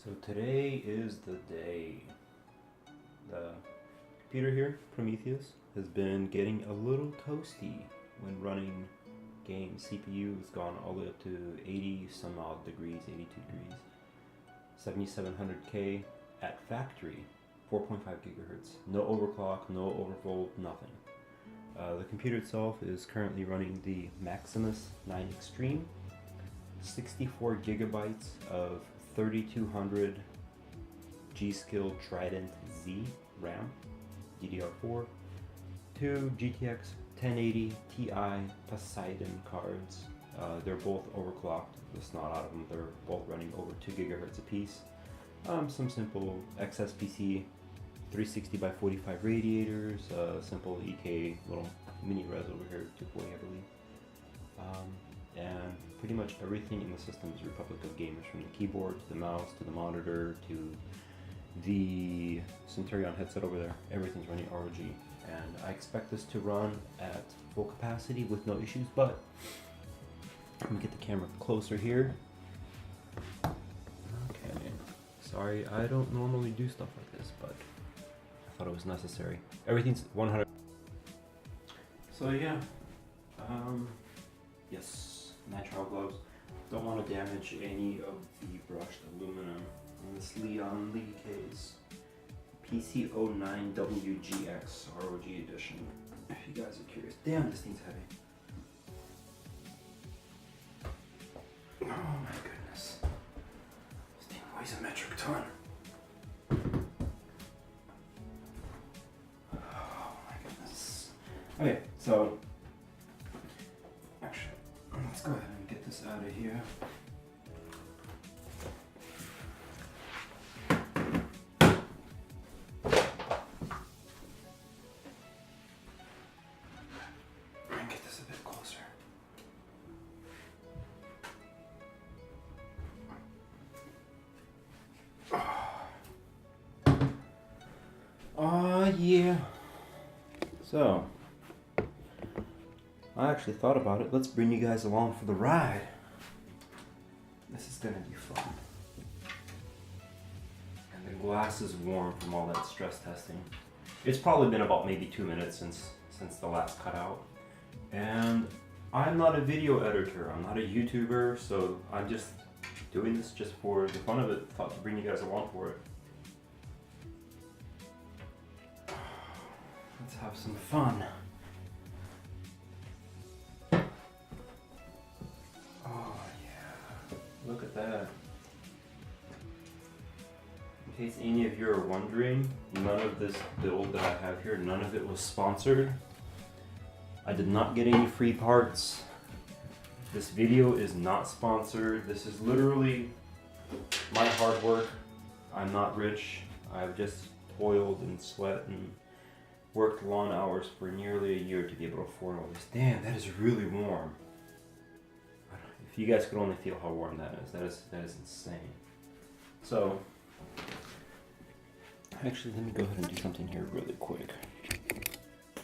So today is the day. The computer here, Prometheus, has been getting a little toasty when running games. CPU has gone all the way up to 80 some odd degrees, 82 degrees. 7700K at factory, 4.5 gigahertz. No overclock, no overvolt, nothing. The computer itself is currently running the Maximus 9 Extreme, 64 gigabytes of 3200 Gskill Trident Z RAM, DDR4, 2 GTX 1080 Ti Poseidon cards. They're both overclocked, the snot out of them. They're both running over 2 gigahertz apiece. Some simple XSPC 360 by 45 radiators, simple EK little mini res over here, 240 I believe. And pretty much everything in the system is Republic of Gamers, from the keyboard to the mouse to the monitor to the Centurion headset over there. Everything's running ROG, and I expect this to run at full capacity with no issues. But let me get the camera closer here. Okay, sorry, I don't normally do stuff like this, but I thought it was necessary. Everything's 100. So yeah, yes. Nitrile gloves. Don't want to damage any of the brushed aluminum in this Lian Lee case. PC09WGX ROG edition. If you guys are curious. Damn, this thing's heavy. Oh my goodness. This thing weighs a metric ton. Oh my goodness. Okay, so let's go ahead and get this out of here. And get this a bit closer. Yeah. So I actually thought about it. Let's bring you guys along for the ride. This is gonna be fun. And the glass is warm from all that stress testing. It's probably been about maybe 2 minutes since the last cutout. And I'm not a video editor. I'm not a YouTuber, so I'm just doing this just for the fun of it. Thought to bring you guys along for it. Let's have some fun. Look at that. In case any of you are wondering, none of this build that I have here, none of it was sponsored. I did not get any free parts. This video is not sponsored. This is literally my hard work. I'm not rich. I've just toiled and sweat and worked long hours for nearly a year to be able to afford all this. Damn, that is really warm. If you guys could only feel how warm that is insane. So, actually, let me go ahead and do something here really quick.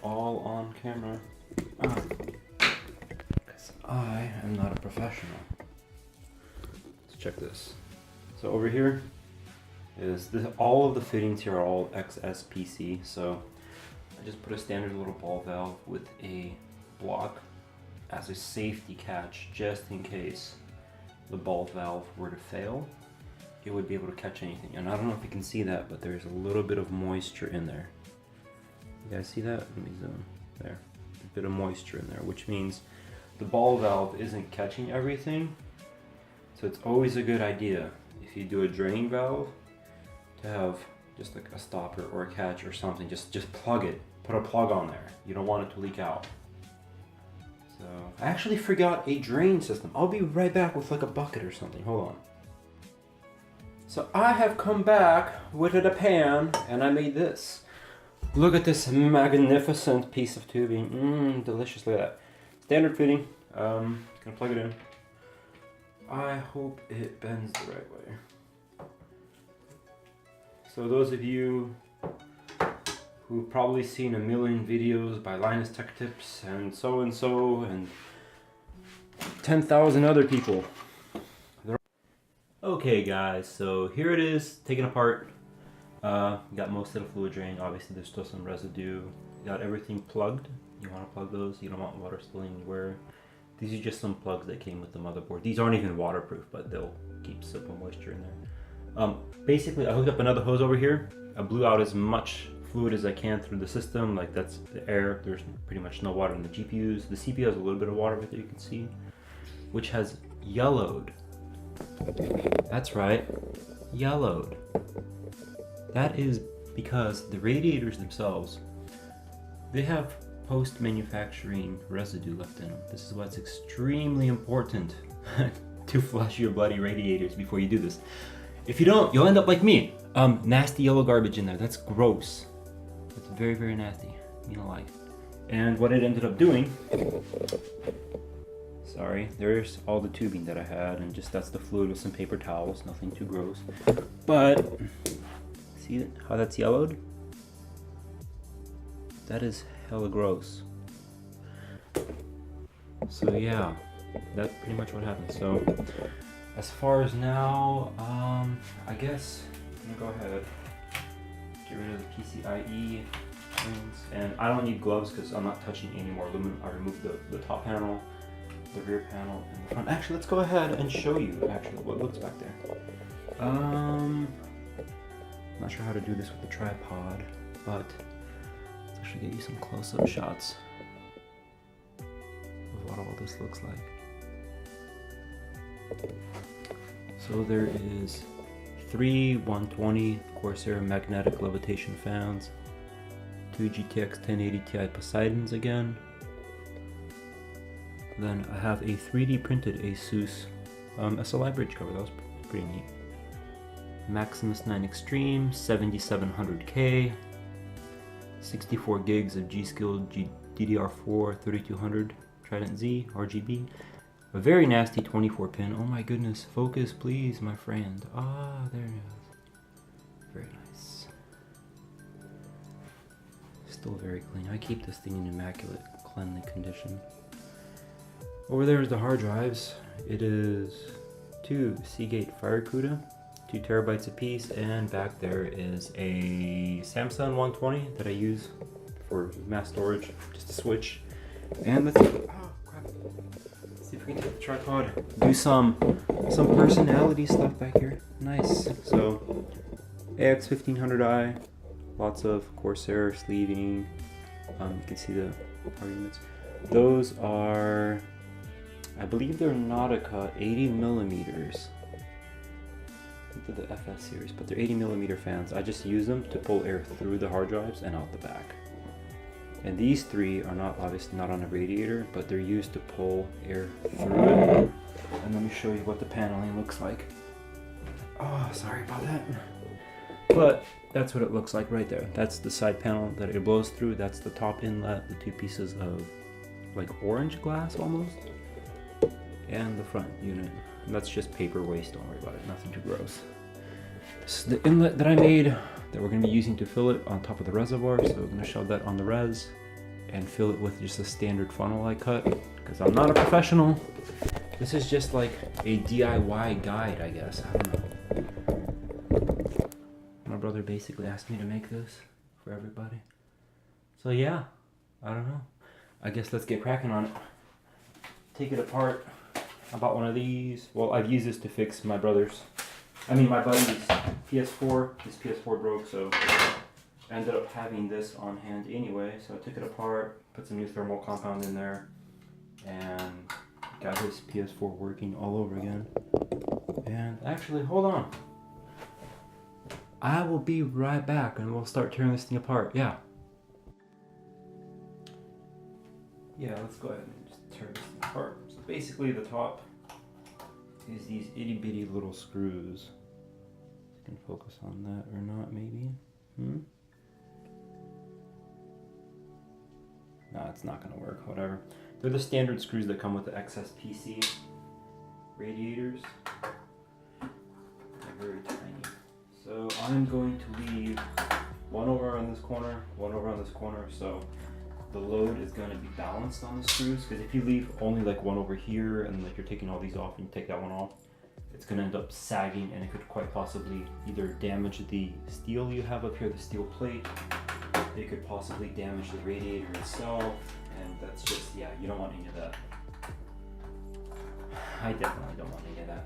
All on camera. Because I am not a professional. Let's check this. So over here is this. All of the fittings here are all XSPC. So I just put a standard little ball valve with a block as a safety catch, just in case the ball valve were to fail, it would be able to catch anything. And I don't know if you can see that, but there's a little bit of moisture in there. You guys see that? Let me zoom. There. A bit of moisture in there, which means the ball valve isn't catching everything. So it's always a good idea, if you do a drain valve, to have just like a stopper or a catch or something. Just plug it. Put a plug on there. You don't want it to leak out. So I actually forgot a drain system. I'll be right back with like a bucket or something. Hold on. So I have come back with a pan, and I made this. Look at this magnificent piece of tubing. Delicious. Look at that. Standard fitting. Gonna plug it in. I hope it bends the right way. So those of you who've probably seen a million videos by Linus Tech Tips and so and 10,000 other people. Okay guys, so here it is, taken apart. Got most of the fluid drain. Obviously there's still some residue. Got everything plugged. You want to plug those, you don't want water spilling anywhere. These are just some plugs that came with the motherboard. These aren't even waterproof, but they'll keep soap and moisture in there. Basically I hooked up another hose over here. I blew out as much fluid as I can through the system. Like, that's the air. There's pretty much no water in the GPUs. The CPU has a little bit of water with it, you can see, which has yellowed. That's right, yellowed. That is because the radiators themselves, they have post-manufacturing residue left in them. This is why it's extremely important to flush your bloody radiators before you do this. If you don't, you'll end up like me. Nasty yellow garbage in there. That's gross. That's very, very nasty. You know, like. And what it ended up doing, sorry, there's all the tubing that I had, and just that's the fluid with some paper towels, nothing too gross. But see how that's yellowed? That is hella gross. So yeah, that's pretty much what happened. So as far as now, I guess I'm gonna go ahead, get rid of the PCIe things, and I don't need gloves because I'm not touching any more aluminum. I removed the top panel, the rear panel, and the front. Actually, let's go ahead and show you actually what looks back there. Not sure how to do this with the tripod, but let's actually get you some close-up shots of what all this looks like. So there is 3 120 Corsair magnetic levitation fans, 2 GTX 1080 Ti Poseidons again. Then I have a 3D printed Asus SLI bridge cover. That was pretty neat. Maximus 9 Extreme, 7700K, 64 gigs of Gskill DDR4 3200 Trident Z RGB. A very nasty 24 pin. Oh my goodness, focus please, my friend. Ah, there it is. Very nice. Still very clean. I keep this thing in immaculate, cleanly condition. Over there is the hard drives. It is 2 Seagate FireCuda, 2 terabytes apiece, and back there is a Samsung 120 that I use for mass storage, just a switch. And let's see if we can take the tripod, do some personality stuff back here. Nice. So AX1500i, lots of Corsair sleeving. You can see the power units. Those are, I believe they're Nautica 80 millimeters. I think they're the FS series, but they're 80 millimeter fans. I just use them to pull air through the hard drives and out the back. And these three are not, obviously not on a radiator, but they're used to pull air through it. And let me show you what the paneling looks like. Oh, sorry about that. But that's what it looks like right there. That's the side panel that it blows through. That's the top inlet, the 2 pieces of like orange glass almost. And the front unit. And that's just paper waste, don't worry about it, nothing too gross. This is the inlet that I made that we're going to be using to fill it on top of the reservoir. So we're going to shove that on the res and fill it with just a standard funnel I cut, because I'm not a professional. This is just like a DIY guide, I guess. I don't know. My brother basically asked me to make this for everybody. So yeah, I don't know. I guess let's get cracking on it. Take it apart. I bought one of these. Well, I've used this to fix my buddy's PS4. His PS4 broke, so I ended up having this on hand anyway. So I took it apart, put some new thermal compound in there, and got his PS4 working all over again. And actually, hold on. I will be right back and we'll start tearing this thing apart. Yeah, let's go ahead and just tear this thing apart. So basically the top is these itty bitty little screws. You can focus on that or not, maybe. No, it's not gonna work, whatever. They're the standard screws that come with the XSPC radiators. They're very tiny. So I'm going to leave one over on this corner, one over on this corner, so the load is going to be balanced on the screws. Because if you leave only like one over here and like you're taking all these off and you take that one off, it's going to end up sagging, and it could quite possibly either damage the steel you have up here, the steel plate. It could possibly damage the radiator itself, and that's just, yeah, you don't want any of that. I definitely don't want any of that.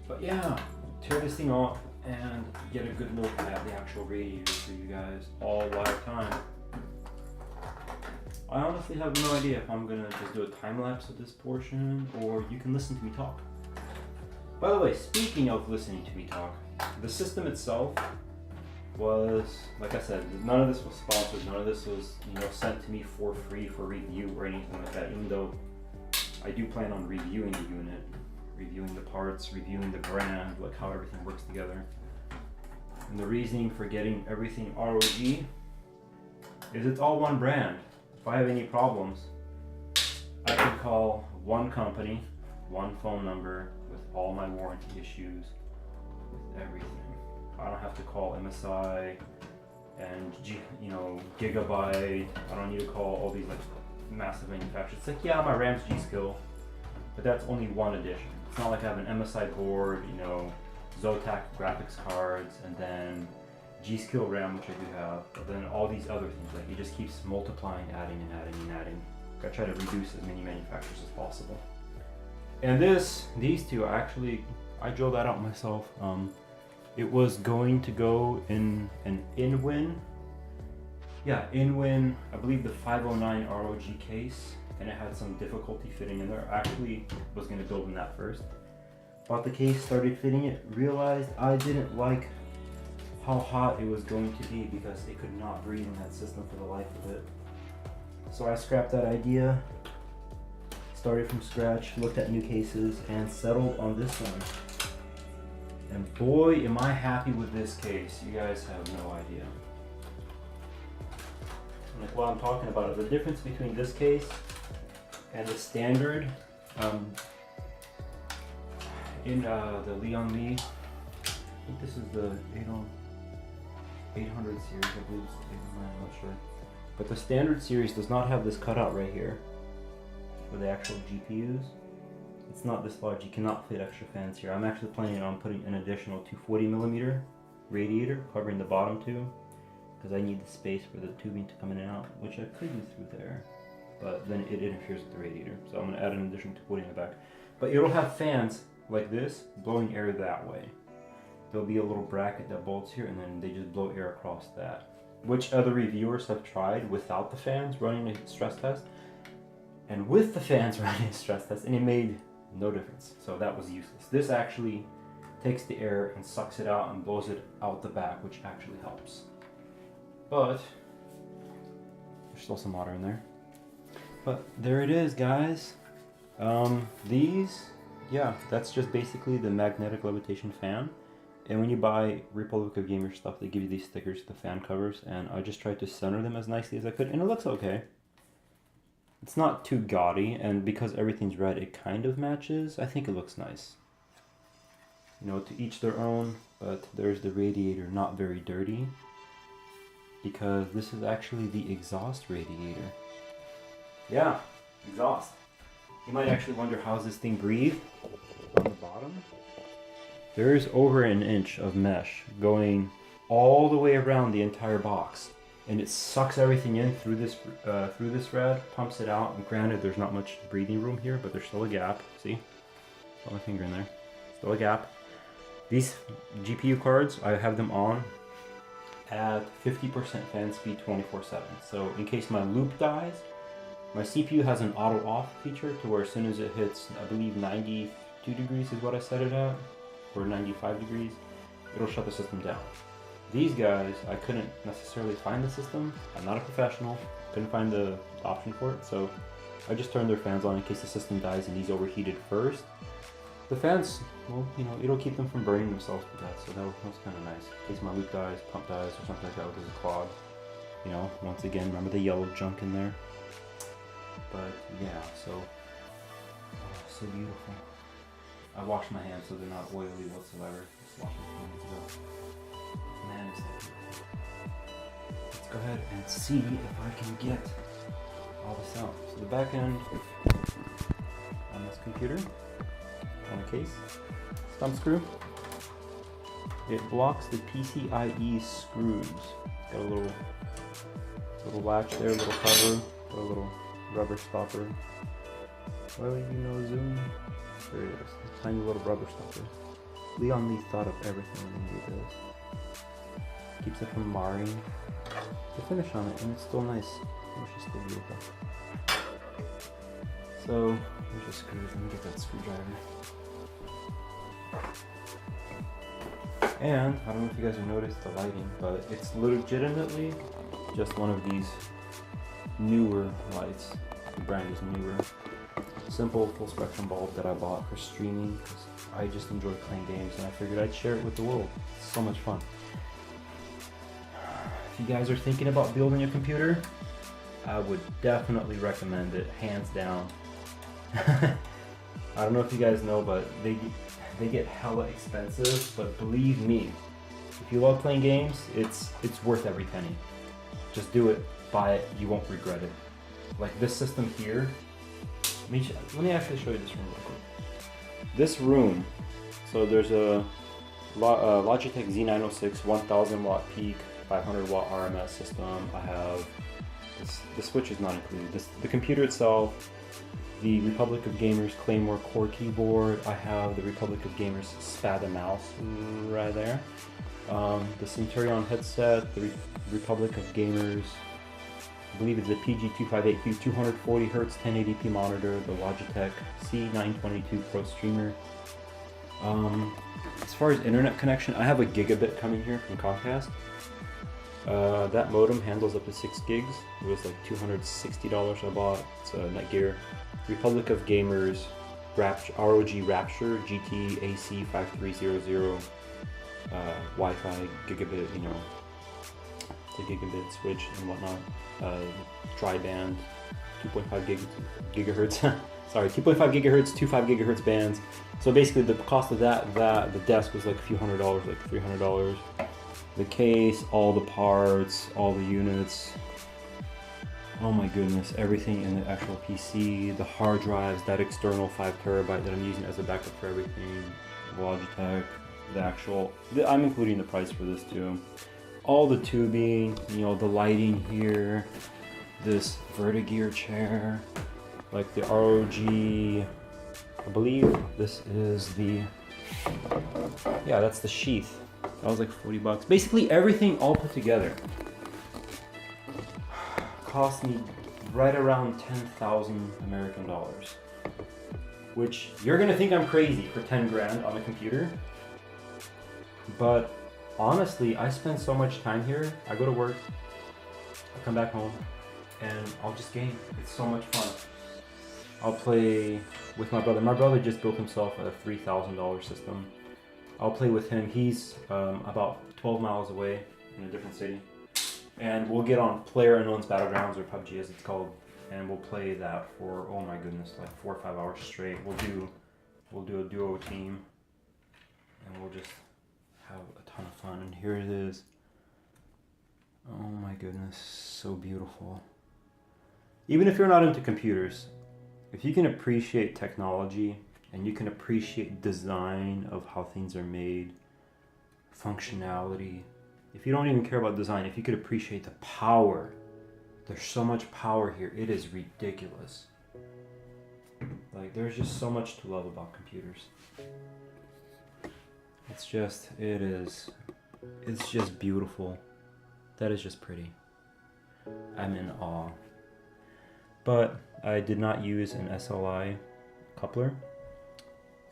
But yeah, tear this thing off and get a good look at the actual radiator for you guys, all live time. I honestly have no idea if I'm gonna just do a time lapse of this portion, or you can listen to me talk. By the way, speaking of listening to me talk, the system itself was, like I said, none of this was sponsored, none of this was, you know, sent to me for free for review or anything like that, even though I do plan on reviewing the unit, reviewing the parts, reviewing the brand, like how everything works together. And the reasoning for getting everything ROG is it's all one brand. If I have any problems, I can call one company, one phone number with all my warranty issues, with everything. I don't have to call MSI and Gigabyte. I don't need to call all these like massive manufacturers. It's like, yeah, my RAM's Gskill, but that's only one edition. It's not like I have an MSI board, you know, Zotac graphics cards, and then Gskill RAM, which I do have, but then all these other things. Like, it just keeps multiplying, adding and adding and adding. I try to reduce as many manufacturers as possible. And these two, I drilled that out myself. It was going to go in an InWin. Yeah, InWin, I believe the 509 ROG case, and it had some difficulty fitting in there. I actually was going to build in that first. Bought the case, started fitting it, realized I didn't like how hot it was going to be because it could not breathe in that system for the life of it. So I scrapped that idea, started from scratch, looked at new cases, and settled on this one. And boy, am I happy with this case. You guys have no idea. Like, while I'm talking about it, the difference between this case and the standard in the Lian Li, I think this is the 800 series, I believe it's the 809, I'm not sure. But the standard series does not have this cutout right here for the actual GPUs. It's not this large, you cannot fit extra fans here. I'm actually planning on putting an additional 240mm radiator covering the bottom too, because I need the space for the tubing to come in and out, which I could do through there, but then it interferes with the radiator. So I'm going to add an additional 240 in the back. But it'll have fans like this blowing air that way. There'll be a little bracket that bolts here, and then they just blow air across that, which other reviewers have tried without the fans running a stress test, and with the fans running a stress test, and it made no difference. So that was useless. This actually takes the air and sucks it out and blows it out the back, which actually helps. But there's still some water in there. But there it is, guys. These, yeah, that's just basically the magnetic levitation fan. And when you buy Republic of Gamer stuff, they give you these stickers, the fan covers, and I just tried to center them as nicely as I could, and it looks okay. It's not too gaudy, and because everything's red, it kind of matches. I think it looks nice. You know, to each their own, but there's the radiator, not very dirty, because this is actually the exhaust radiator. Yeah, exhaust. You might actually wonder, how does this thing breathe? On the bottom, there's over an inch of mesh going all the way around the entire box, and it sucks everything in through this rad, pumps it out. And granted, there's not much breathing room here, but there's still a gap. See, put my finger in there. Still a gap. These GPU cards, I have them on at 50% fan speed 24/7. So in case my loop dies, my CPU has an auto off feature to where as soon as it hits, I believe 92 degrees is what I set it at, or 95 degrees, it'll shut the system down. These guys, I couldn't necessarily find the system. I'm not a professional, couldn't find the option for it, so I just turned their fans on in case the system dies and these overheated first. The fans, well, you know, it'll keep them from burning themselves to death, so that was kind of nice. In case my loop dies, pump dies, or something like that, there's a clog. You know, once again, remember the yellow junk in there? But yeah, so, oh, so beautiful. I washed my hands so they're not oily whatsoever. Just washed them a few minutes ago. Man, is that beautiful. Let's go ahead and see if I can get all this out. So the back end on this computer, on the case, thumb screw. It blocks the PCIe screws. It's got a little latch there, a little cover, a little rubber stopper. Well, you know, zoom. There it is. A tiny little rubber stopper. Lian Li thought of everything when he made this. Keeps it from marring. The finish on it, and it's still nice. The finish is still beautiful. So, here's the screws. Let me get that screwdriver. And, I don't know if you guys have noticed the lighting, but it's legitimately just one of these newer lights. The brand is newer. Simple full spectrum bulb that I bought for streaming because I just enjoy playing games and I figured I'd share it with the world. It's so much fun. If you guys are thinking about building a computer, I would definitely recommend it, hands down. I don't know if you guys know, but they get hella expensive, but believe me, if you love playing games, it's worth every penny. Just do it, buy it, you won't regret it. Like this system here, let me actually show you this room real quick. This room, so there's a Logitech Z906 1000 watt peak, 500 watt RMS system. I have, the switch is not included. The computer itself, the Republic of Gamers Claymore core keyboard. I have the Republic of Gamers Spatha mouse right there. The Centurion headset, the Republic of Gamers, I believe it's the PG258Q 240Hz 1080p monitor, the Logitech C922 Pro streamer. As far as internet connection, I have a gigabit coming here from Comcast. That modem handles up to 6 gigs. It was like $260 I bought. It's Netgear. Republic of Gamers ROG Rapture GT-AC5300 Wi-Fi gigabit, you know, the gigabit switch and whatnot. Tri-band 2.5 gigahertz. Sorry, 2.5 gigahertz, 2.5 gigahertz bands. So basically the cost of that the desk was like a few $100, like $300. The case, all the parts, all the units. Oh my goodness, everything in the actual PC, the hard drives, that external 5 terabyte that I'm using as a backup for everything, Logitech, I'm including the price for this too. All the tubing, you know, the lighting here, this Vertigear chair, like the ROG, I believe this is the, yeah, that's the Sheath. That was like $40. Basically everything all put together cost me right around 10,000 American dollars, which you're gonna think I'm crazy for 10 grand on a computer, but honestly, I spend so much time here. I go to work, I come back home, and I'll just game. It's so much fun. I'll play with my brother. My brother just built himself a $3,000 system. I'll play with him. He's about 12 miles away in a different city. And we'll get on PlayerUnknown's Battlegrounds, or PUBG as it's called, and we'll play that for, oh my goodness, like 4 or 5 hours straight. We'll do a duo team, and we'll just have a ton of fun. And here it is. Oh my goodness, so beautiful. Even if you're not into computers, if you can appreciate technology and you can appreciate design of how things are made, functionality, if you don't even care about design, if you could appreciate the power, there's so much power here, it is ridiculous. Like, there's just so much to love about computers. It's just beautiful. That is just pretty. I'm in awe. But I did not use an SLI coupler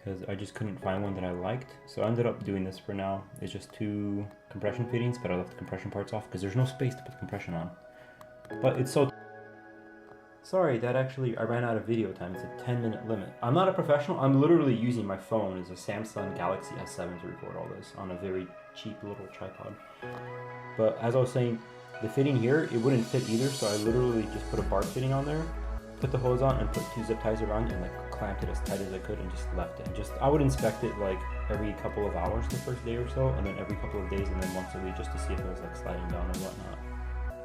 because I just couldn't find one that I liked. So I ended up doing this for now. It's just 2 compression fittings, but I left the compression parts off because there's no space to put the compression on. But it's so... Sorry, that actually, I ran out of video time. It's a 10-minute limit. I'm not a professional. I'm literally using my phone as a Samsung Galaxy S7 to record all this on a very cheap little tripod. But as I was saying, the fitting here, it wouldn't fit either, so I literally just put a bar fitting on there, put the hose on, and put 2 zip ties around it, and like clamped it as tight as I could, and just left it. And just, I would inspect it like every couple of hours the first day or so, and then every couple of days, and then once a week, just to see if it was like sliding down or whatnot.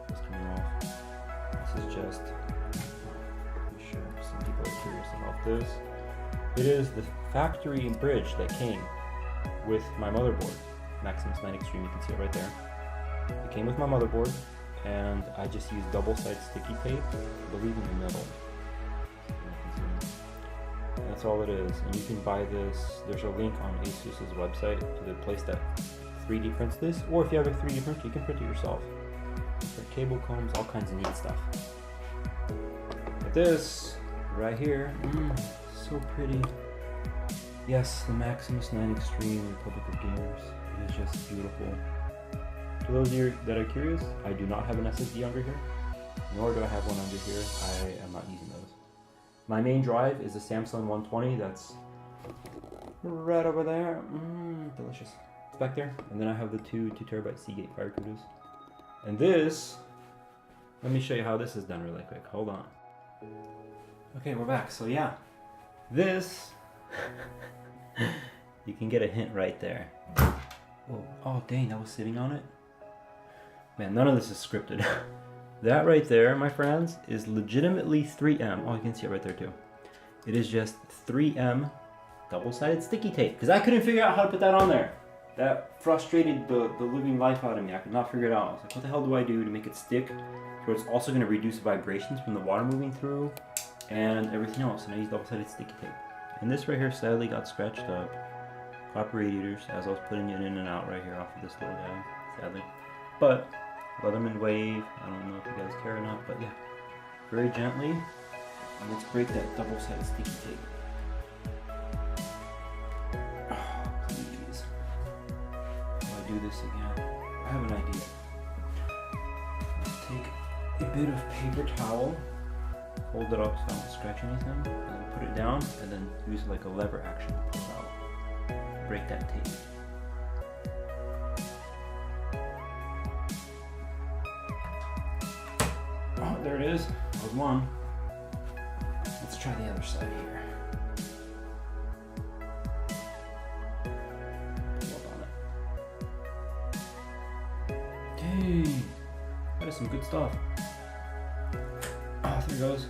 Just coming off. This is just, I'm sure some people are curious about this. It is the factory bridge that came with my motherboard, Maximus 9 Extreme, you can see it right there. It came with my motherboard, and I just used double-sided sticky tape, I believe in the middle. That's all it is, and you can buy this. There's a link on Asus's website to the place that 3D prints this, or if you have a 3D printer, you can print it yourself. For cable combs, all kinds of neat stuff. But this right here, so pretty. Yes, the Maximus 9 Extreme Republic of Gamers is just beautiful. For those of you that are curious, I do not have an SSD under here, nor do I have one under here. I am not using those. My main drive is a Samsung 120 that's right over there. Delicious. It's back there. And then I have the 2 TB Seagate fire coolers. And this, let me show you how this is done really quick. Hold on. Okay, we're back. So yeah, this, you can get a hint right there. Oh dang, that was sitting on it. Man, none of this is scripted. That right there, my friends, is legitimately 3M. Oh, you can see it right there too. It is just 3M double-sided sticky tape. Because I couldn't figure out how to put that on there. That frustrated the living life out of me. I could not figure it out. I was like, what the hell do I do to make it stick? So it's also going to reduce vibrations from the water moving through and everything else. And I used double-sided sticky tape. And this right here sadly got scratched up. Copper radiators as I was putting it in and out right here off of this little guy, sadly. But Leatherman wave, I don't know if you guys care or not, but yeah. Very gently, and let's break that double-sided sticky tape. Oh, please. Will I do this again? I have an idea. Let's take a bit of paper towel, fold it up so I don't scratch anything, and then put it down, and then use like a lever action to pull out. Break that tape. Oh, there it is. That was one. Let's try the other side here. Pull up on it. Dang. That is some good stuff. Oh, there it goes.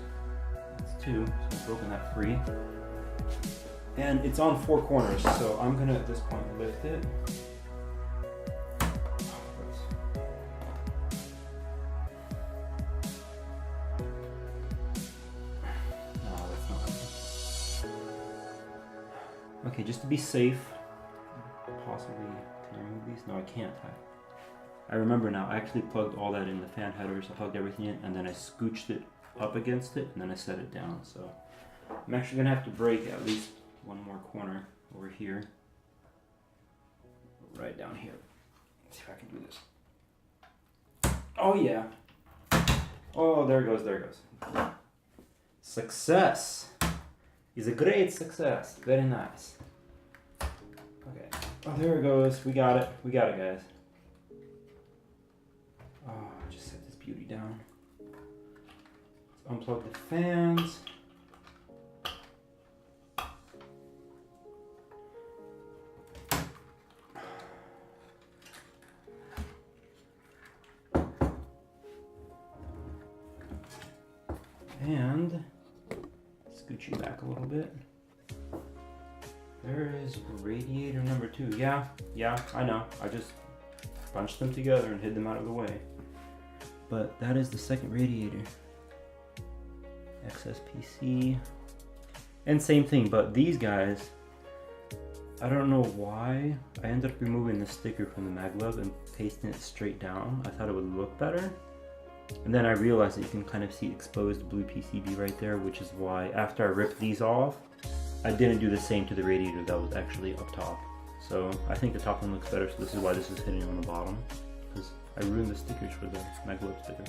That's 2, so I've broken that free. And it's on 4 corners, so I'm gonna at this point lift it. Okay, just to be safe, possibly, can I remove these? No, I can't. I remember now, I actually plugged all that in the fan headers, I plugged everything in, and then I scooched it up against it, and then I set it down. So I'm actually gonna have to break at least one more corner over here, right down here. Let's see if I can do this. Oh yeah. Oh, there it goes, there it goes. Success is a great success. Very nice. Okay. Oh, there it goes. We got it. We got it, guys. Oh, just set this beauty down. Let's unplug the fans. And scooch you back a little bit. There is radiator number 2. Yeah, I know. I just bunched them together and hid them out of the way. But that is the second radiator. XSPC. And same thing, but these guys, I don't know why. I ended up removing the sticker from the maglev and pasting it straight down. I thought it would look better. And then I realized that you can kind of see exposed blue PCB right there, which is why after I ripped these off, I didn't do the same to the radiator that was actually up top. So I think the top one looks better, so this is why this is hitting on the bottom, because I ruined the stickers for the maglev sticker.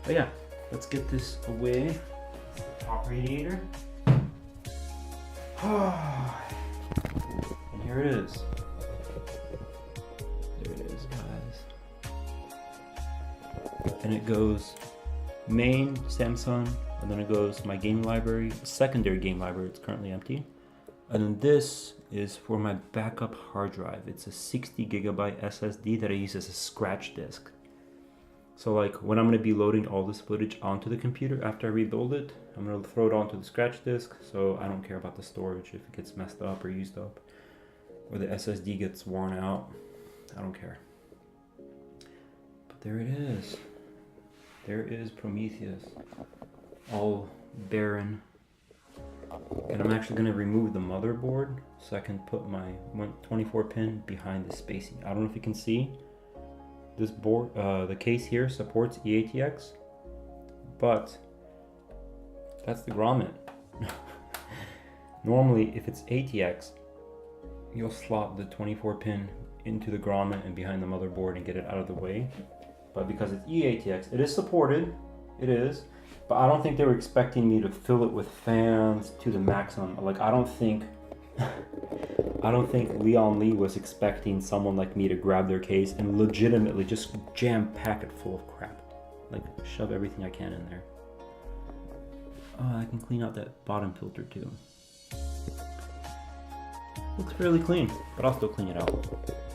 But yeah, let's get this away. This is the top radiator. And here it is. There it is, guys. And it goes main, Samsung, and then it goes my game library, secondary game library, it's currently empty. And then this is for my backup hard drive. It's a 60GB SSD that I use as a scratch disk. So like when I'm gonna be loading all this footage onto the computer after I rebuild it, I'm gonna throw it onto the scratch disk, so I don't care about the storage if it gets messed up or used up. or the SSD gets worn out. I don't care. But there it is. There is Prometheus, all barren. And I'm actually gonna remove the motherboard so I can put my 24 pin behind the spacing. I don't know if you can see. This board, the case here supports eATX, but that's the grommet. Normally, if it's ATX, you'll slot the 24 pin into the grommet and behind the motherboard and get it out of the way. But because it's eATX, it is supported, it is, but I don't think they were expecting me to fill it with fans to the maximum. Like, I don't think Lian Li was expecting someone like me to grab their case and legitimately just jam pack it full of crap. Like, shove everything I can in there. Oh, I can clean out that bottom filter too. Looks fairly clean, but I'll still clean it out.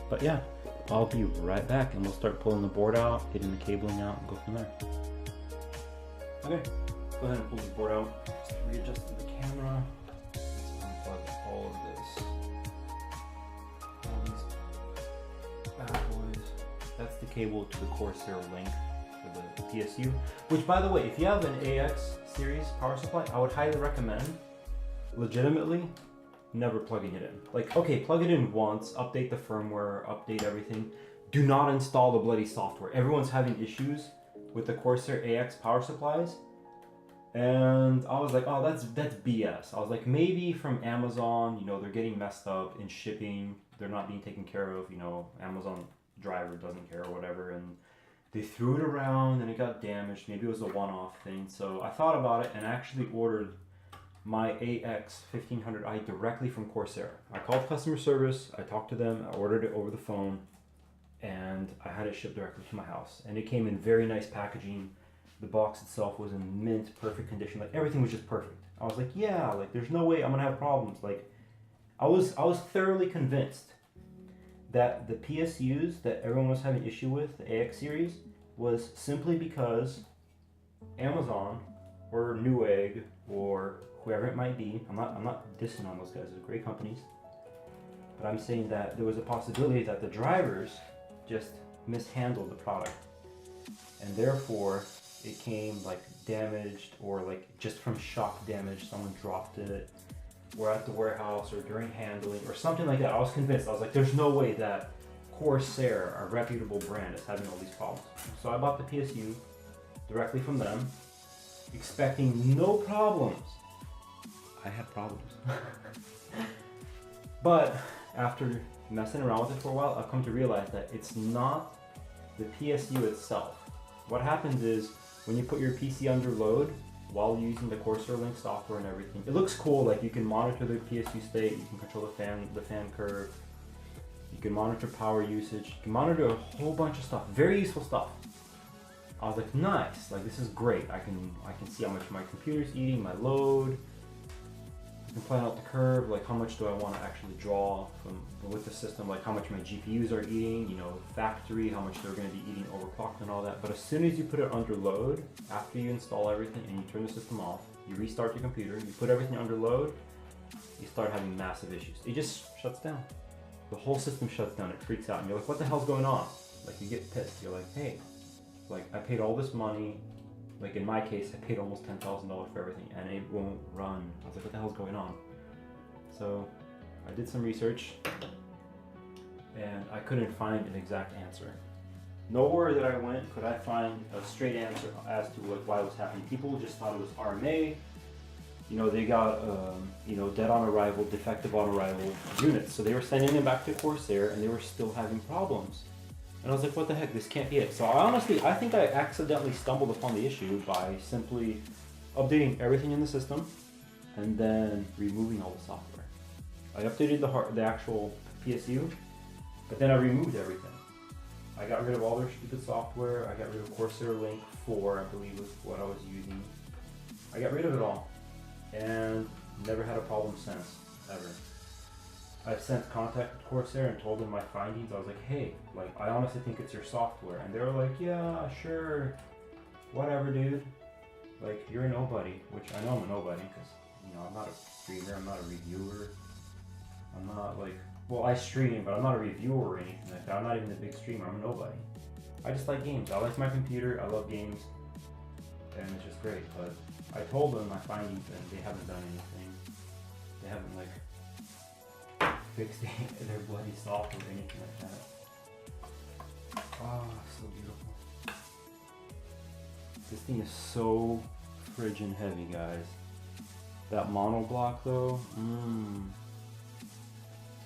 But yeah, I'll be right back and we'll start pulling the board out, getting the cabling out, and go from there. Okay, go ahead and pull the board out. Just readjust the camera. Let's unplug all of this. All these bad boys. That's the cable to the Corsair link for the PSU. Which, by the way, if you have an AX series power supply, I would highly recommend, legitimately, never plugging it in. Like, okay, plug it in once, update the firmware, update everything. Do not install the bloody software. Everyone's having issues with the Corsair AX power supplies. And I was like, oh, that's BS. I was like, maybe from Amazon, you know, they're getting messed up in shipping. They're not being taken care of, you know, Amazon driver doesn't care or whatever. And they threw it around and it got damaged. Maybe it was a one-off thing. So I thought about it and actually ordered my AX1500i directly from Corsair. I called customer service, I talked to them, I ordered it over the phone, and I had it shipped directly to my house. And it came in very nice packaging. The box itself was in mint, perfect condition. Like, everything was just perfect. I was like, yeah, like, there's no way I'm gonna have problems. Like, I was thoroughly convinced that the PSUs that everyone was having issue with, the AX series, was simply because Amazon or Newegg or whoever it might be. I'm not dissing on those guys, they're great companies. But I'm saying that there was a possibility that the drivers just mishandled the product. And therefore, it came like damaged or like just from shock damage, someone dropped it, or at the warehouse or during handling or something like that. I was convinced, I was like, there's no way that Corsair, a reputable brand, is having all these problems. So I bought the PSU directly from them, expecting no problems. I had problems. But after messing around with it for a while, I've come to realize that it's not the PSU itself. What happens is when you put your PC under load while using the Corsair Link software and everything, it looks cool. Like, you can monitor the PSU state, you can control the fan curve, you can monitor power usage, you can monitor a whole bunch of stuff. Very useful stuff. I was like, nice, like, this is great. I can see how much my computer's eating, my load. I can plan out the curve, like how much do I want to actually draw with the system, like how much my GPUs are eating, you know, factory, how much they're going to be eating overclocked and all that. But as soon as you put it under load, after you install everything and you turn the system off, you restart your computer, you put everything under load, you start having massive issues. It just shuts down. The whole system shuts down, it freaks out, and you're like, what the hell's going on? Like, you get pissed, you're like, hey, like, I paid all this money. Like, in my case, I paid almost $10,000 for everything and it won't run. I was like, what the hell's going on? So I did some research and I couldn't find an exact answer. Nowhere that I went could I find a straight answer as to why it was happening. People just thought it was RMA. You know, they got, you know, dead on arrival, defective on arrival units. So they were sending them back to Corsair and they were still having problems. And I was like, what the heck, this can't be it. So I think I accidentally stumbled upon the issue by simply updating everything in the system and then removing all the software. I updated the actual PSU, but then I removed everything. I got rid of all their stupid software. I got rid of Corsair Link 4, I believe was what I was using. I got rid of it all and never had a problem since, ever. I've since contacted Corsair and told them my findings. I was like, hey, like, I honestly think it's your software. And they were like, yeah, sure, whatever, dude. Like, you're a nobody, which I know I'm a nobody because, you know, I'm not a streamer, I'm not a reviewer. I'm not, like, well, I stream, but I'm not a reviewer or anything like that. I'm not even a big streamer. I'm a nobody. I just like games. I like my computer. I love games, and it's just great. But I told them my findings, and they haven't done anything. They haven't like fixed their bloody software or anything like that. Oh, so beautiful. This thing is so friggin' heavy, guys. That monoblock though,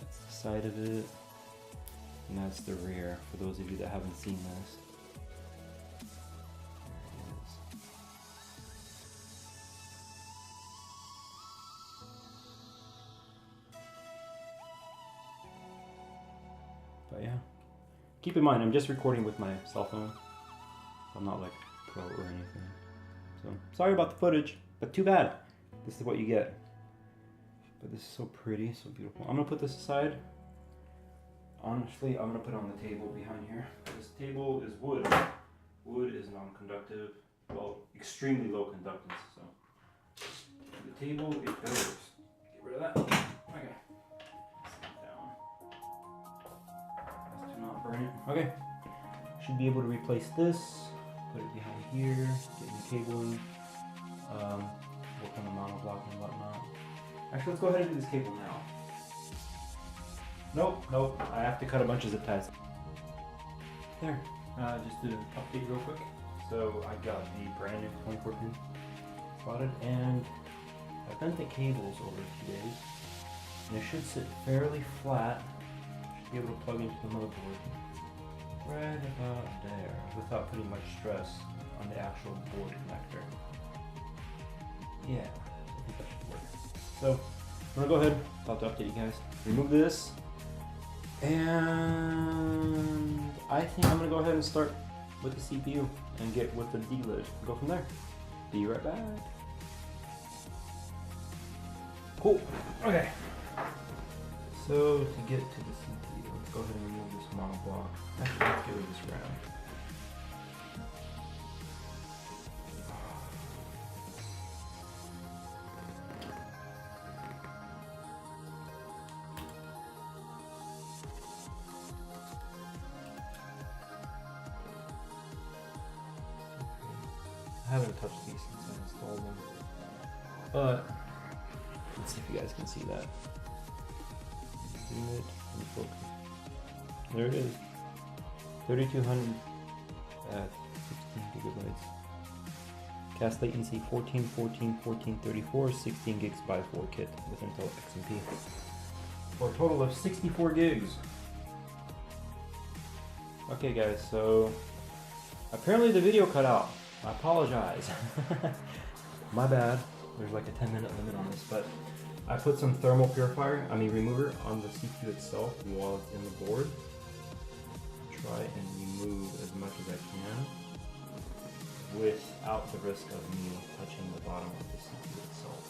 that's the side of it, and that's the rear, for those of you that haven't seen this. There it is. But yeah, keep in mind, I'm just recording with my cell phone. I'm not like pro or anything. So, sorry about the footage, but too bad. This is what you get. But this is so pretty, so beautiful. I'm gonna put this aside. Honestly, I'm gonna put it on the table behind here. This table is wood. Wood is non-conductive, well, extremely low conductance. So the table, it goes. Get rid of that. Okay. Sit down. Has to not burn it. Okay. Should be able to replace this. Put it behind here. Get new cabling. Work on the monoblock and whatnot. Actually, let's go ahead and do this cable now. Nope, I have to cut a bunch of zip ties. There, just to update real quick. So I got the brand new 24 pin slotted, and I've bent the cables over 2 days, and it should sit fairly flat. Should be able to plug into the motherboard right about there without putting much stress on the actual board connector. Yeah, I think that should work. So I'm gonna go ahead, about to update you guys. Remove this, and I think I'm gonna go ahead and start with the CPU and get with the D-lid. Go from there. Be right back. Cool. Okay. So to get to the CPU, let's go ahead and remove this monoblock. Actually, let's get rid of this RAM. I haven't touched these since I installed them, but let's see if you guys can see that. Zoom it and focus. There it is. 3200 at 16 gigabytes. Cast latency 14, 14, 14, 34, 16 gigs by 4 kit with Intel XMP. For a total of 64 gigs. Okay guys, so apparently the video cut out. I apologize. My bad. There's like a 10-minute limit on this, but I put some thermal remover on the CPU itself while it's in the board. Try and remove as much as I can without the risk of me touching the bottom of the CPU itself.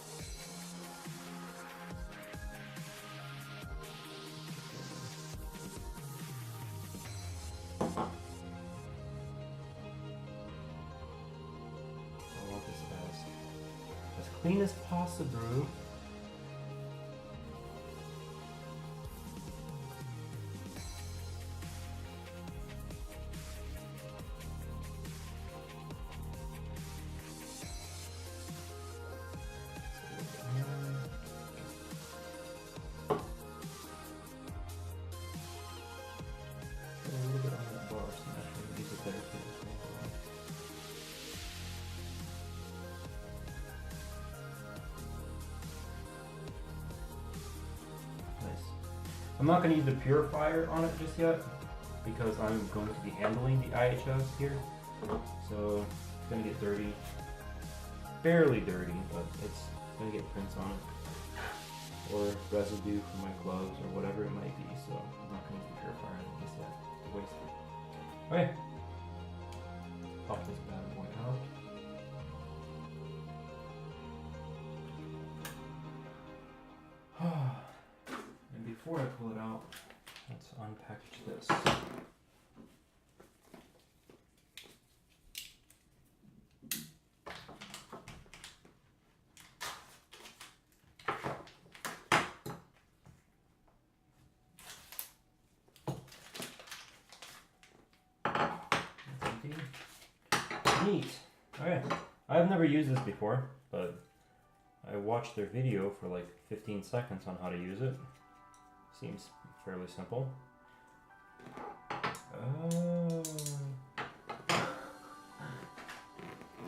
As clean as possible. A little bit on that bar, so naturally use a better clean. I'm not going to use the purifier on it just yet because I'm going to be handling the IHS here, so it's going to get dirty, fairly dirty, but it's going to get prints on it or residue from my gloves or whatever it might be, so I'm not going to use the purifier just yet to waste it. Okay, pop this bad boy out. And before I pull it out, let's unpackage this. Neat. Okay. I've never used this before, but I watched their video for like 15 seconds on how to use it. Seems fairly simple.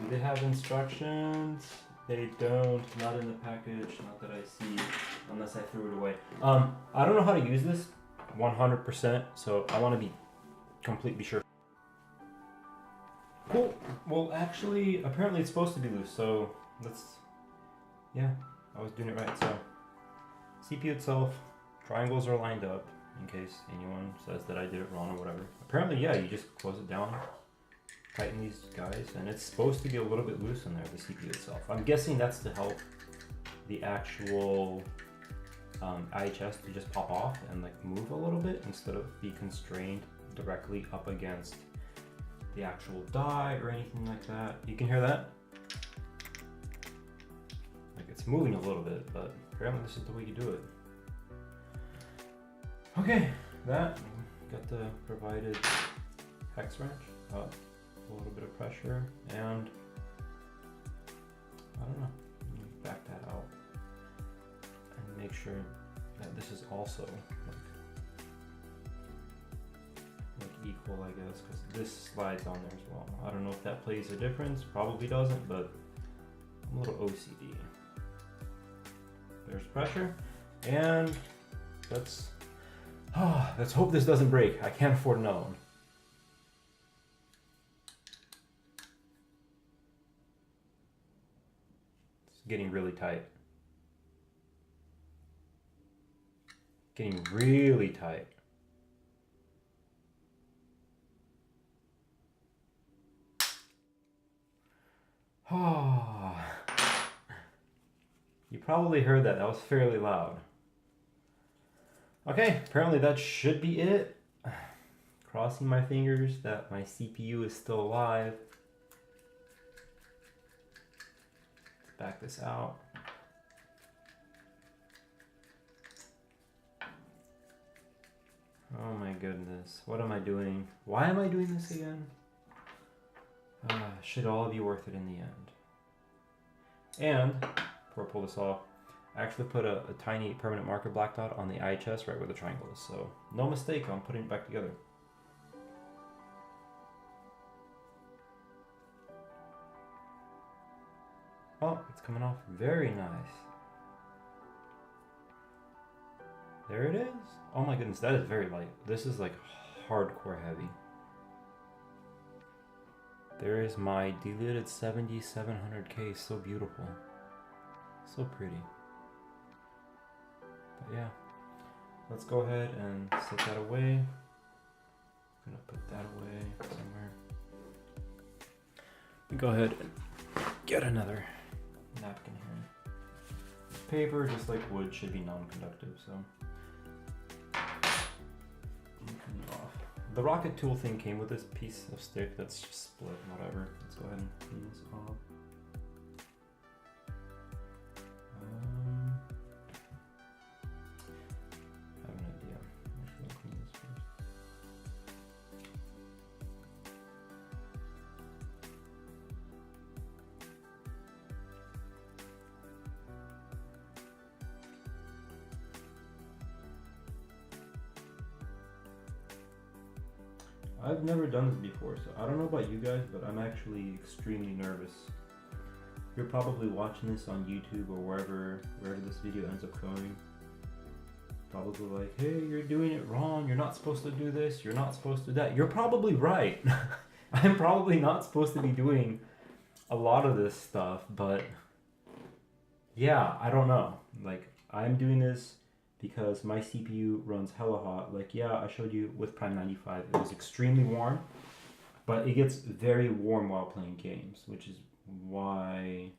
Do they have instructions? They don't, not in the package, not that I see, unless I threw it away. I don't know how to use this 100%, so I want to be completely sure. Cool. Well, actually, apparently it's supposed to be loose, so let's, yeah, I was doing it right. So, CPU itself, triangles are lined up, in case anyone says that I did it wrong or whatever. Apparently, yeah, you just close it down, tighten these guys, and it's supposed to be a little bit loose in there, the CPU itself. I'm guessing that's to help the actual IHS to just pop off and like move a little bit instead of be constrained directly up against the actual die or anything like that. You can hear that? Like it's moving a little bit, but apparently this is the way you do it. Okay, that, got the provided hex wrench up, a little bit of pressure, and I don't know, back that out and make sure that this is also like equal, I guess, because this slides on there as well. I don't know if that plays a difference, probably doesn't, but I'm a little OCD. There's pressure, and let's hope this doesn't break. I can't afford another one. It's getting really tight. Getting really tight. You probably heard that. That was fairly loud. Okay, apparently that should be it. Crossing my fingers that my CPU is still alive. Let's back this out. Oh my goodness, what am I doing? Why am I doing this again? Should all be worth it in the end. And, before I pull this off, I actually put a tiny permanent marker black dot on the IHS right where the triangle is, so no mistake on putting it back together. Oh, it's coming off very nice. There it is. Oh my goodness, that is very light. This is like hardcore heavy. There is my delidded 7700K, so beautiful. So pretty. But yeah, let's go ahead and set that away. I'm gonna put that away somewhere. Go ahead and get another napkin here. Paper, just like wood, should be non-conductive, so. The rocket tool thing came with this piece of stick that's just split, whatever. Let's go ahead and clean this off. I have an idea. I'm just gonna clean this first. I've never done this before, so I don't know about you guys, but I'm actually extremely nervous. You're probably watching this on YouTube or wherever this video ends up going. Probably like, hey, you're doing it wrong. You're not supposed to do this. You're not supposed to do that. You're probably right. I'm probably not supposed to be doing a lot of this stuff, but yeah, I don't know. Like, I'm doing this because my CPU runs hella hot. Like, yeah, I showed you with Prime 95, it was extremely warm, but it gets very warm while playing games, which is why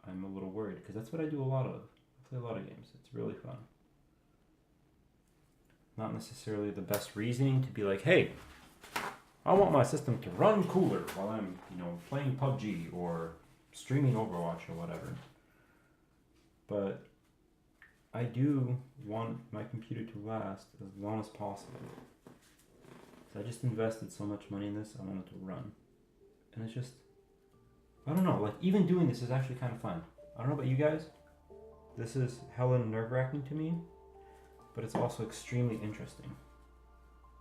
I'm a little worried, because that's what I do a lot of. I play a lot of games. It's really fun. Not necessarily the best reasoning to be like, hey, I want my system to run cooler while I'm, playing PUBG or streaming Overwatch or whatever. But I do want my computer to last as long as possible. So I just invested so much money in this, I want it to run. And it's just I don't know, like even doing this is actually kind of fun. I don't know about you guys. This is hella nerve-wracking to me, but it's also extremely interesting.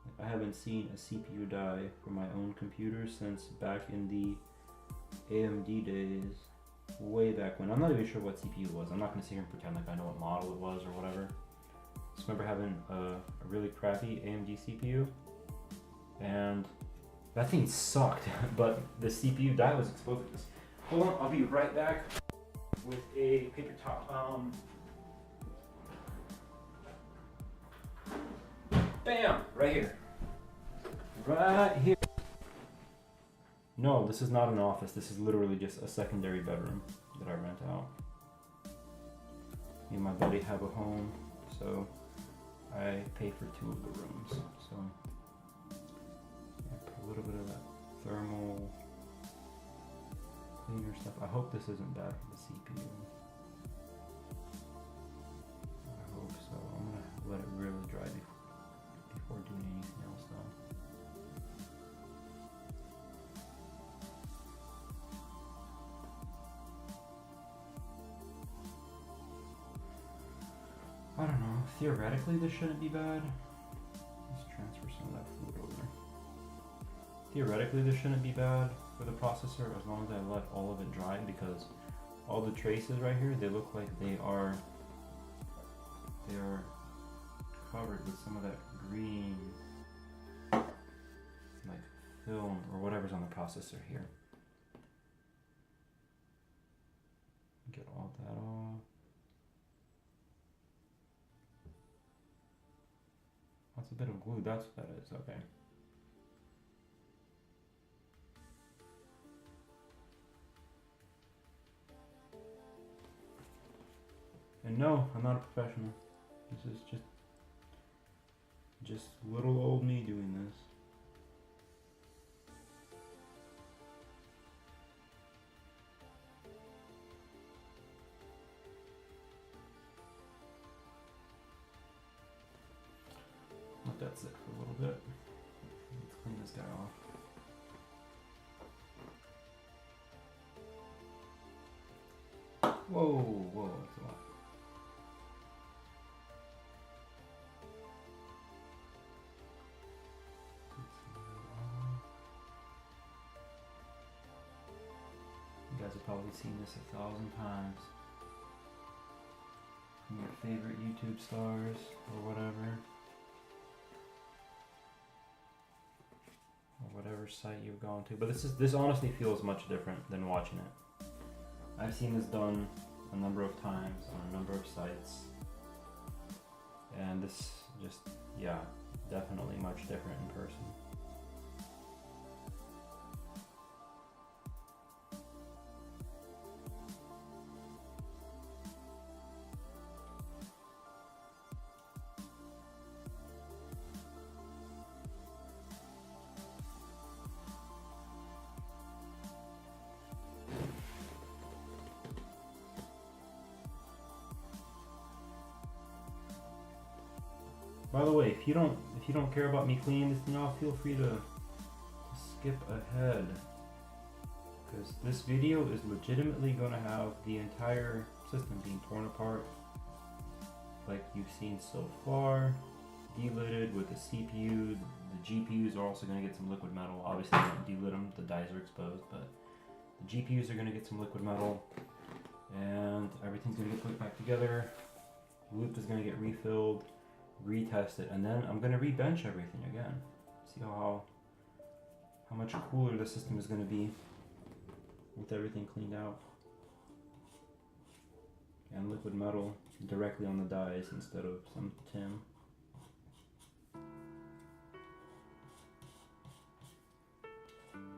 Like, I haven't seen a CPU die for my own computer since back in the AMD days, way back when. I'm not even sure what CPU it was. I'm not gonna sit here and pretend like I know what model it was or whatever. Just remember having a really crappy AMD CPU, and that thing sucked, but the CPU die was exposed to this. Hold on, I'll be right back with a paper top. Bam! Right here. Right here. No, this is not an office. This is literally just a secondary bedroom that I rent out. Me and my buddy have a home, so I pay for 2 of the rooms. So yeah, put a little bit of that thermal cleaner stuff. I hope this isn't bad for the CPU. I hope so. I'm gonna let it really dry before doing anything else though. I don't know, theoretically this shouldn't be bad. Let's transfer some of that fluid over. Theoretically this shouldn't be bad for the processor as long as I let all of it dry, because all the traces right here, they look like they are covered with some of that green like film or whatever's on the processor here. Get all that off. That's a bit of glue, that's what that is, okay. And no, I'm not a professional. This is just little old me doing this. Let that sit for a little bit. Let's clean this guy off. Whoa, that's a lot. You guys have probably seen this 1,000 times from your favorite YouTube stars or whatever. Or whatever site you've gone to. But this honestly feels much different than watching it. I've seen this done a number of times on a number of sites. And this just, yeah, definitely much different in person. By the way, if you don't care about me cleaning this thing off, feel free to skip ahead, because this video is legitimately going to have the entire system being torn apart, like you've seen so far, delidded with the CPU. The GPUs are also going to get some liquid metal. Obviously, I don't delid them; the dies are exposed, but the GPUs are going to get some liquid metal, and everything's going to get put back together. Loop is going to get refilled, retest it, and then I'm going to re-bench everything again. See how much cooler the system is going to be with everything cleaned out. And liquid metal directly on the dies instead of some tin.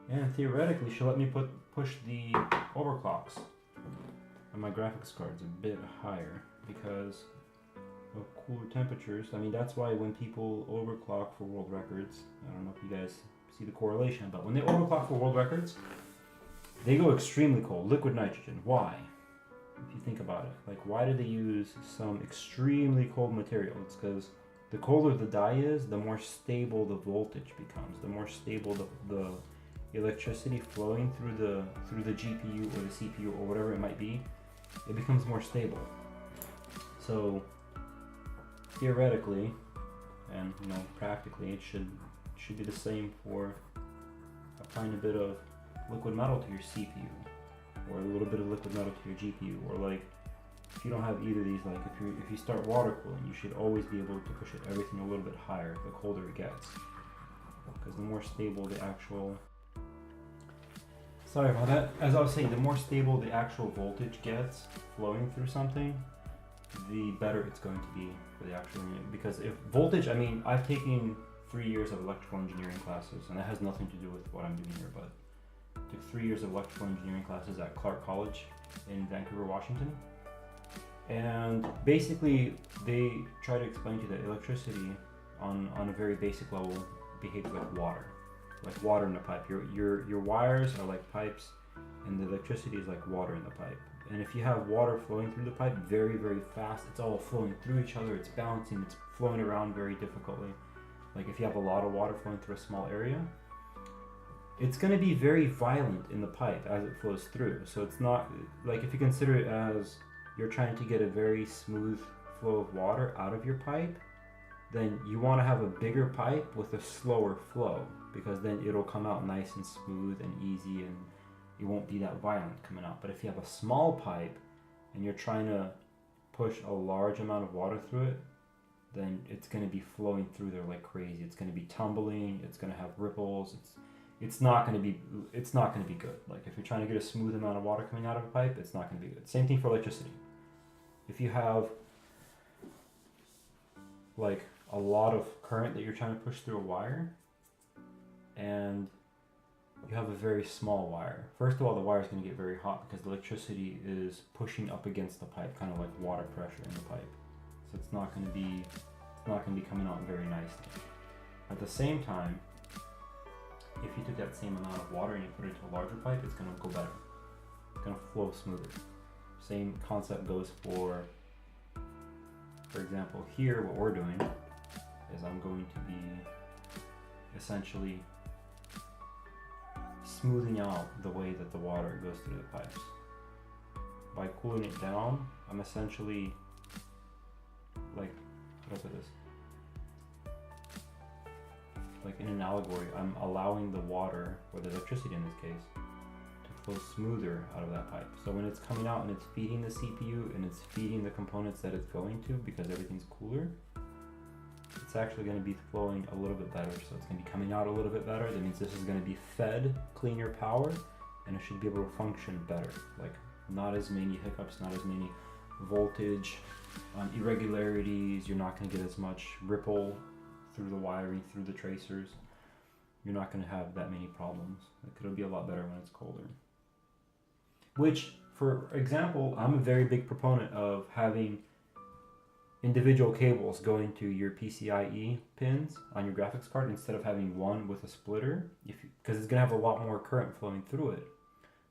And theoretically she'll let me push the overclocks on my graphics cards a bit higher because of cooler temperatures. I mean, that's why when people overclock for world records, I don't know if you guys see the correlation, but when they overclock for world records, they go extremely cold, liquid nitrogen. Why? If you think about it, like, why do they use some extremely cold material? It's because the colder the die is, the more stable the voltage becomes, the more stable the electricity flowing through the GPU or the CPU or whatever it might be, it becomes more stable. So theoretically, and practically, it should be the same for applying a bit of liquid metal to your CPU, or a little bit of liquid metal to your GPU, or like if you don't have either of these, like if you start water cooling, you should always be able to push everything a little bit higher the colder it gets, because the more stable the actual, sorry about that, as I was saying, the more stable the actual voltage gets flowing through something, the better it's going to be for the actual unit. Because if voltage, I mean, I've taken 3 years of electrical engineering classes, and that has nothing to do with what I'm doing here, but I took 3 years of electrical engineering classes at Clark College in Vancouver, Washington. And basically they try to explain to you that electricity on a very basic level behaves like water in the pipe. Your wires are like pipes, and the electricity is like water in the pipe. And if you have water flowing through the pipe very, very fast, it's all flowing through each other, it's bouncing, it's flowing around very difficultly. Like if you have a lot of water flowing through a small area, it's going to be very violent in the pipe as it flows through. So it's not, like if you consider it as you're trying to get a very smooth flow of water out of your pipe, then you want to have a bigger pipe with a slower flow, because then it'll come out nice and smooth and easy, and it won't be that violent coming out. But if you have a small pipe and you're trying to push a large amount of water through it, then it's going to be flowing through there like crazy. It's going to be tumbling, it's going to have ripples, it's not going to be good. Like if you're trying to get a smooth amount of water coming out of a pipe, it's not going to be good. Same thing for electricity. If you have like a lot of current that you're trying to push through a wire, and you have a very small wire, first of all, the wire is going to get very hot because the electricity is pushing up against the pipe, kind of like water pressure in the pipe. So it's not going to be coming out very nicely. At the same time, if you took that same amount of water and you put it into a larger pipe, it's going to go better. It's going to flow smoother. Same concept goes for example, here what we're doing is I'm going to be essentially smoothing out the way that the water goes through the pipes. By cooling it down, I'm essentially, like, how do I put this? Like in an allegory, I'm allowing the water, or the electricity in this case, to flow smoother out of that pipe. So when it's coming out and it's feeding the CPU and it's feeding the components that it's going to, because everything's cooler, it's actually going to be flowing a little bit better. So it's going to be coming out a little bit better. That means this is going to be fed cleaner power, and it should be able to function better. Like not as many hiccups, not as many voltage irregularities. You're not going to get as much ripple through the wiring, through the tracers. You're not going to have that many problems. It'll be a lot better when it's colder. Which, for example, I'm a very big proponent of having individual cables going to your PCIe pins on your graphics card instead of having one with a splitter, because it's going to have a lot more current flowing through it.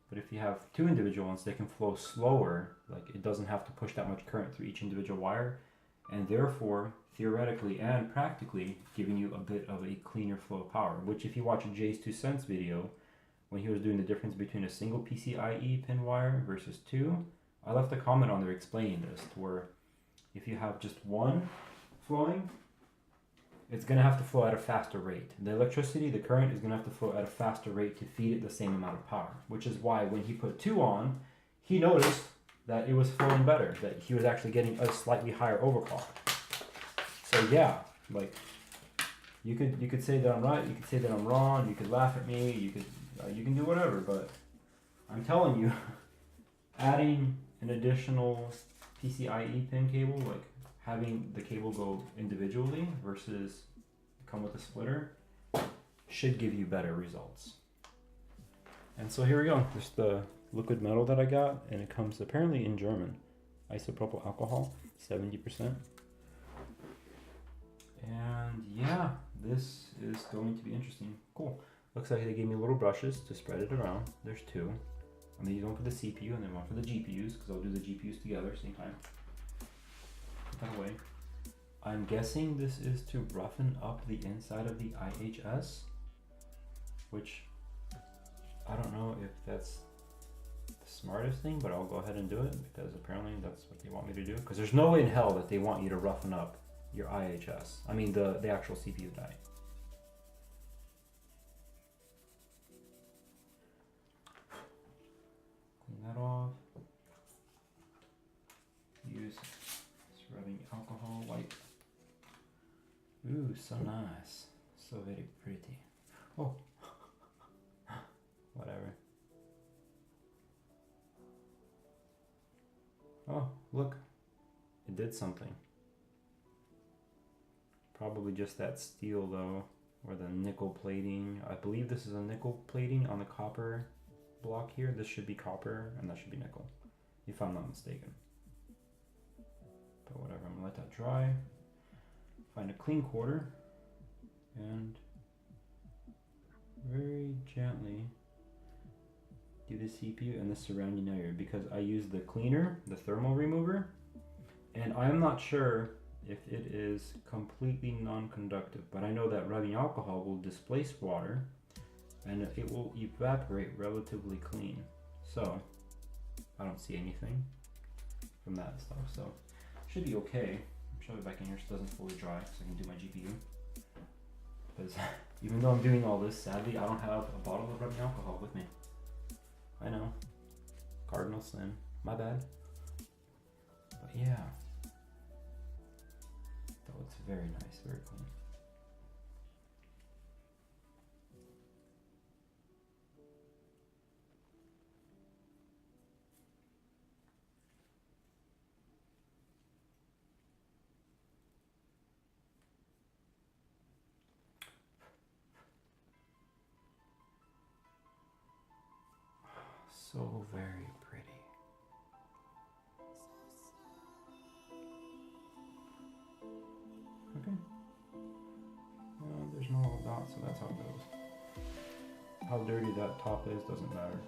But if you have two individual ones, they can flow slower. Like it doesn't have to push that much current through each individual wire, and therefore, theoretically and practically, giving you a bit of a cleaner flow of power. Which, if you watch Jay's 2 cents video, when he was doing the difference between a single PCIe pin wire versus two, I left a comment on there explaining this, to where if you have just one flowing, it's going to have to flow at a faster rate. The electricity, the current, is going to have to flow at a faster rate to feed it the same amount of power, which is why when he put two on, he noticed that it was flowing better, that he was actually getting a slightly higher overclock. So yeah, like you could say that I'm right, you could say that I'm wrong, you could laugh at me, you can do whatever, but I'm telling you, adding an additional PCIe pin cable, like having the cable go individually versus come with a splitter, should give you better results. And so here we go. There's the liquid metal that I got, and it comes apparently in German. Isopropyl alcohol, 70%. And yeah, this is going to be interesting. Cool. Looks like they gave me little brushes to spread it around. There's two. I'm gonna use one for the CPU and then one for the GPUs, because I'll do the GPUs together same time. Put that away. I'm guessing this is to roughen up the inside of the IHS, which I don't know if that's the smartest thing, but I'll go ahead and do it because apparently that's what they want me to do. Because there's no way in hell that they want you to roughen up your IHS. I mean the actual CPU die. Clean that off. Use this rubbing alcohol wipe. Ooh, so nice. So very pretty. Oh, whatever. Oh, look. It did something. Probably just that steel though, or the nickel plating. I believe this is a nickel plating on the copper block here. This should be copper and that should be nickel, if I'm not mistaken. But whatever, I'm gonna let that dry. Find a clean quarter and very gently do the CPU and the surrounding area, because I use the cleaner, the thermal remover, and I'm not sure if it is completely non-conductive, but I know that rubbing alcohol will displace water and it will evaporate relatively clean. So I don't see anything from that stuff, so it should be okay. Shove it back in here so it doesn't fully dry so I can do my GPU. Because even though I'm doing all this, sadly I don't have a bottle of rubbing alcohol with me. I know, cardinal sin, my bad. But yeah, that looks very nice, very clean. So very pretty. Okay. There's no dot, so that's how it goes. How dirty that top is doesn't matter.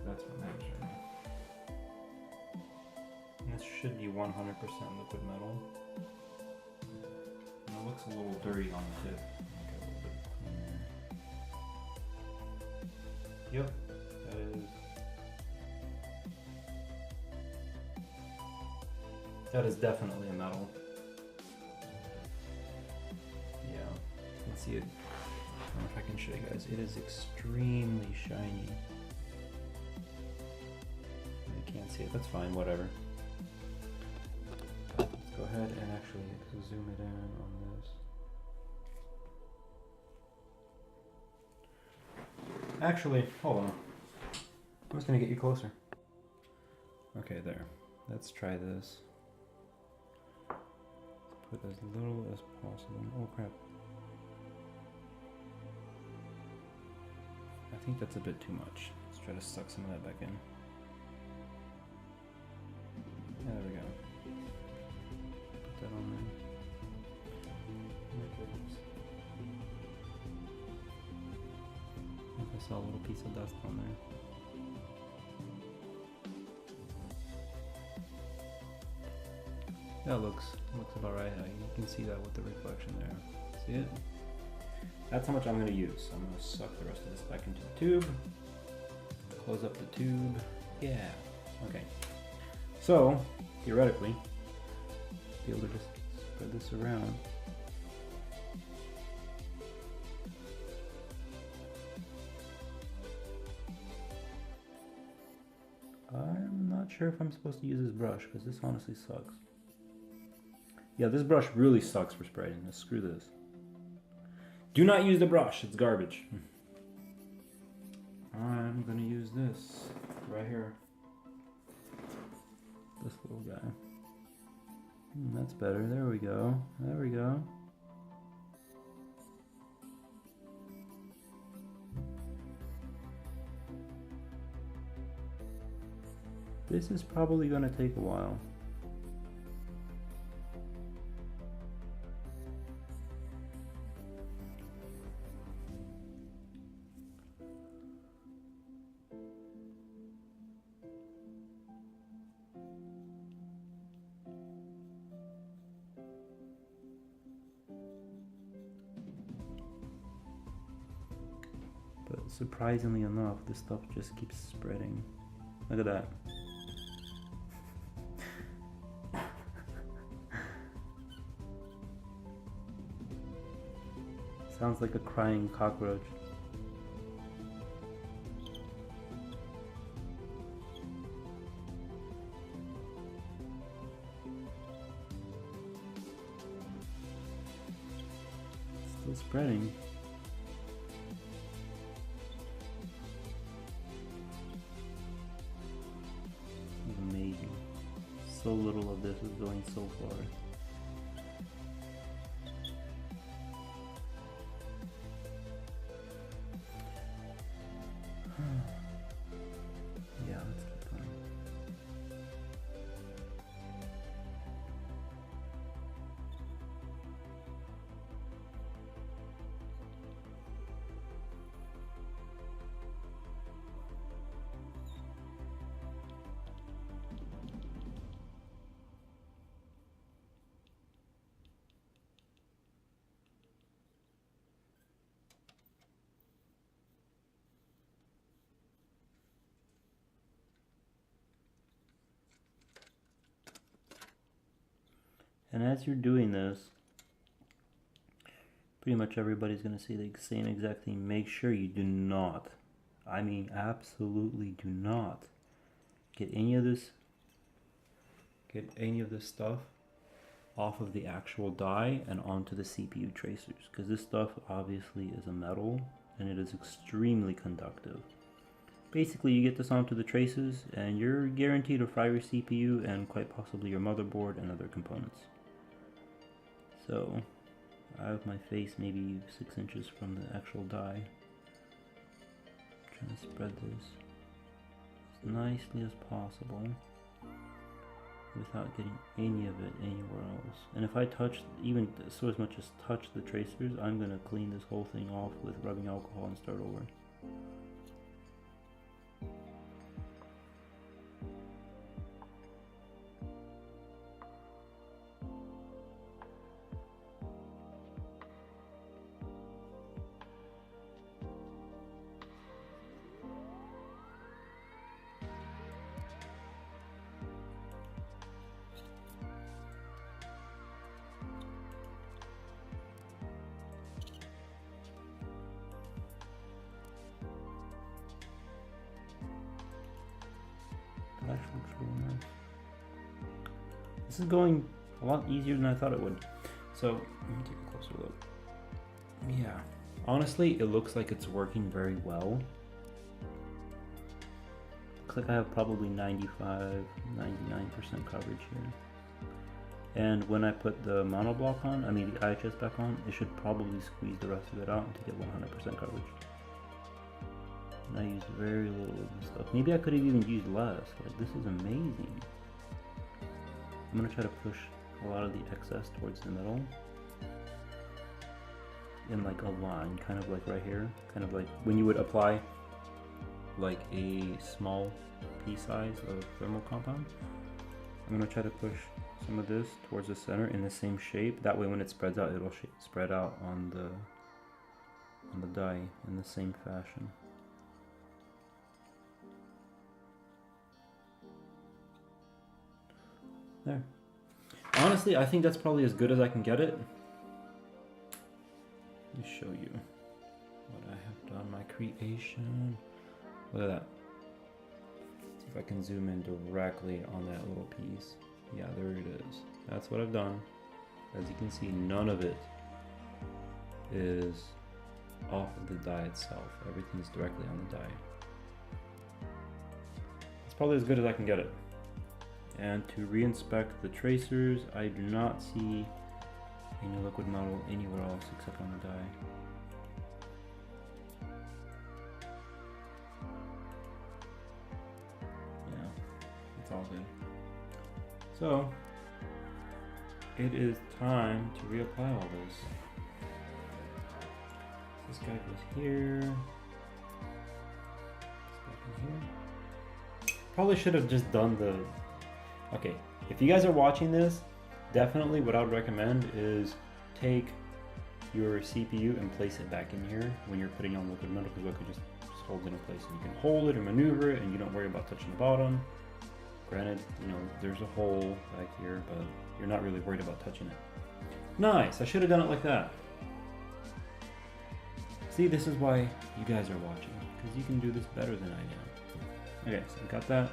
That's what matters right now. And this should be 100% liquid metal. And it looks a little dirty on the tip. Okay, a little bit cleaner. Yep, that is. That is definitely a metal. Yeah, you can see it. I don't know if I can show you guys. It is extremely shiny. You can't see it, that's fine, whatever. Let's go ahead and actually zoom it in on this. Actually, hold on. I'm just gonna get you closer. Okay, there. Let's try this. Put as little as possible. Oh crap. I think that's a bit too much. Let's try to suck some of that back in. Yeah, there we go. Put that on there. I think I saw a little piece of dust on there. That looks about right. You can see that with the reflection there. See it? That's how much I'm going to use. I'm going to suck the rest of this back into the tube. Close up the tube. Yeah. Okay. So, theoretically, be able to just spread this around. I'm not sure if I'm supposed to use this brush because this honestly sucks. Yeah, this brush really sucks for spraying. Now, screw this. Do not use the brush, it's garbage. I'm gonna use this right here. This little guy. That's better, there we go. There we go. This is probably gonna take a while. surprisingly enough, this stuff just keeps spreading. Look at that. Sounds like a crying cockroach. Still spreading. Amazing. So little of this is going so far. Yeah, let's keep going. And as you're doing this, pretty much everybody's going to say the same exact thing. Make sure you do not, I mean absolutely do not, get any of this stuff off of the actual die and onto the CPU tracers, because this stuff obviously is a metal and it is extremely conductive. Basically, you get this onto the traces and you're guaranteed to fry your CPU and quite possibly your motherboard and other components. So I have my face maybe 6 inches from the actual die. I'm trying to spread this as nicely as possible without getting any of it anywhere else. And if I touch, even so as much as touch the tracers, I'm going to clean this whole thing off with rubbing alcohol and start over. This is going a lot easier than I thought it would. So let me take a closer look. Yeah, honestly, it looks like it's working very well. Looks like I have probably 95-99% coverage here. And when I put the monoblock on, I mean the IHS back on, it should probably squeeze the rest of it out to get 100% coverage. And I used very little of this stuff. Maybe I could have even used less. Like, this is amazing. I'm gonna try to push a lot of the excess towards the middle in like a line, kind of like right here, kind of like when you would apply like a small pea size of thermal compound. I'm gonna try to push some of this towards the center in the same shape. That way when it spreads out, it'll spread out on the die in the same fashion. There. Honestly, I think that's probably as good as I can get it. Let me show you what I have done, my creation. Look at that. See if I can zoom in directly on that little piece. Yeah, there it is. That's what I've done. As you can see, none of it is off of the die itself. Everything's directly on the die. It's probably as good as I can get it. And to re-inspect the tracers, I do not see any liquid metal anywhere else except on the die. Yeah, it's all good. So, it is time to reapply all this. This guy goes here. This guy goes here. Probably should have just done the... Okay, if you guys are watching this, definitely what I would recommend is take your CPU and place it back in here when you're putting on liquid metal, because what could just holds it in place. And you can hold it or maneuver it and you don't worry about touching the bottom. Granted, you know, there's a hole back here, but you're not really worried about touching it. Nice, I should have done it like that. See, this is why you guys are watching, because you can do this better than I can. Okay, so we got that.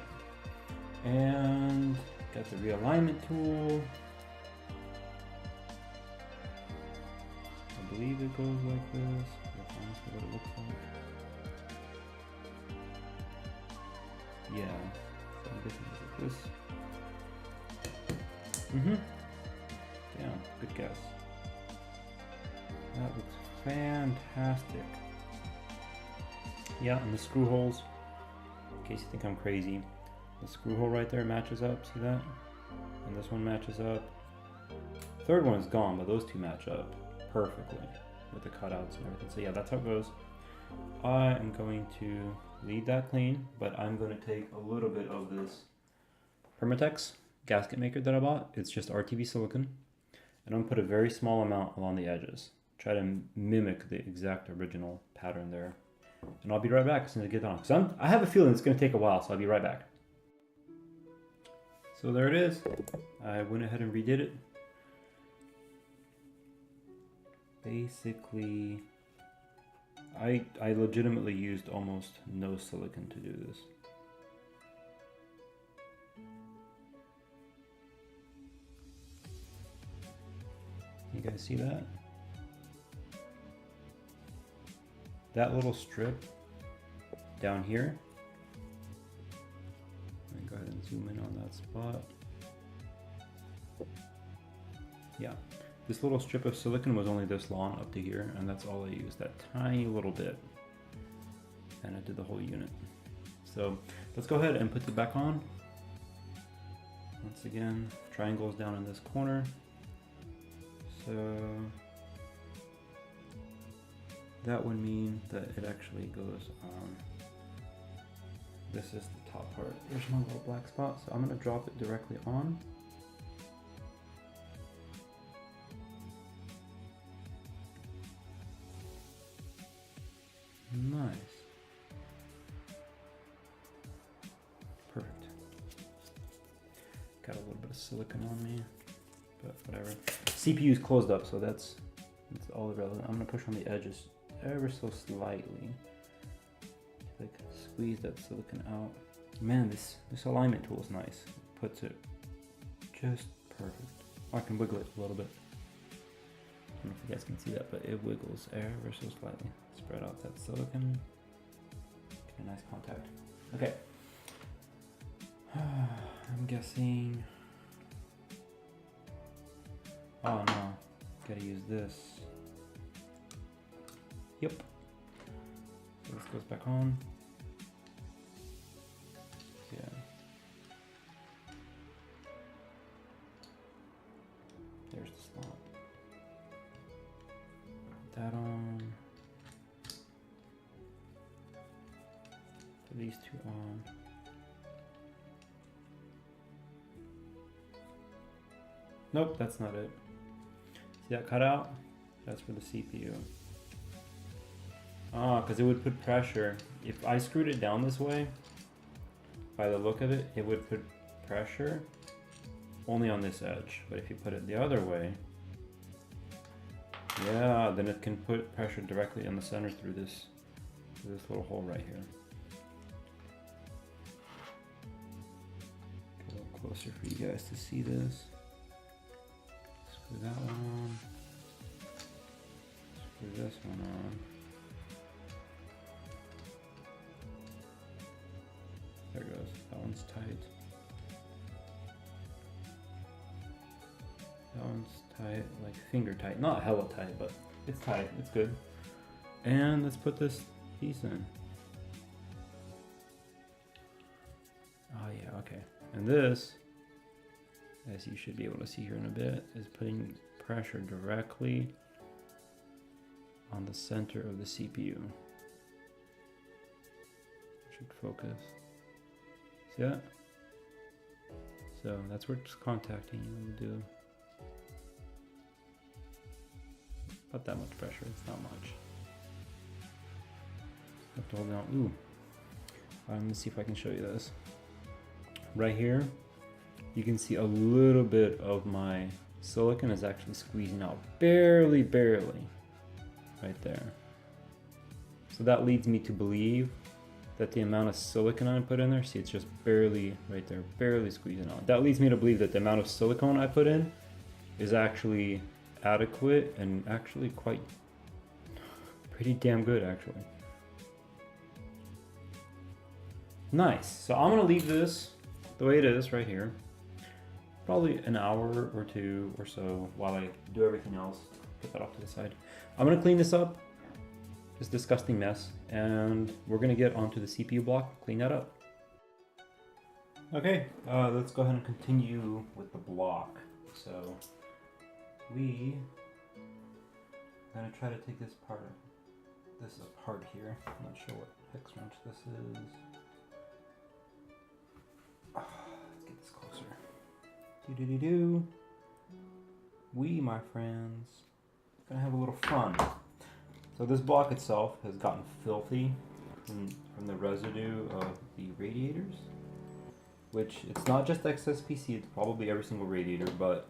And got the realignment tool. I believe it goes like this. That's honestly what it looks like. Yeah, so I'm guessing it's like this. Yeah, good guess. That looks fantastic. Yeah, and the screw holes, in case you think I'm crazy, the screw hole right there matches up, see that? And this one matches up. Third one is gone, but those two match up perfectly with the cutouts and everything. So yeah, that's how it goes. I am going to leave that clean, but I'm going to take a little bit of this Prometheus gasket maker that I bought. It's just RTV silicone. And I'm going to put a very small amount along the edges. Try to mimic the exact original pattern there. And I'll be right back as soon as I get on. Because I have a feeling it's going to take a while, so I'll be right back. So there it is. I went ahead and redid it. Basically, I legitimately used almost no silicone to do this. You guys see that? That little strip down here. Let me go ahead and zoom in on that spot. Yeah, this little strip of silicone was only this long up to here, and that's all I used, that tiny little bit. And I did the whole unit. So let's go ahead and put it back on. Once again, triangles down in this corner. So that would mean that it actually goes on. This is the top part. There's my little black spot, so I'm going to drop it directly on. Nice. Perfect. Got a little bit of silicone on me, but whatever. CPU is closed up, so that's all irrelevant. I'm gonna push on the edges ever so slightly. Like squeeze that silicone out. Man, this alignment tool is nice. It puts it just perfect. I can wiggle it a little bit. I don't know if you guys can see that, but it wiggles ever so slightly. Spread out that silicone. Get a nice contact. Okay. I'm guessing. Oh no, gotta use this. Yep. So this goes back on. Yeah. There's the slot. Put that on. Put these two on. Nope, that's not it. See that cutout? That's for the CPU. Ah, because it would put pressure. If I screwed it down this way, by the look of it, it would put pressure only on this edge. But if you put it the other way, yeah, then it can put pressure directly in the center through this little hole right here. Get a little closer for you guys to see this. Screw that one on. Screw this one on. There it goes. That one's tight. That one's tight, like finger tight. Not hella tight, but it's tight. It's good. And let's put this piece in. Oh yeah, okay. And this, as you should be able to see here in a bit, is putting pressure directly on the center of the CPU. Should focus. See that? So that's where it's contacting. We'll do about that much pressure. It's not much. have to hold down. Ooh. Let me see if I can show you this. Right here, you can see a little bit of my silicon is actually squeezing out. Barely, barely. Right there. So that leads me to believe that the amount of silicon I put in there, see it's just barely right there, barely squeezing out. That leads me to believe that the amount of silicone I put in is actually adequate and actually quite pretty damn good actually. Nice. So I'm gonna leave this the way it is right here. Probably an hour or two or so while I do everything else. Put that off to the side. I'm gonna clean this up. This disgusting mess, and we're gonna get onto the CPU block, clean that up. Okay, let's go ahead and continue with the block. So we are gonna try to take this apart here. I'm not sure what hex wrench this is. Let's get this closer. Do-do-do-do. We, my friends, gonna have a little fun. So this block itself has gotten filthy from the residue of the radiators, which it's not just XSPC, it's probably every single radiator, but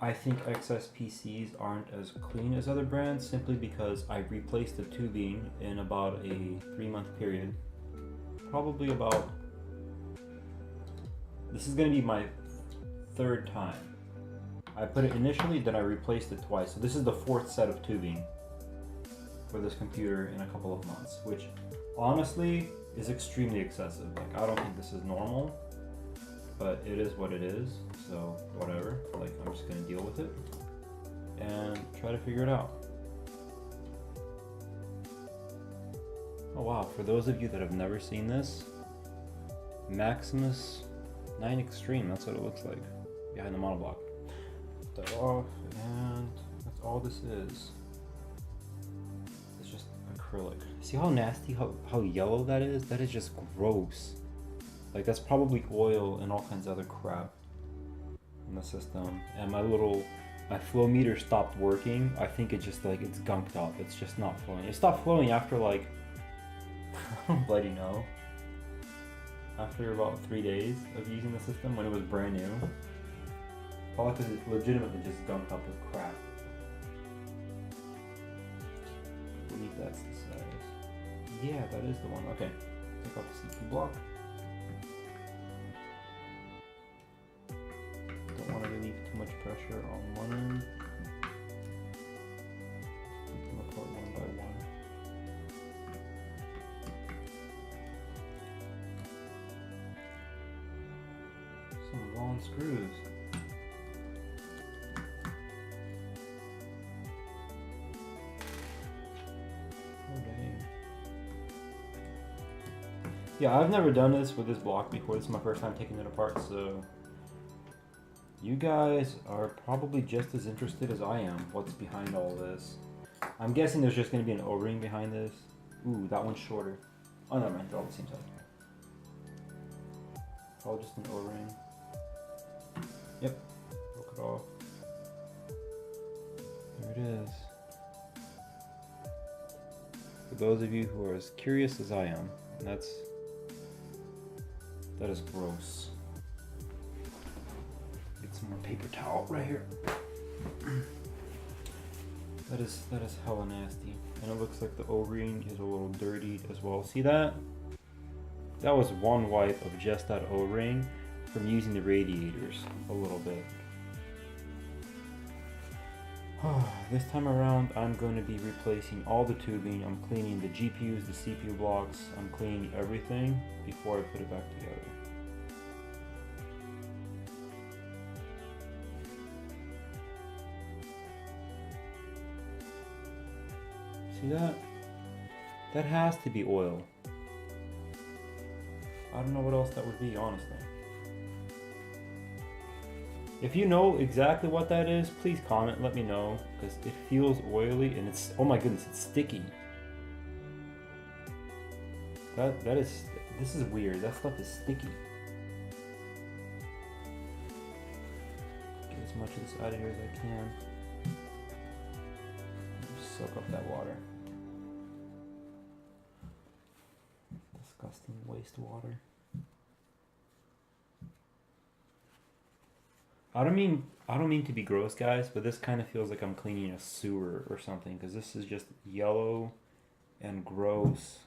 I think XSPCs aren't as clean as other brands simply because I replaced the tubing in about a 3-month period. Probably about, this is gonna be my 3rd time. I put it initially, then I replaced it twice. So this is the 4th set of tubing for this computer in a couple of months, which honestly is extremely excessive. Like, I don't think this is normal, but it is what it is, so whatever. Like, I'm just gonna deal with it and try to figure it out. Oh wow, for those of you that have never seen this, Maximus 9 Extreme, that's what it looks like behind the monoblock. Put that off, and that's all this is. Acrylic. See how nasty, how yellow that is? That is just gross. Like, that's probably oil and all kinds of other crap in the system. And my flow meter stopped working. I think it just, like, it's gunked up. It's just not flowing. It stopped flowing after, like, I don't bloody know. After about 3 days of using the system when it was brand new. Probably because it legitimately just gunked up with crap. I believe that's the size. Yeah, that is the one. Okay, take out the CPU block. Don't want to relieve too much pressure on one end. Take them apart one by one. Some long screws. Yeah, I've never done this with this block before. This is my first time taking it apart, so you guys are probably just as interested as I am what's behind all this. I'm guessing there's just going to be an O-ring behind this. Ooh, that one's shorter. Oh, never mind, they're all the same size. All just an O-ring. Yep, broke it off. There it is. For those of you who are as curious as I am, and that is gross. Get some more paper towel right here. That is hella nasty. And it looks like the O-ring is a little dirty as well. See that? That was one wipe of just that O-ring from using the radiators a little bit. This time around, I'm going to be replacing all the tubing. I'm cleaning the GPUs, the CPU blocks. I'm cleaning everything before I put it back together. See that? That has to be oil. I don't know what else that would be, honestly. If you know exactly what that is, please comment, let me know, because it feels oily and it's, oh my goodness, it's sticky. This is weird, that stuff is sticky. Get as much of this out of here as I can. Just soak up that water. waste water. I don't mean to be gross, guys, but this kind of feels like I'm cleaning a sewer or something, because this is just yellow and gross.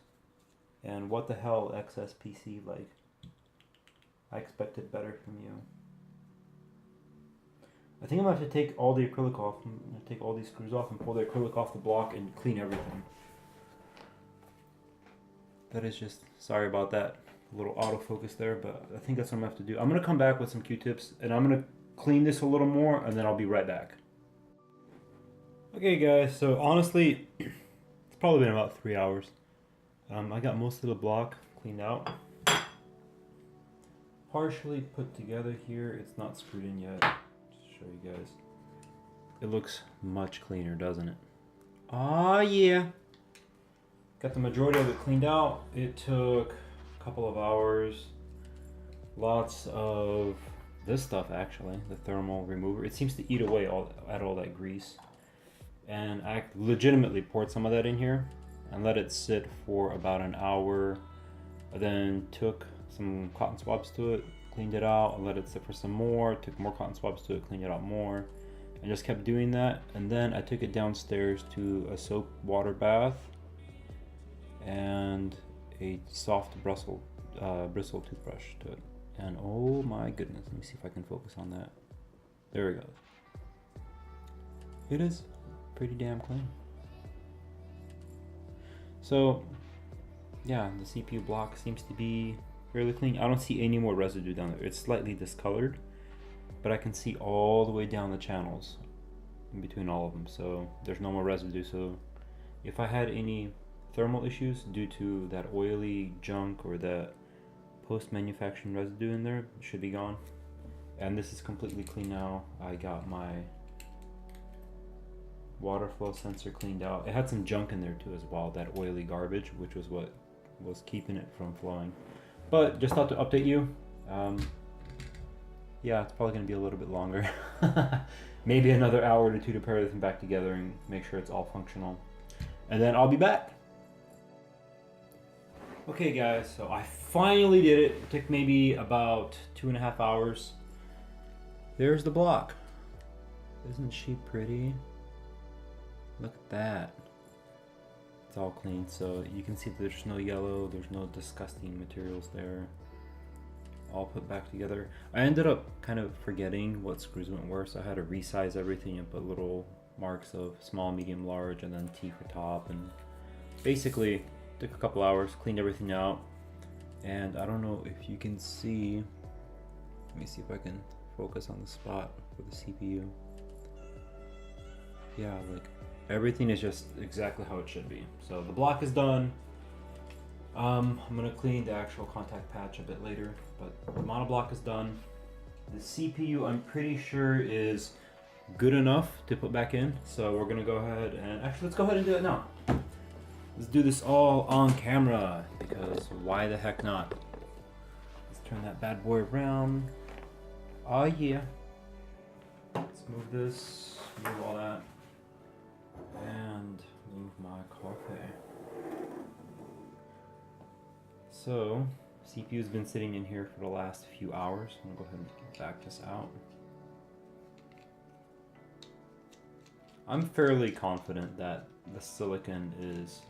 And what the hell, XSPC, like, I expected better from you. I think I'm gonna have to take all the acrylic off. I'm gonna take all these screws off and pull the acrylic off the block and clean everything. That is just, sorry about that little autofocus there, but I think that's what I'm gonna have to do. I'm gonna come back with some Q-tips and I'm gonna clean this a little more and then I'll be right back. Okay guys, so honestly, it's probably been about 3 hours. I got most of the block cleaned out. Partially put together here, it's not screwed in yet. Just show you guys. It looks much cleaner, doesn't it? Oh yeah! Got the majority of it cleaned out. It took a couple of hours. Lots of this stuff actually, the thermal remover. It seems to eat away at all that grease. And I legitimately poured some of that in here and let it sit for about an hour. I then took some cotton swabs to it, cleaned it out, and let it sit for some more, took more cotton swabs to it, cleaned it out more, and just kept doing that. And then I took it downstairs to a soap water bath and a soft bristle toothbrush to it. And oh my goodness, let me see if I can focus on that. There we go. It is pretty damn clean. So yeah, the CPU block seems to be fairly clean. I don't see any more residue down there. It's slightly discolored, but I can see all the way down the channels in between all of them. So there's no more residue. So if I had any thermal issues due to that oily junk or that post-manufacturing residue in there, it should be gone. And this is completely clean now. I got my water flow sensor cleaned out. It had some junk in there too as well, that oily garbage, which was what was keeping it from flowing. But just thought to update you. Yeah, it's probably gonna be a little bit longer. Maybe another hour or two to pair everything back together and make sure it's all functional. And then I'll be back. Okay guys, so I finally did it. It took maybe about 2.5 hours. There's the block. Isn't she pretty? Look at that. It's all clean, so you can see there's no yellow, there's no disgusting materials there. All put back together. I ended up kind of forgetting what screws went where, so I had to resize everything and put little marks of small, medium, large, and then T for top. And basically, took a couple hours, cleaned everything out. And I don't know if you can see, let me see if I can focus on the spot for the CPU. Yeah, like everything is just exactly how it should be. So the block is done. I'm gonna clean the actual contact patch a bit later, but the monoblock is done. The CPU, I'm pretty sure, is good enough to put back in. So we're gonna go ahead and actually let's go ahead and do it now. Let's do this all on camera, because why the heck not? Let's turn that bad boy around. Oh yeah. Let's move this, move all that, and move my coffee. So, CPU's been sitting in here for the last few hours. I'm gonna go ahead and back this out. I'm fairly confident that the silicon is,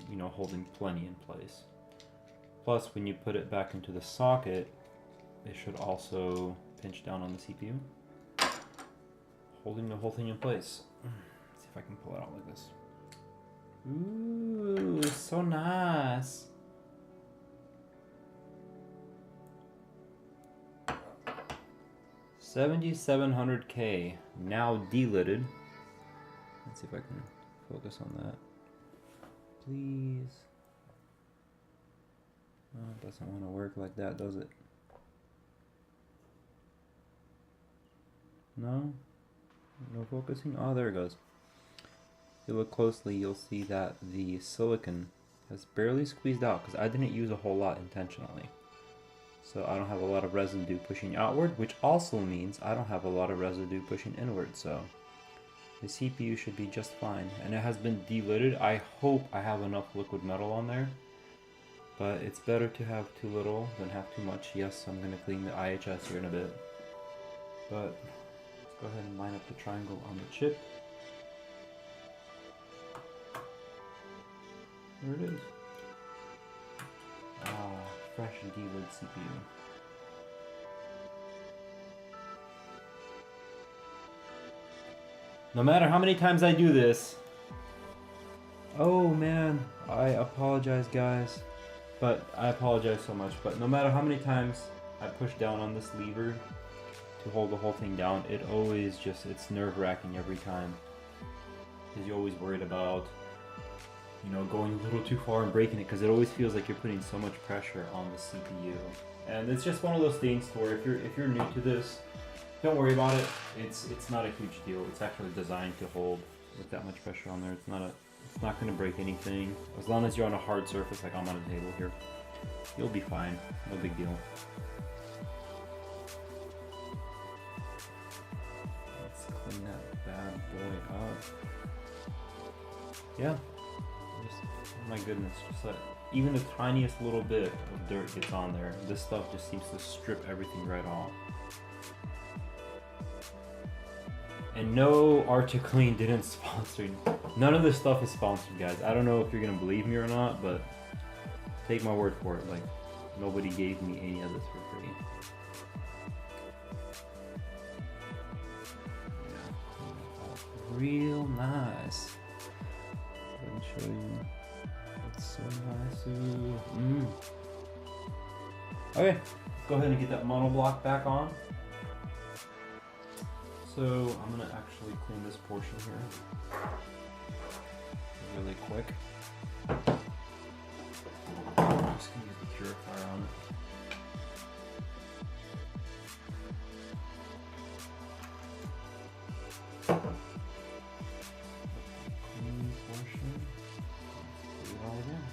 you know, holding plenty in place. Plus, when you put it back into the socket, it should also pinch down on the CPU, holding the whole thing in place. Let's see if I can pull it out like this. Ooh, so nice. $7,700K, now delidded. Let's see if I can focus on that. Please. Oh, it doesn't want to work like that, does it? No? No focusing? Oh, there it goes. If you look closely, you'll see that the silicon has barely squeezed out because I didn't use a whole lot intentionally. So I don't have a lot of residue pushing outward, which also means I don't have a lot of residue pushing inward. So the CPU should be just fine. And it has been delidded. I hope I have enough liquid metal on there but it's better to have too little than have too much. Yes, I'm going to clean the IHS here in a bit, but let's go ahead and line up the triangle on the chip. There it is. Ah, fresh D-lid CPU. No matter how many times I do this, oh man, I apologize guys, but I apologize so much, but no matter how many times I push down on this lever to hold the whole thing down, it always just, it's nerve-wracking every time, because you're always worried about, you know, going a little too far and breaking it, because it always feels like you're putting so much pressure on the CPU. And it's just one of those things where if you're new to this, don't worry about it. It's not a huge deal. It's actually designed to hold with that much pressure on there. It's not going to break anything. As long as you're on a hard surface like I'm on a table here, you'll be fine. No big deal. Let's clean that bad boy up. Yeah. Oh my goodness, just like even the tiniest little bit of dirt gets on there. This stuff just seems to strip everything right off. And no R2 Clean didn't sponsor. None of this stuff is sponsored, guys. I don't know if you're gonna believe me or not, but take my word for it. Like, nobody gave me any of this for free. Yeah, real nice. Let me show you. It's so nice. Ooh. Okay, go ahead and get that monoblock back on. So I'm gonna actually clean this portion here really quick. I'm just gonna use the purifier on it. Clean portion. Do it all again.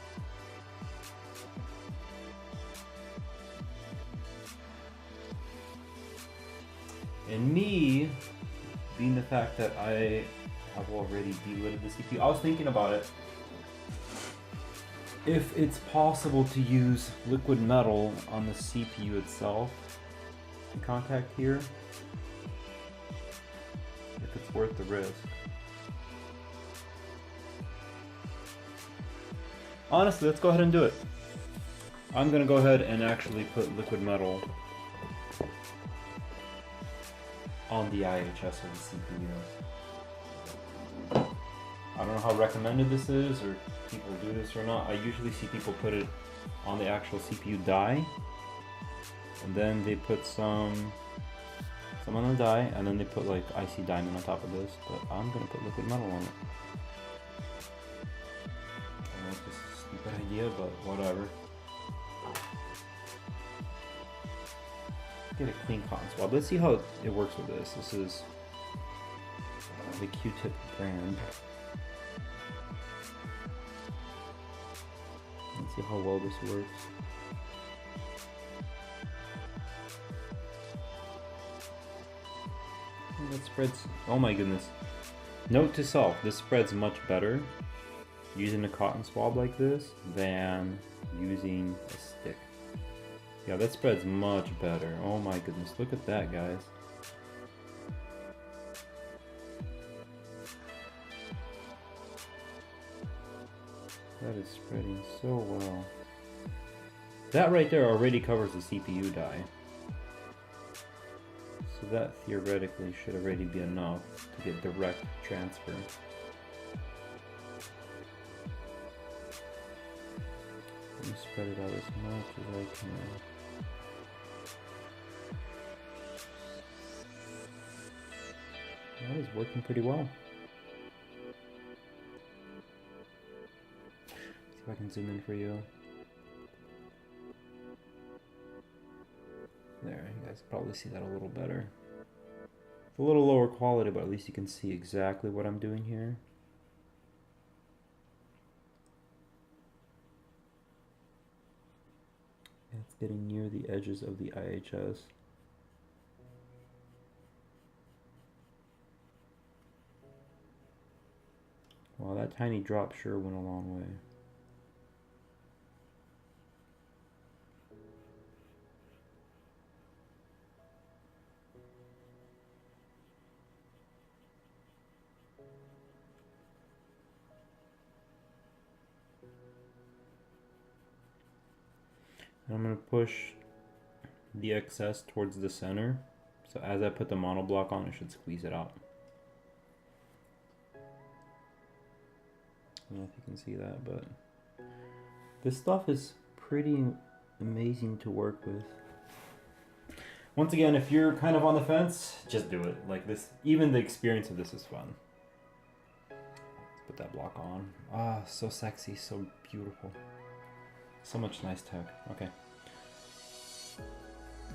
And me, being the fact that I have already delidded the CPU, I was thinking about it. If it's possible to use liquid metal on the CPU itself, the contact here, if it's worth the risk. Honestly, let's go ahead and do it. I'm gonna go ahead and actually put liquid metal on the IHS of the CPU. I don't know how recommended this is, or people do this or not. I usually see people put it on the actual CPU die, and then they put some on the die, and then they put like IC diamond on top of this, but I'm gonna put liquid metal on it. I know this is a stupid idea, but whatever. Get a clean cotton swab. Let's see how it works with this. This is the Q-tip brand. Let's see how well this works. Oh, that spreads. Oh my goodness. Note to self, this spreads much better using a cotton swab like this than using a stick. Yeah, that spreads much better. Oh my goodness, look at that, guys. That is spreading so well. That right there already covers the CPU die. So that theoretically should already be enough to get direct transfer. Let me spread it out as much as I can. That is working pretty well. See if I can zoom in for you. There, you guys probably see that a little better. It's a little lower quality, but at least you can see exactly what I'm doing here. And it's getting near the edges of the IHS. Well, that tiny drop sure went a long way. And I'm going to push the excess towards the center. So as I put the monoblock on, it should squeeze it out. I don't know if you can see that, but this stuff is pretty amazing to work with. Once again, if you're kind of on the fence, just do it. Like this, even the experience of this is fun. Let's put that block on. Ah, so sexy, so beautiful. So much nice tech. Okay.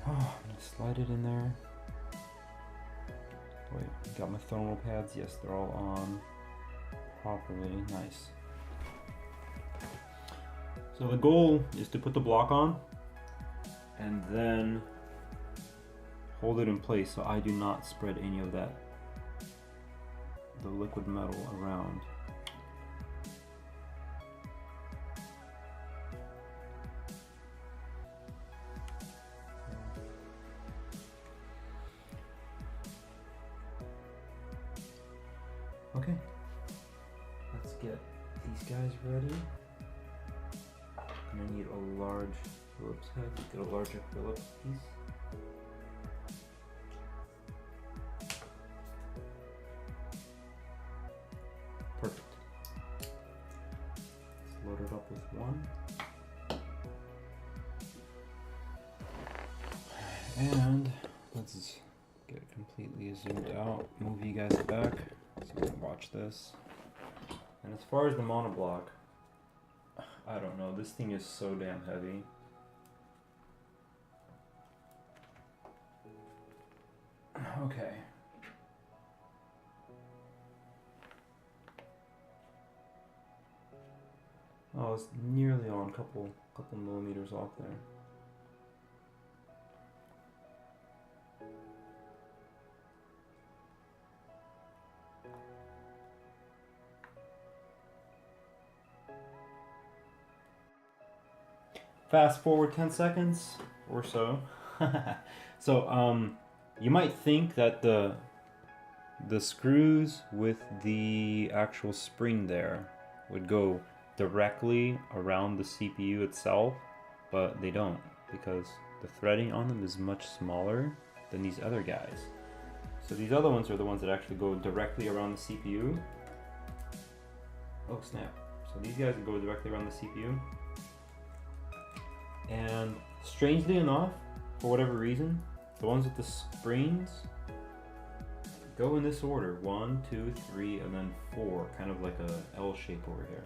Oh, I'm gonna slide it in there. Wait, got my thermal pads. Yes, they're all on properly. Nice. So the goal is to put the block on and then hold it in place so I do not spread any of that, the liquid metal around. Okay, let's get these guys ready. I'm gonna need a large Phillips head. Get a larger Phillips piece. Perfect. Let's load it up with one. And let's get it completely zoomed out. Move you guys back so you can watch this. And as far as the monoblock, I don't know, this thing is so damn heavy. Okay. Oh, it's nearly on, couple millimeters off there. Fast forward 10 seconds or so. So you might think that the screws with the actual spring there would go directly around the CPU itself, but they don't, because the threading on them is much smaller than these other guys. So these other ones are the ones that actually go directly around the CPU. Oh snap. So these guys go directly around the CPU. And strangely enough, for whatever reason, the ones with the springs go in this order: 1, 2, 3, and then 4, kind of like a L shape over here.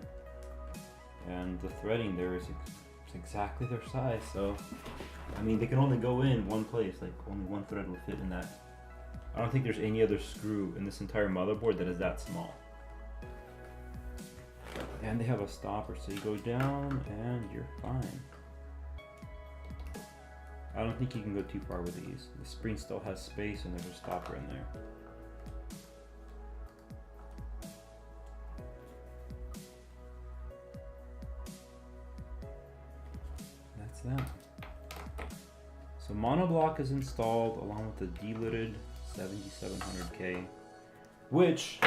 And the threading there is exactly their size, so I mean they can only go in one place, like only one thread will fit in that. I don't think there's any other screw in this entire motherboard that is that small. And they have a stopper, so you go down and you're fine. I don't think you can go too far with these. The spring still has space and there's a stopper in there. That's that. So monoblock is installed along with the delidded 7700K, which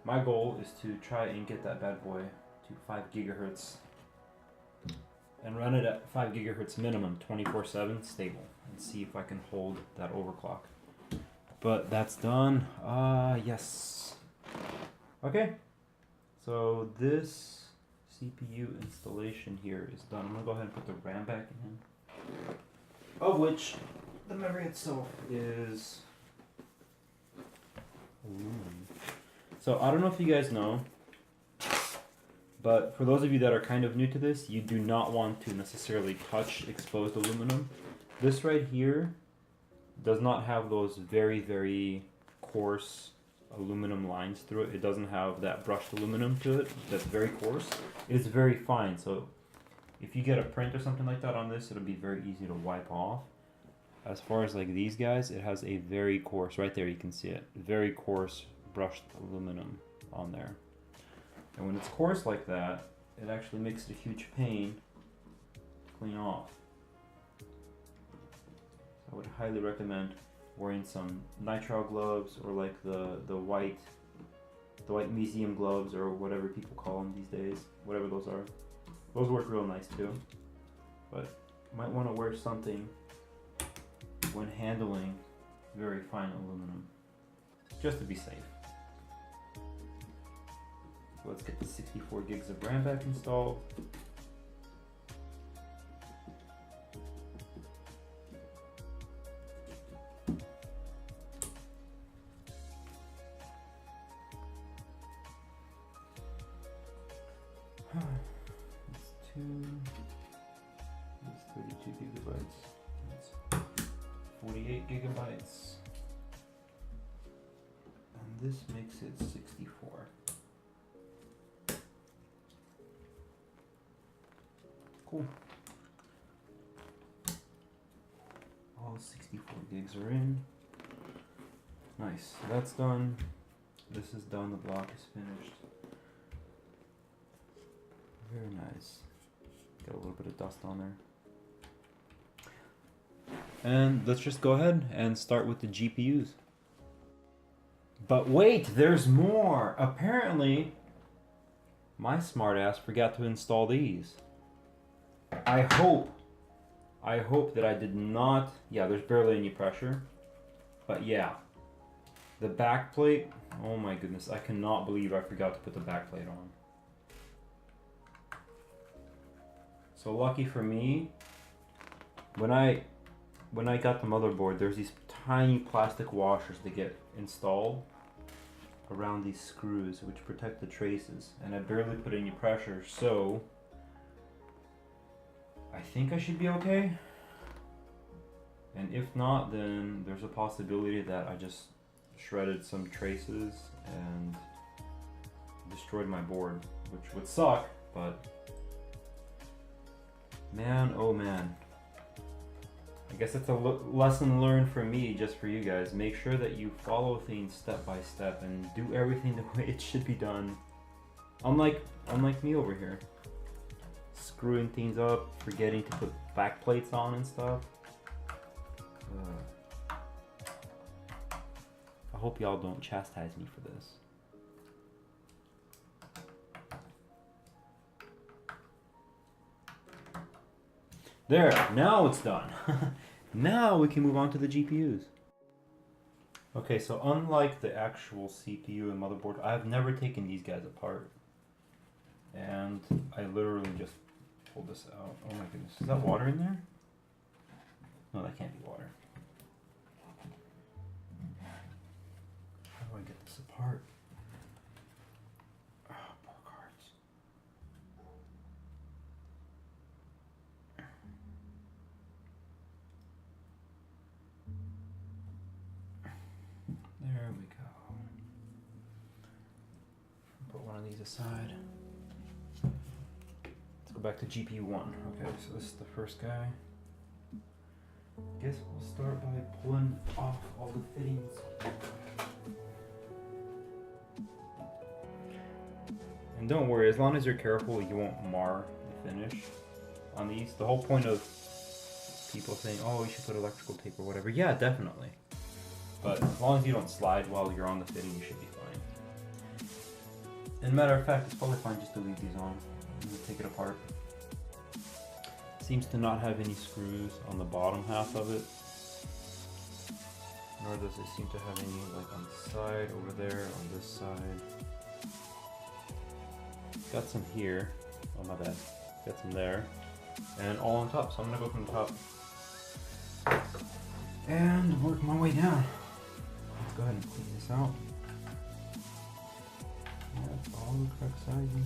my goal is to try and get that bad boy to 5 gigahertz and run it at 5 gigahertz minimum, 24/7 stable, and see if I can hold that overclock. But that's done. Yes. Okay. So this CPU installation here is done. I'm gonna go ahead and put the RAM back in, of which the memory itself is aluminum. So I don't know if you guys know, but for those of you that are kind of new to this, you do not want to necessarily touch exposed aluminum. This right here does not have those very, very coarse aluminum lines through it. It doesn't have that brushed aluminum to it that's very coarse. It's very fine, so if you get a print or something like that on this, it'll be very easy to wipe off. As far as like these guys, it has a very coarse, right there you can see it, very coarse brushed aluminum on there. And when it's coarse like that, it actually makes it a huge pain to clean off. I would highly recommend wearing some nitrile gloves, or like the white museum gloves, or whatever people call them these days, whatever those are. Those work real nice too. But might want to wear something when handling very fine aluminum, just to be safe. Let's get the 64 gigs of RAM back installed. That's 2, that's 32 gigabytes, that's 48 gigabytes, and this makes it 64. Cool. All 64 gigs are in. Nice, so that's done. This is done, the block is finished. Very nice. Got a little bit of dust on there. And let's just go ahead and start with the GPUs. But wait, there's more! Apparently, my smartass forgot to install these. I hope that I did not. Yeah, there's barely any pressure. But yeah, the back plate, oh my goodness, I cannot believe I forgot to put the back plate on. So lucky for me, when I got the motherboard, there's these tiny plastic washers that get installed around these screws which protect the traces, and I barely put any pressure, so I think I should be okay. And if not, then there's a possibility that I just shredded some traces and destroyed my board, which would suck, but man, oh man. I guess it's a lesson learned for me, just for you guys. Make sure that you follow things step by step and do everything the way it should be done. Unlike me over here. Screwing things up, forgetting to put back plates on and stuff. I hope y'all don't chastise me for this. There, now it's done. Now we can move on to the GPUs. Okay, so unlike the actual CPU and motherboard, I've never taken these guys apart. And I literally just pulled this out. Oh my goodness, is that water in there? No, that can't be water. How do I get this apart? Oh, poor cards. There we go. Put one of these aside. Let's go back to GPU 1. Okay, so this is the first guy. Guess we'll start by pulling off all the fittings. And don't worry, as long as you're careful, you won't mar the finish on these. The whole point of people saying, oh, you should put electrical tape or whatever. Yeah, definitely. But as long as you don't slide while you're on the fitting, you should be fine. And matter of fact, it's probably fine just to leave these on and take it apart. Seems to not have any screws on the bottom half of it, nor does it seem to have any like on the side over there, on this side. Got some here. Oh my bad. Got some there, and all on top. So I'm gonna go from the top and work my way down. Let's go ahead and clean this out. That's all the correct sizing.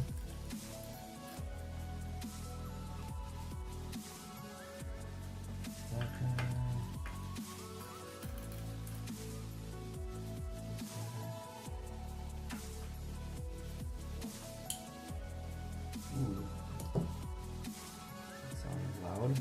Ooh, that sounds loud.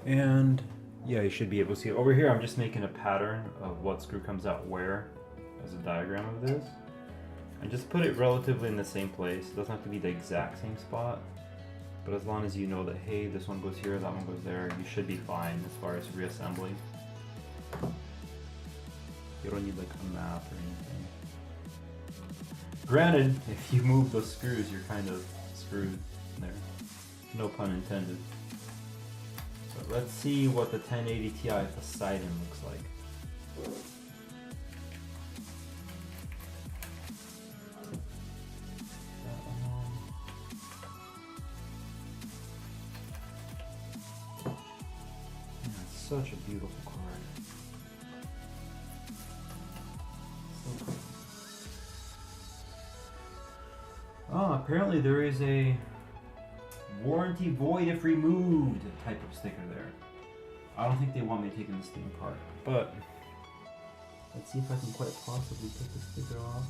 And yeah, you should be able to see it. Over here I'm just making a pattern of what screw comes out where as a diagram of this. And just put it relatively in the same place. It doesn't have to be the exact same spot. But as long as you know that, hey, this one goes here, that one goes there, you should be fine as far as reassembling. You don't need like a map or anything. Granted, if you move those screws, you're kind of screwed there. No pun intended. So let's see what the 1080 Ti Poseidon looks like. Such a beautiful card. So cool. Oh, apparently there is a warranty void if removed type of sticker there. I don't think they want me taking this thing apart, but let's see if I can quite possibly take the sticker off.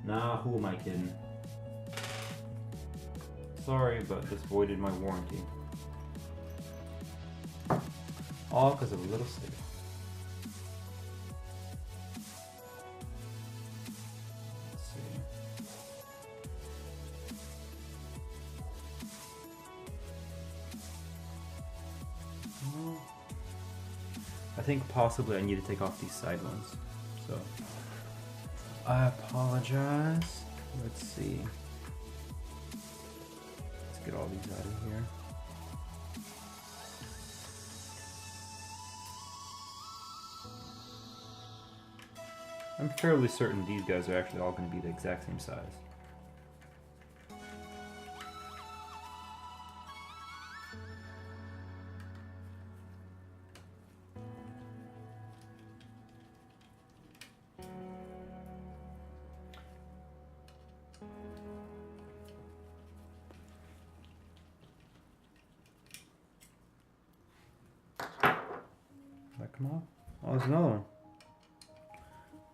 Nah, who am I kidding? Sorry, but this voided my warranty. All because of a little sticker. Let's see. Well, I think possibly I need to take off these side ones. So I apologize. Let's see. Let's get all these out of here. I'm fairly certain these guys are actually all going to be the exact same size. Did that come off? Oh, there's another one.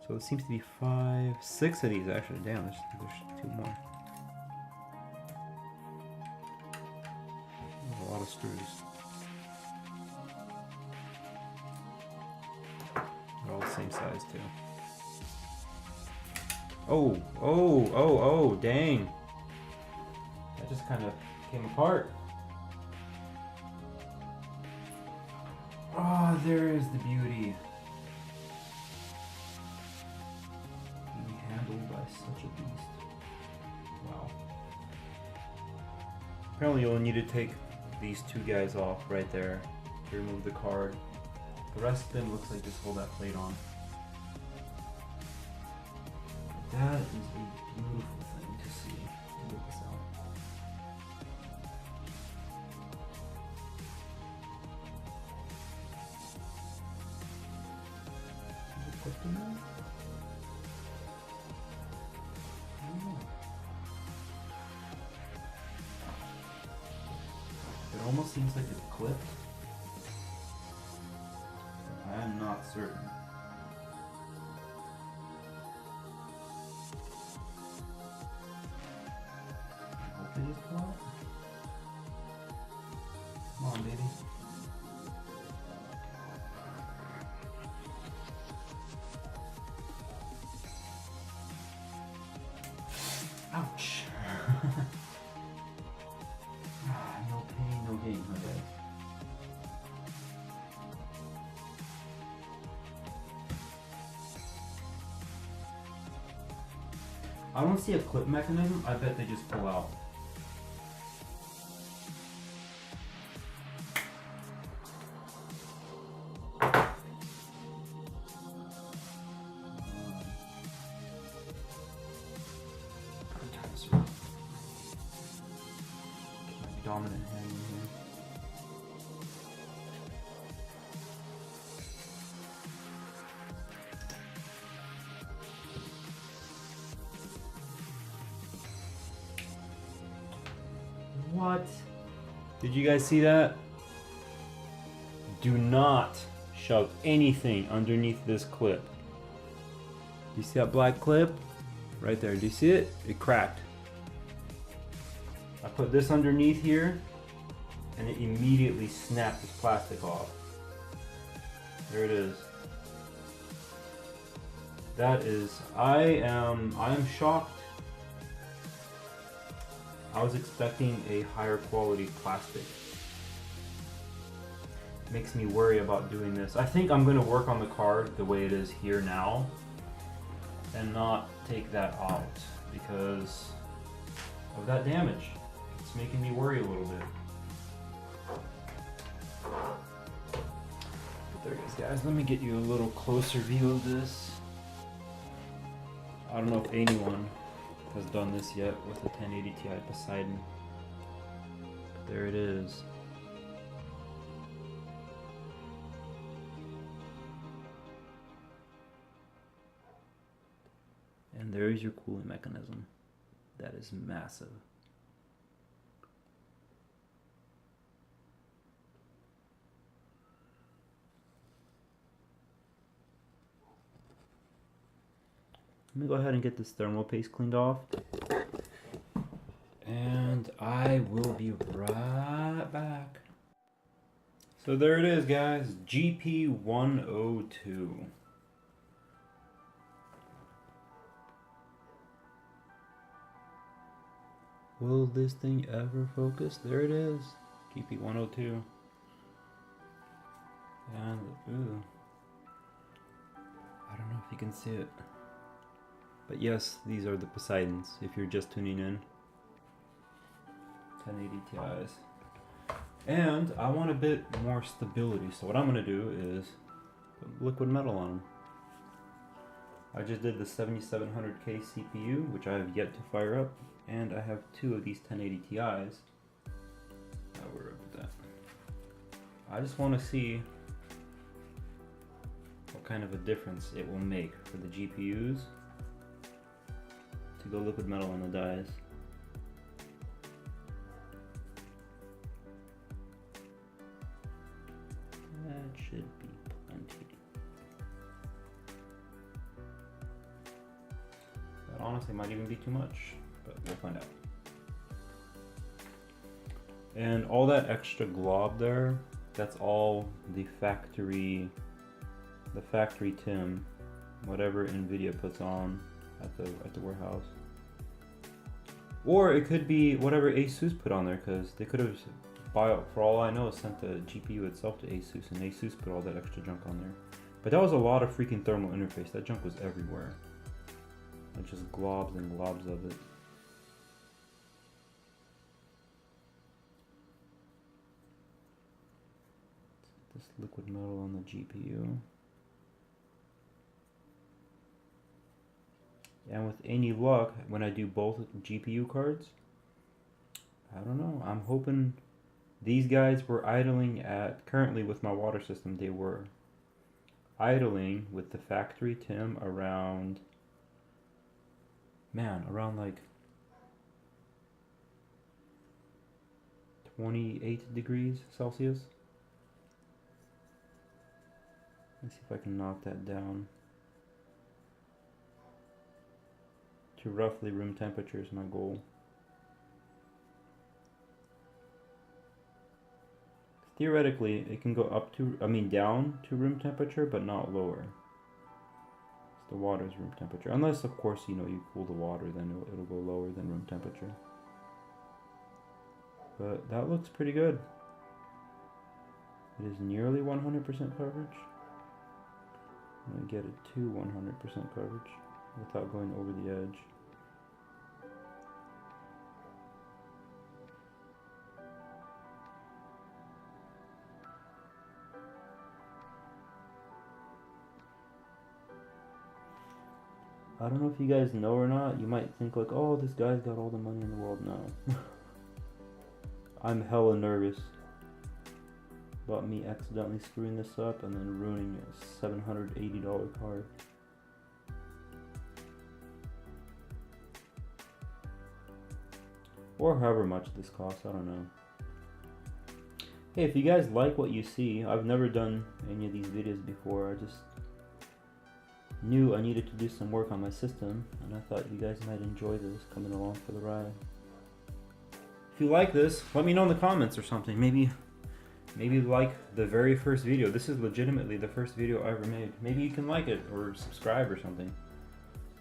So it seems to be 6 of these actually. Damn, there's 2 more. There's a lot of screws. They're all the same size too. Oh, dang. That just kind of came apart. Oh, there is the beauty. Such a beast. Wow. Apparently you'll need to take these 2 guys off right there to remove the card. The rest of them looks like just hold that plate on. That is a beautiful thing to see. Look this out. Is it clipped in there? It almost seems like it's clipped. I am not certain. I hope it is pull out. Come on, baby. Ouch. No pain, no gain, my guys. I don't see a clip mechanism. I bet they just pull out. Dominant hand in here. What? Did you guys see that? Do not shove anything underneath this clip. You see that black clip? Right there. Do you see it? It cracked. I put this underneath here and it immediately snapped this plastic off. There it is. That is, I am shocked. I was expecting a higher quality plastic. Makes me worry about doing this. I think I'm going to work on the card the way it is here now and not take that out because of that damage. It's making me worry a little bit. But there it is, guys. Let me get you a little closer view of this. I don't know if anyone has done this yet with a 1080 Ti Poseidon. But there it is. And there is your cooling mechanism. That is massive. Let me go ahead and get this thermal paste cleaned off. And I will be right back. So there it is, guys. GP102. Will this thing ever focus? There it is. GP102. And, ooh. I don't know if you can see it. But yes, these are the Poseidons, if you're just tuning in. 1080 Ti's. And I want a bit more stability, so what I'm going to do is put liquid metal on them. I just did the 7700K CPU, which I have yet to fire up, and I have two of these 1080 Ti's. Now we're up with that. I just want to see what kind of a difference it will make for the GPUs to go liquid metal on the dies. That should be plenty. That honestly might even be too much, but we'll find out. And all that extra glob there, that's all the factory TIM, whatever NVIDIA puts on at the warehouse. Or it could be whatever Asus put on there, because they could have, for all I know, sent the GPU itself to Asus, and Asus put all that extra junk on there. But that was a lot of freaking thermal interface. That junk was everywhere. Like just globs and globs of it. This liquid metal on the GPU. And with any luck, when I do both GPU cards, I don't know, I'm hoping these guys were idling at, currently with my water system, they were idling with the factory TIM around, around like 28 degrees Celsius. Let's see if I can knock that down to roughly room temperature is my goal. Theoretically, it can go up to, down to room temperature, but not lower. It's the water's room temperature. Unless, of course, you cool the water, then it'll go lower than room temperature. But that looks pretty good. It is nearly 100% coverage. I'm going to get it to 100% coverage without going over the edge. I don't know if you guys know or not, you might think like, oh, this guy's got all the money in the world. No. I'm hella nervous about me accidentally screwing this up and then ruining a $780 card. Or however much this costs, I don't know. Hey, if you guys like what you see, I've never done any of these videos before. I just knew I needed to do some work on my system, and I thought you guys might enjoy this, coming along for the ride. If you like this, let me know in the comments or something. Maybe like the very first video. This is legitimately the first video I ever made. Maybe you can like it or subscribe or something.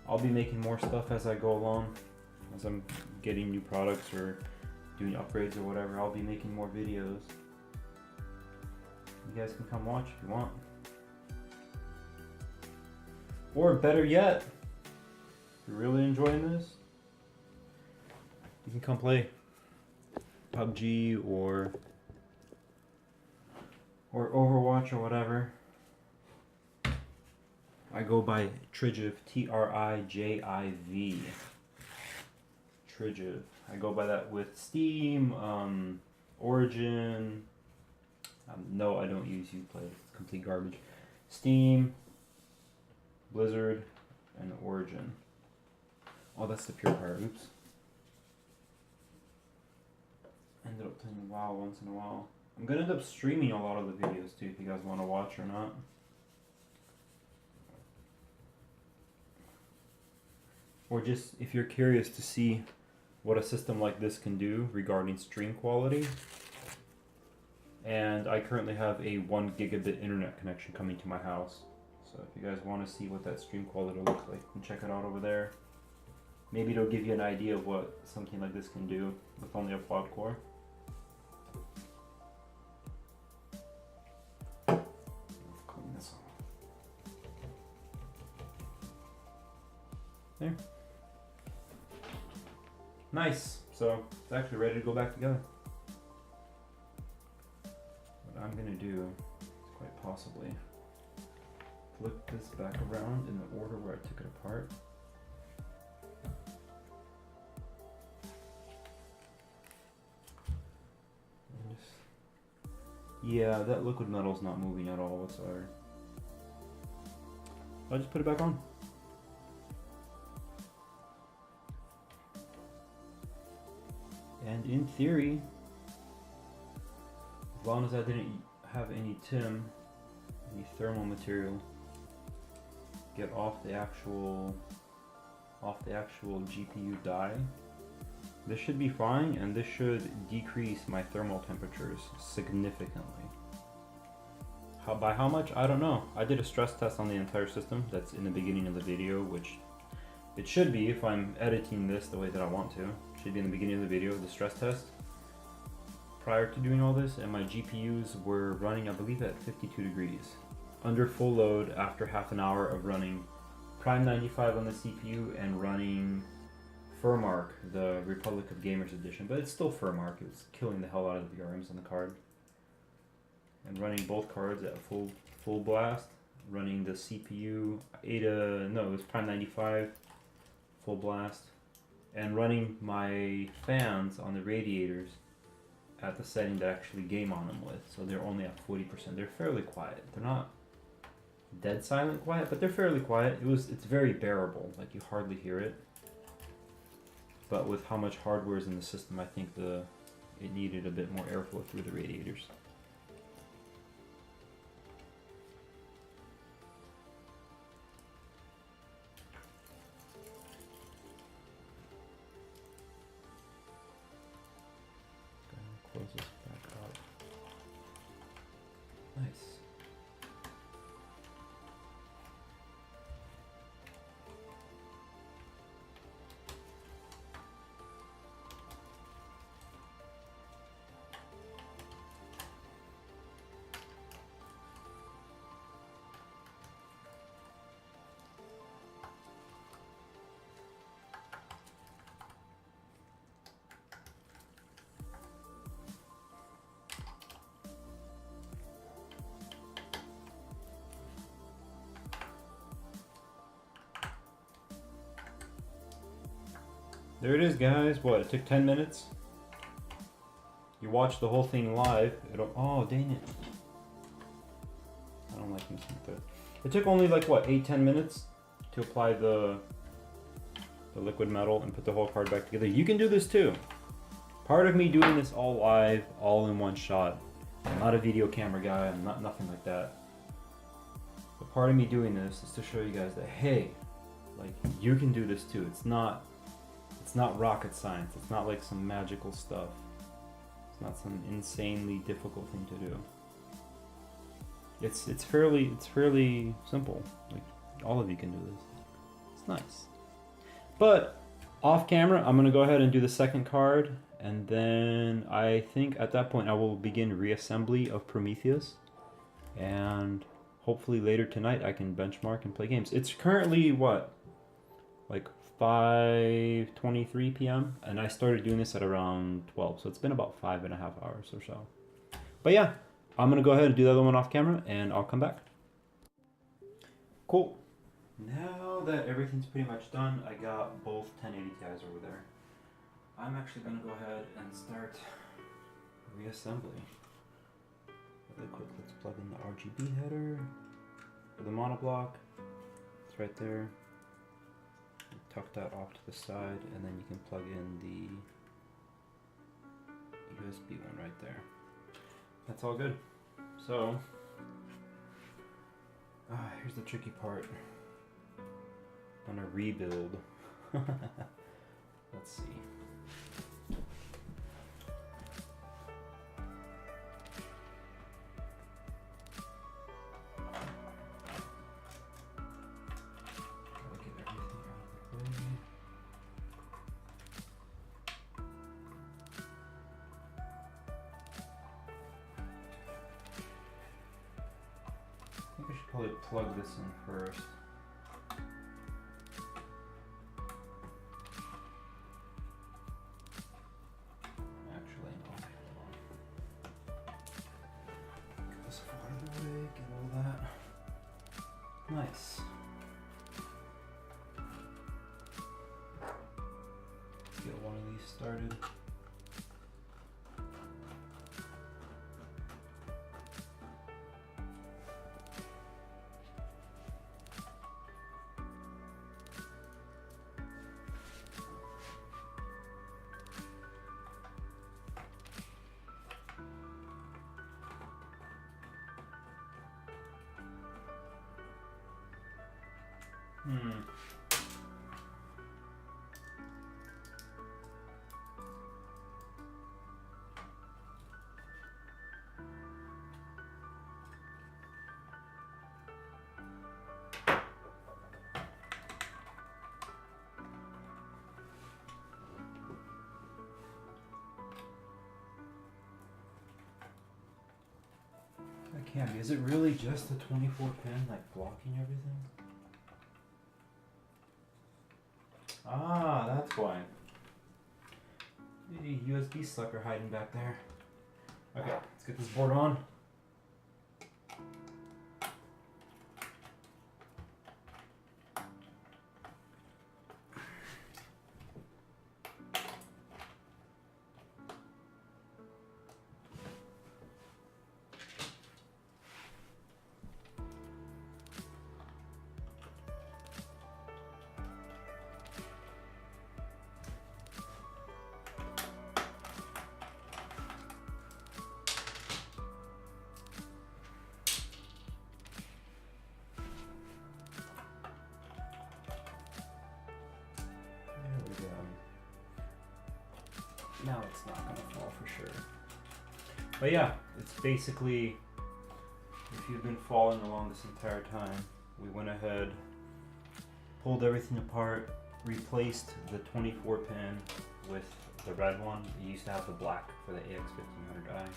I'll be making more stuff as I go along. as I'm getting new products or doing upgrades or whatever, I'll be making more videos. You guys can come watch if you want. Or better yet, if you're really enjoying this, you can come play PUBG or Overwatch or whatever. I go by Trijiv, Trijiv. Trijiv. I go by that with Steam, Origin. No, I don't use Uplay. It's complete garbage. Steam, Blizzard, and Origin. Oh, that's the pure fire. Oops. Ended up playing WoW once in a while. I'm gonna end up streaming a lot of the videos too, if you guys want to watch or not. Or just if you're curious to see what a system like this can do regarding stream quality. And I currently have a 1 gigabit internet connection coming to my house. So if you guys want to see what that stream quality looks like, you can check it out over there. Maybe it'll give you an idea of what something like this can do with only a quad core. Clean this off. There. Nice. So it's actually ready to go back together. What I'm gonna do is quite possibly flip this back around in the order where I took it apart. And just, yeah, that liquid metal's not moving at all whatsoever. I'll just put it back on. And in theory, as long as I didn't have any TIM, any thermal material, get off the actual GPU die, this should be fine, and this should decrease my thermal temperatures significantly. By how much? I don't know. I did a stress test on the entire system. That's in the beginning of the video, which it should be if I'm editing this the way that I want to. It should be in the beginning of the video, the stress test. Prior to doing all this, and my GPUs were running, I believe, at 52 degrees. Under full load after half an hour of running Prime 95 on the CPU and running Furmark, the Republic of Gamers edition. But it's still Furmark, it was killing the hell out of the VRMs on the card. And running both cards at full blast, running the CPU it was Prime 95 full blast, and running my fans on the radiators at the setting that I actually game on them with. So they're only at 40%. They're fairly quiet. They're not dead silent quiet, but they're fairly quiet. It's very bearable, like you hardly hear it. But with how much hardware is in the system, I think it needed a bit more airflow through the radiators. Close this back up. Nice. There it is, guys. What, it took 10 minutes? You watched the whole thing live. Oh, dang it. I don't like things like that. It took only like, what, 8-10 minutes to apply the liquid metal and put the whole card back together. You can do this too. Part of me doing this all live, all in one shot. I'm not a video camera guy. I'm not nothing like that. But part of me doing this is to show you guys that, hey, like, you can do this too. It's not rocket science. It's not like some magical stuff. It's not some insanely difficult thing to do. It's fairly simple. Like, all of you can do this. It's nice. But Off camera, I'm going to go ahead and do the second card, and then I think at that point I will begin reassembly of Prometheus, and hopefully later tonight I can benchmark and play games. It's currently, what, like 5:23 p.m., and I started doing this at around 12, so it's been about 5.5 hours or so. But yeah, I'm going to go ahead and do the other one off camera, and I'll come back. Cool. Now that everything's pretty much done, I got both 1080 Ti's over there. I'm actually going to go ahead and start reassembly. Really quick, let's plug in the RGB header for the monoblock. It's right there. Tuck that off to the side, and then you can plug in the USB one right there. That's all good. So, here's the tricky part. On a rebuild. Let's see. Gotta get everything out of the way. I think I should probably plug this in first. Nice. Let's get one of these started. That can't be. Is it really just a 24 pin, like blocking everything? Ah, that's why. Maybe a USB sucker hiding back there. Okay, let's get this board on. Now it's not going to fall for sure. But yeah, it's basically, if you've been following along this entire time, we went ahead, pulled everything apart, replaced the 24 pin with the red one. You used to have the black for the AX1500i.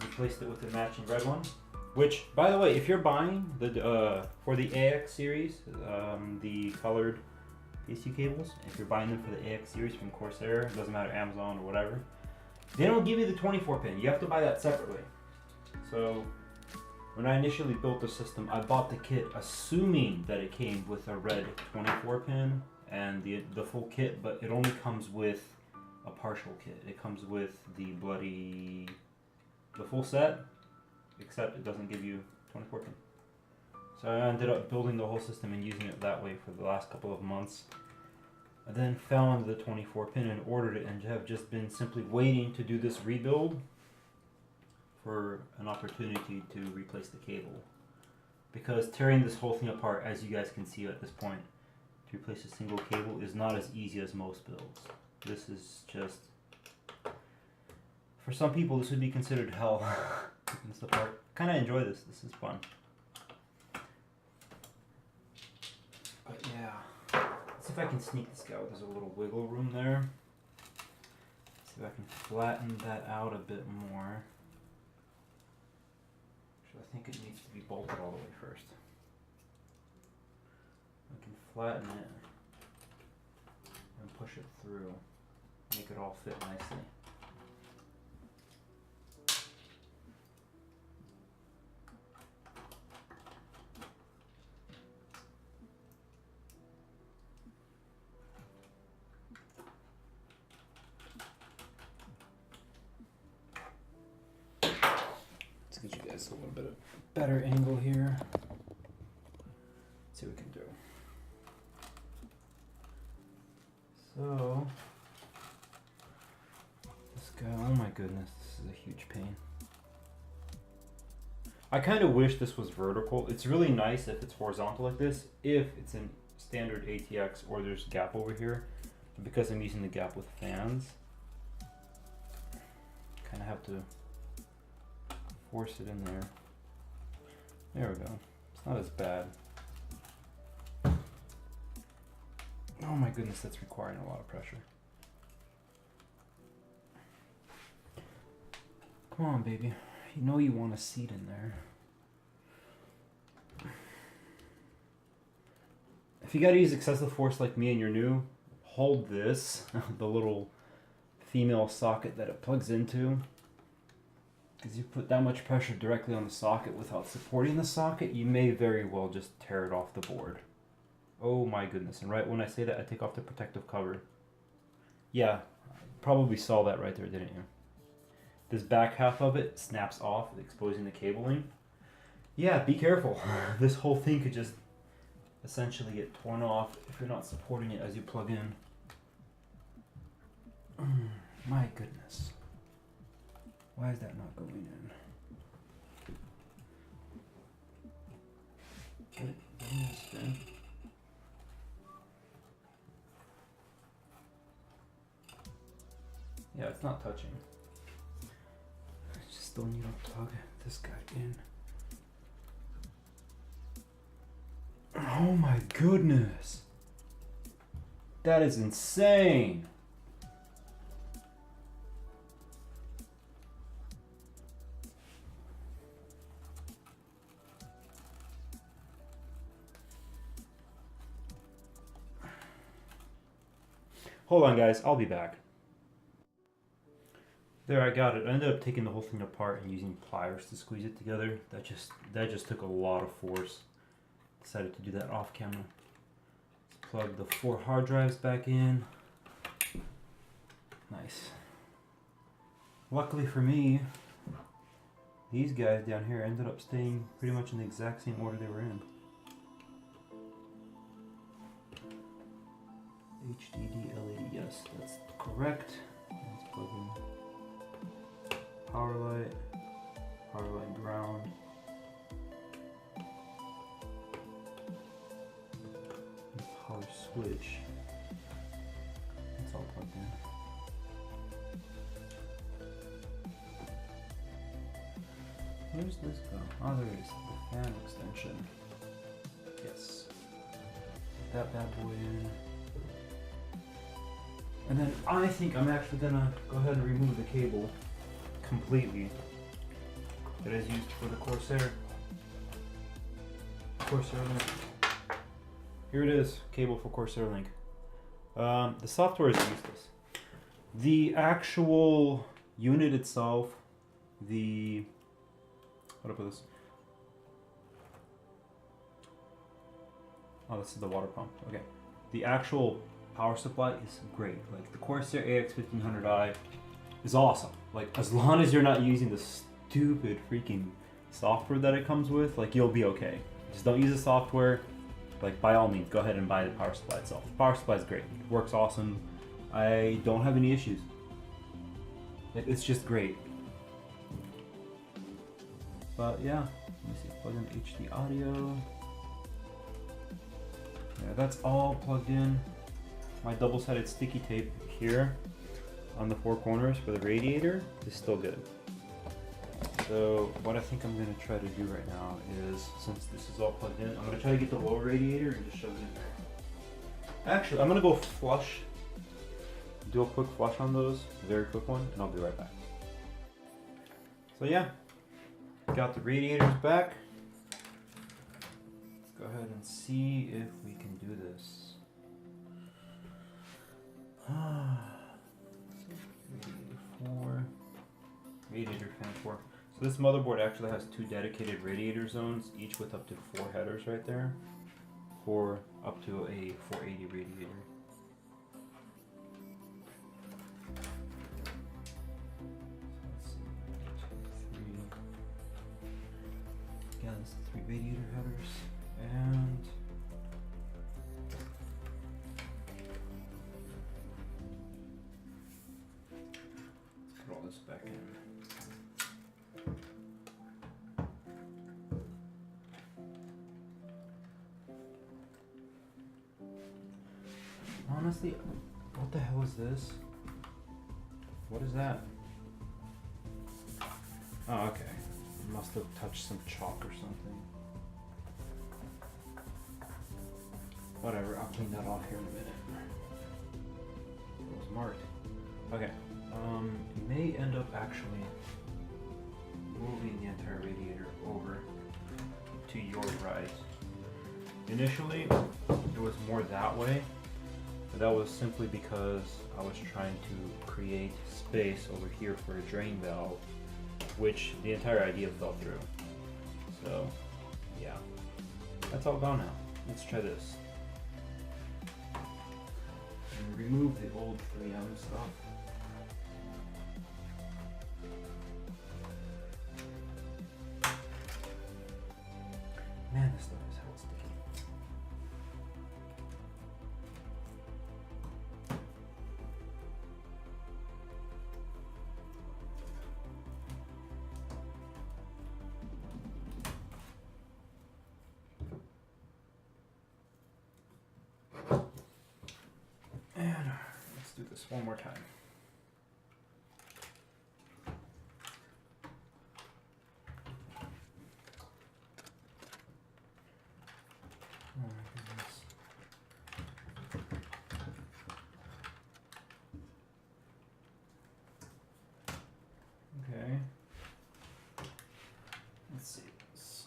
Replaced it with the matching red one, which, by the way, if you're buying the for the AX series, the colored PSU cables, if you're buying them for the AX series from Corsair, it doesn't matter, Amazon or whatever, they don't give you the 24 pin. You have to buy that separately. So when I initially built the system, I bought the kit assuming that it came with a red 24 pin and the full kit, but it only comes with a partial kit. It comes with the full set, except it doesn't give you 24 pin. So I ended up building the whole system and using it that way for the last couple of months. I then found the 24 pin and ordered it, and have just been simply waiting to do this rebuild for an opportunity to replace the cable. Because tearing this whole thing apart, as you guys can see at this point, to replace a single cable is not as easy as most builds. This is just, for some people this would be considered hell. Taking this apart. Kind of enjoy this. This is fun. But yeah, let's see if I can sneak this guy out. There's a little wiggle room there. See if I can flatten that out a bit more. Actually, I think it needs to be bolted all the way first. I can flatten it and push it through, make it all fit nicely. Let's get you guys a little bit of better angle here. Let's see what we can do. So, this guy, oh my goodness, this is a huge pain. I kind of wish this was vertical. It's really nice if it's horizontal like this, if it's in standard ATX or there's a gap over here. But because I'm using the gap with fans, kind of have to force it in there. There we go. It's not as bad. Oh my goodness, that's requiring a lot of pressure. Come on, baby. You know you want a seat in there. If you gotta use excessive force like me and you're new, hold this, the little female socket that it plugs into. Because you put that much pressure directly on the socket without supporting the socket, you may very well just tear it off the board. Oh my goodness, and right when I say that, I take off the protective cover. Yeah, probably saw that right there, didn't you? This back half of it snaps off, exposing the cabling. Yeah, be careful. This whole thing could just essentially get torn off if you're not supporting it as you plug in. My goodness. Why is that not going in? Okay, spin. Yeah, it's not touching. I just still need to plug this guy in. Oh my goodness! That is insane! Hold on guys, I'll be back. There, I got it. I ended up taking the whole thing apart and using pliers to squeeze it together. That just took a lot of force. Decided to do that off camera. Let's plug the 4 hard drives back in. Nice. Luckily for me, these guys down here ended up staying pretty much in the exact same order they were in. HDD LED, yes, that's correct. Let's plug in power light ground. And power switch. It's all plugged in. Where's this go? Oh, there it is. The fan extension. Yes. Put that bad boy in. And then I think I'm actually gonna go ahead and remove the cable completely that is used for the Corsair Link. Here it is, cable for Corsair Link. The software is useless. The actual unit itself, how do I put this? Oh, this is the water pump. Okay. The actual power supply is great. Like the Corsair AX1500i is awesome. Like as long as you're not using the stupid freaking software that it comes with, like you'll be okay. Just don't use the software. Like by all means, go ahead and buy the power supply itself. The power supply is great. It works awesome. I don't have any issues. It's just great. But yeah, let me see. Plug in HD audio. Yeah, that's all plugged in. My double-sided sticky tape here on the 4 corners for the radiator is still good. So what I think I'm going to try to do right now is, since this is all plugged in, I'm going to try to get the lower radiator and just shove it in there. Actually, I'm gonna go flush, do a quick flush on those, very quick one, and I'll be right back. So yeah, got the radiators back. Let's go ahead and see if we can do this. Radiator fan 4. So this motherboard actually has 2 dedicated radiator zones, each with up to 4 headers right there, for up to a 480 radiator. Let's see, 1, 2, 3. Again, this is 3 radiator headers, and let's put all this back in. Honestly, what the hell is this? What is that? Oh, okay. Must have touched some chalk or something. Whatever, I'll clean that off here in a minute. It was marked. Okay. It may end up actually moving the entire radiator over to your right. Initially, it was more that way. But that was simply because I was trying to create space over here for a drain valve, which the entire idea fell through. So, yeah. That's all gone now. Let's try this. And remove the old 3M stuff. Man, this stuff is hell sticky. And let's do this one more time. Oh my goodness. Okay. Let's see this.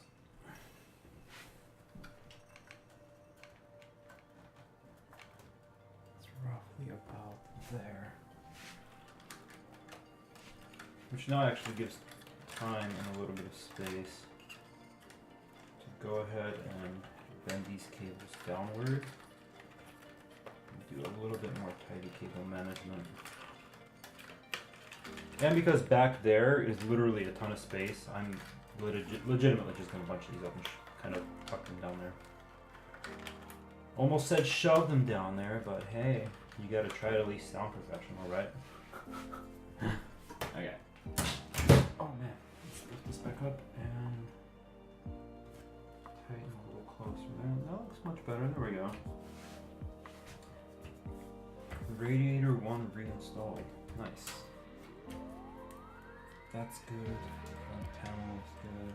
It's roughly about there. Which now actually gives time and a little bit of space to go ahead and bend these cables downward. Do a little bit more tidy cable management. And because back there is literally a ton of space, I'm legitimately just going to bunch these up and kind of tuck them down there. Almost said shove them down there, but hey, you got to try to at least sound professional, right? Okay. Oh man, let's lift this back up and tighten a little closer there. That looks much better. There we go. Radiator 1 reinstalled. Nice. That's good. Front panel is good.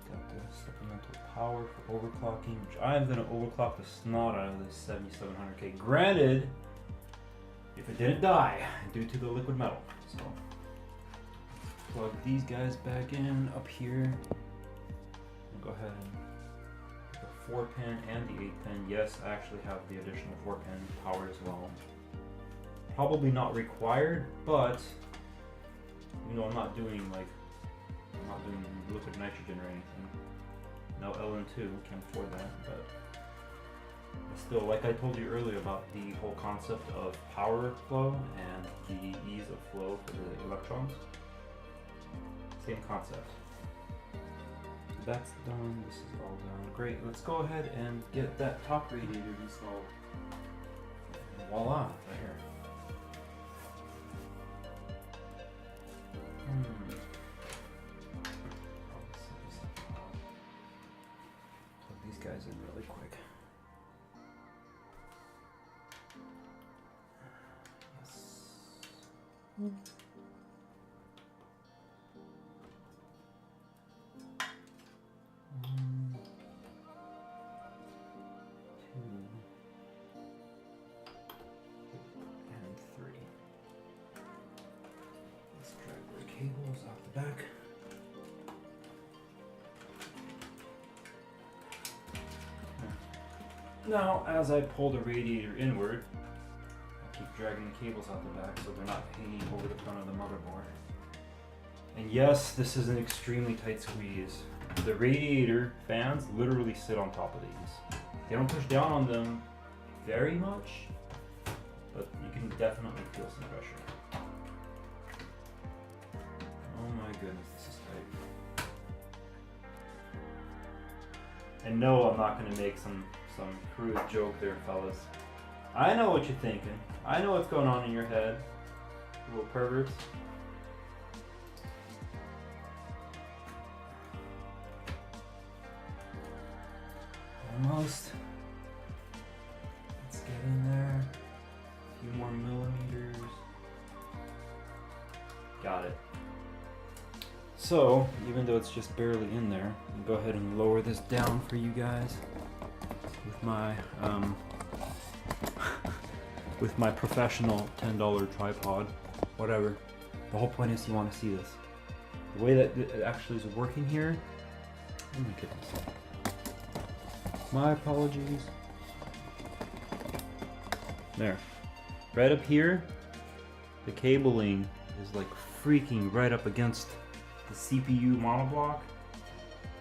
Got the supplemental power for overclocking, which I'm going to overclock the snot out of this 7700K. Granted, if it didn't die due to the liquid metal. So, plug these guys back in up here. And go ahead and the 4-pin and the 8-pin. Yes, I actually have the additional 4-pin power as well. Probably not required, but you know, I'm not doing liquid nitrogen or anything. No LN2, can't afford that, but still, like I told you earlier about the whole concept of power flow and the ease of flow for the electrons. Same concept. So that's done, this is all done. Great, let's go ahead and get that top radiator installed. And voila, right here. Plug these guys in really quick. Yes. 1, 2. cables off the back. Now, as I pull the radiator inward, I keep dragging the cables out the back so they're not hanging over the front of the motherboard. And yes, this is an extremely tight squeeze. The radiator fans literally sit on top of these. They don't push down on them very much, but you can definitely feel some pressure. Oh my goodness, this is tight. And no, I'm not going to make some crude joke there, fellas. I know what you're thinking. I know what's going on in your head, little perverts. Almost. Let's get in there. A few more millimeters. Got it. So, even though it's just barely in there, I'll go ahead and lower this down for you guys with my professional $10 tripod, whatever. The whole point is you want to see this. The way that it actually is working here. Oh my goodness. My apologies. There. Right up here, the cabling is like freaking right up against the CPU monoblock.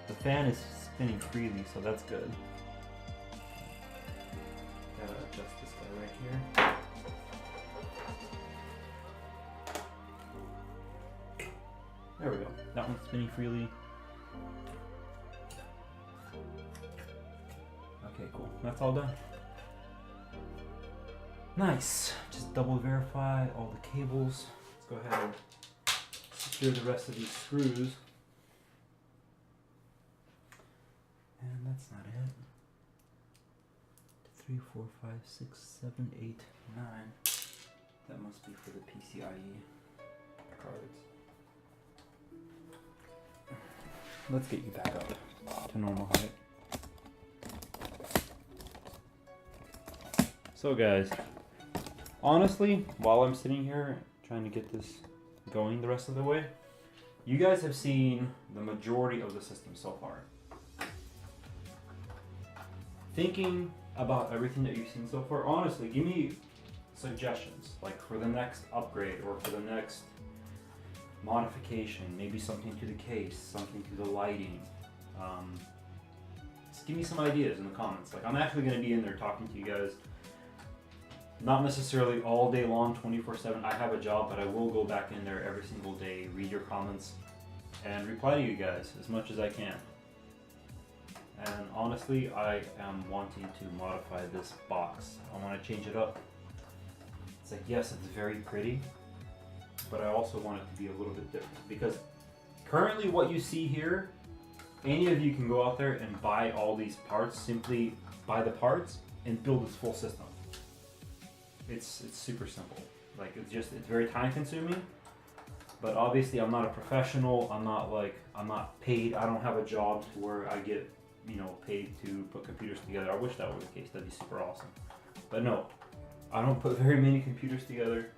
The fan is spinning freely, so that's good. Gotta adjust this guy right here. There we go. That one's spinning freely. Okay, cool. That's all done. Nice. Just double verify all the cables. Let's go ahead and secure the rest of these screws. And that's not it. 3, 4, 5, 6, 7, 8, 9. That must be for the PCIe cards. Let's get you back up to normal height. So guys, honestly, while I'm sitting here trying to get this going the rest of the way, you guys have seen the majority of the system so far. Thinking about everything that you've seen so far, honestly, give me suggestions, like for the next upgrade or for the next modification, maybe something to the case, something to the lighting. Just give me some ideas in the comments. Like, I'm actually going to be in there talking to you guys. Not necessarily all day long, 24/7. I have a job, but I will go back in there every single day, read your comments, and reply to you guys as much as I can. And honestly, I am wanting to modify this box. I want to change it up. It's like, yes, it's very pretty, but I also want it to be a little bit different. Because currently what you see here, any of you can go out there and buy all these parts, simply buy the parts and build this full system. It's super simple. Like, it's very time consuming, but obviously I'm not a professional. I'm not paid. I don't have a job to where I get, paid to put computers together. I wish that were the case. That'd be super awesome. But no, I don't put very many computers together,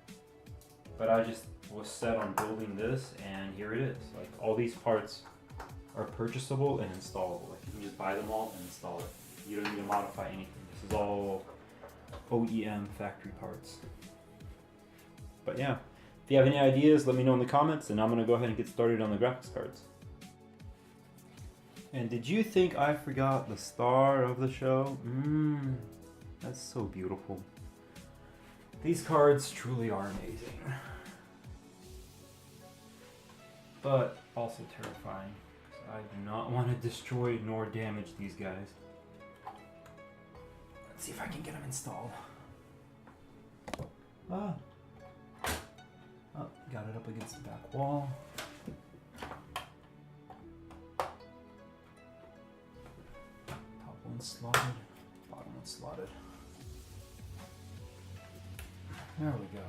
but I just was set on building this, and here it is. Like, all these parts are purchasable and installable. Like, you can just buy them all and install it. You don't need to modify anything. This is all OEM factory parts. But yeah, if you have any ideas, let me know in the comments, and I'm gonna go ahead and get started on the graphics cards. And did you think I forgot the star of the show? That's so beautiful. These cards truly are amazing, but also terrifying, because I do not want to destroy nor damage these guys. Let's see if I can get them installed. Oh, got it up against the back wall. Top one slotted, bottom one slotted. There we go.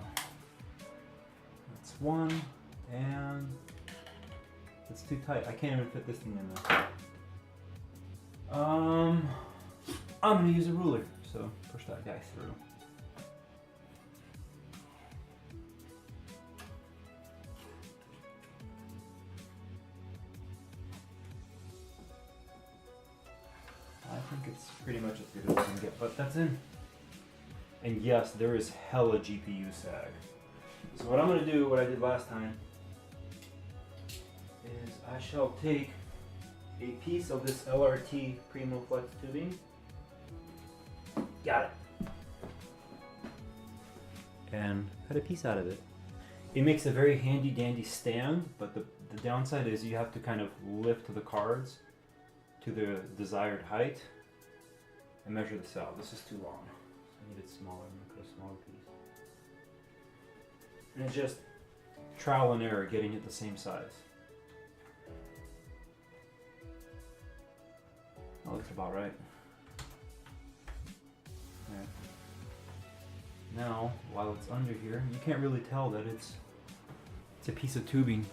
That's one, and it's too tight. I can't even fit this thing in there. I'm gonna use a ruler, so push that guy through. it's pretty much as good as I can get, but that's in. And yes, there is hella GPU sag. So what I'm gonna do, what I did last time, is I shall take a piece of this LRT Primo Flex tubing. Got it. And cut a piece out of it. It makes a very handy dandy stand, but the downside is you have to kind of lift the cards to the desired height and measure this out. This is too long. I need it smaller. I'm gonna cut a smaller piece. And it's just trial and error getting it the same size. That looks about right. Alright. Now, while it's under here, you can't really tell that it's a piece of tubing.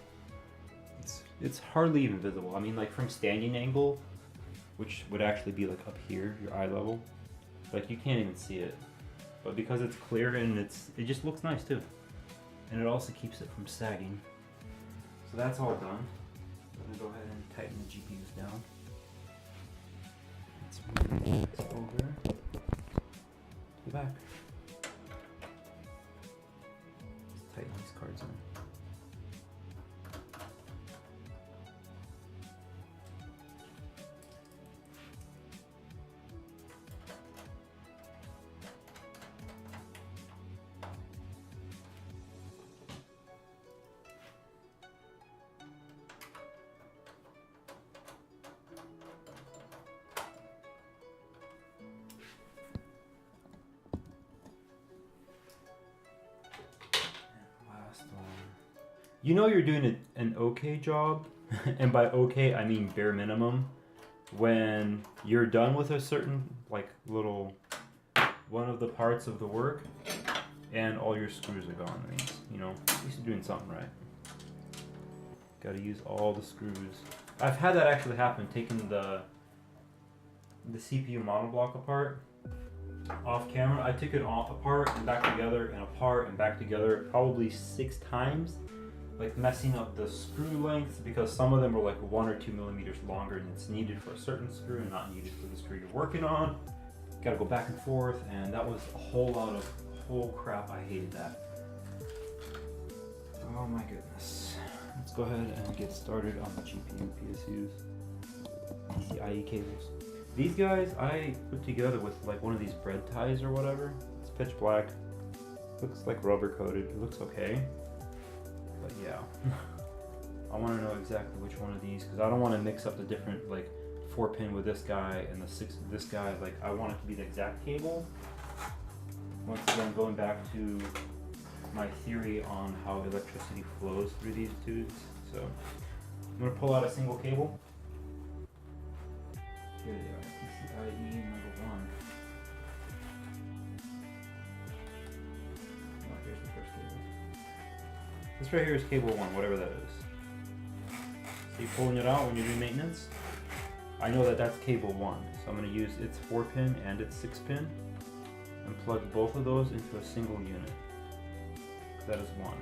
It's hardly even visible. I mean, like from standing angle, which would actually be like up here, your eye level, like you can't even see it. But because it's clear and it just looks nice too. And it also keeps it from sagging. So that's all done. I'm gonna go ahead and tighten the GPUs down. Let's move this over to the back. Let's tighten these cards in. You know you're doing an okay job, and by okay I mean bare minimum, when you're done with a certain like little one of the parts of the work and all your screws are gone. That means, you know, at least you're doing something right. Got to use all the screws. I've had that actually happen, taking the CPU monoblock apart off camera. I took it apart and back together and apart and back together probably 6 times. Like messing up the screw lengths because some of them are like 1 or 2 millimeters longer and it's needed for a certain screw and not needed for the screw you're working on. Gotta go back and forth, and that was a whole lot of crap. I hated that. Oh my goodness. Let's go ahead and get started on the GPU PSUs. PCIe cables. These guys I put together with like one of these bread ties or whatever. It's pitch black. Looks like rubber coated. It looks okay. But yeah, I want to know exactly which one of these because I don't want to mix up the different like 4-pin with this guy and the 6 with this guy. Like I want it to be the exact cable. Once again, going back to my theory on how electricity flows through these tubes. So I'm going to pull out a single cable. Here they are, PCIe number 1. Oh, here's the first cable. This right here is cable 1, whatever that is. So you're pulling it out when you're doing maintenance. I know that that's cable 1, so I'm going to use its 4-pin and its 6-pin and plug both of those into a single unit. That is 1.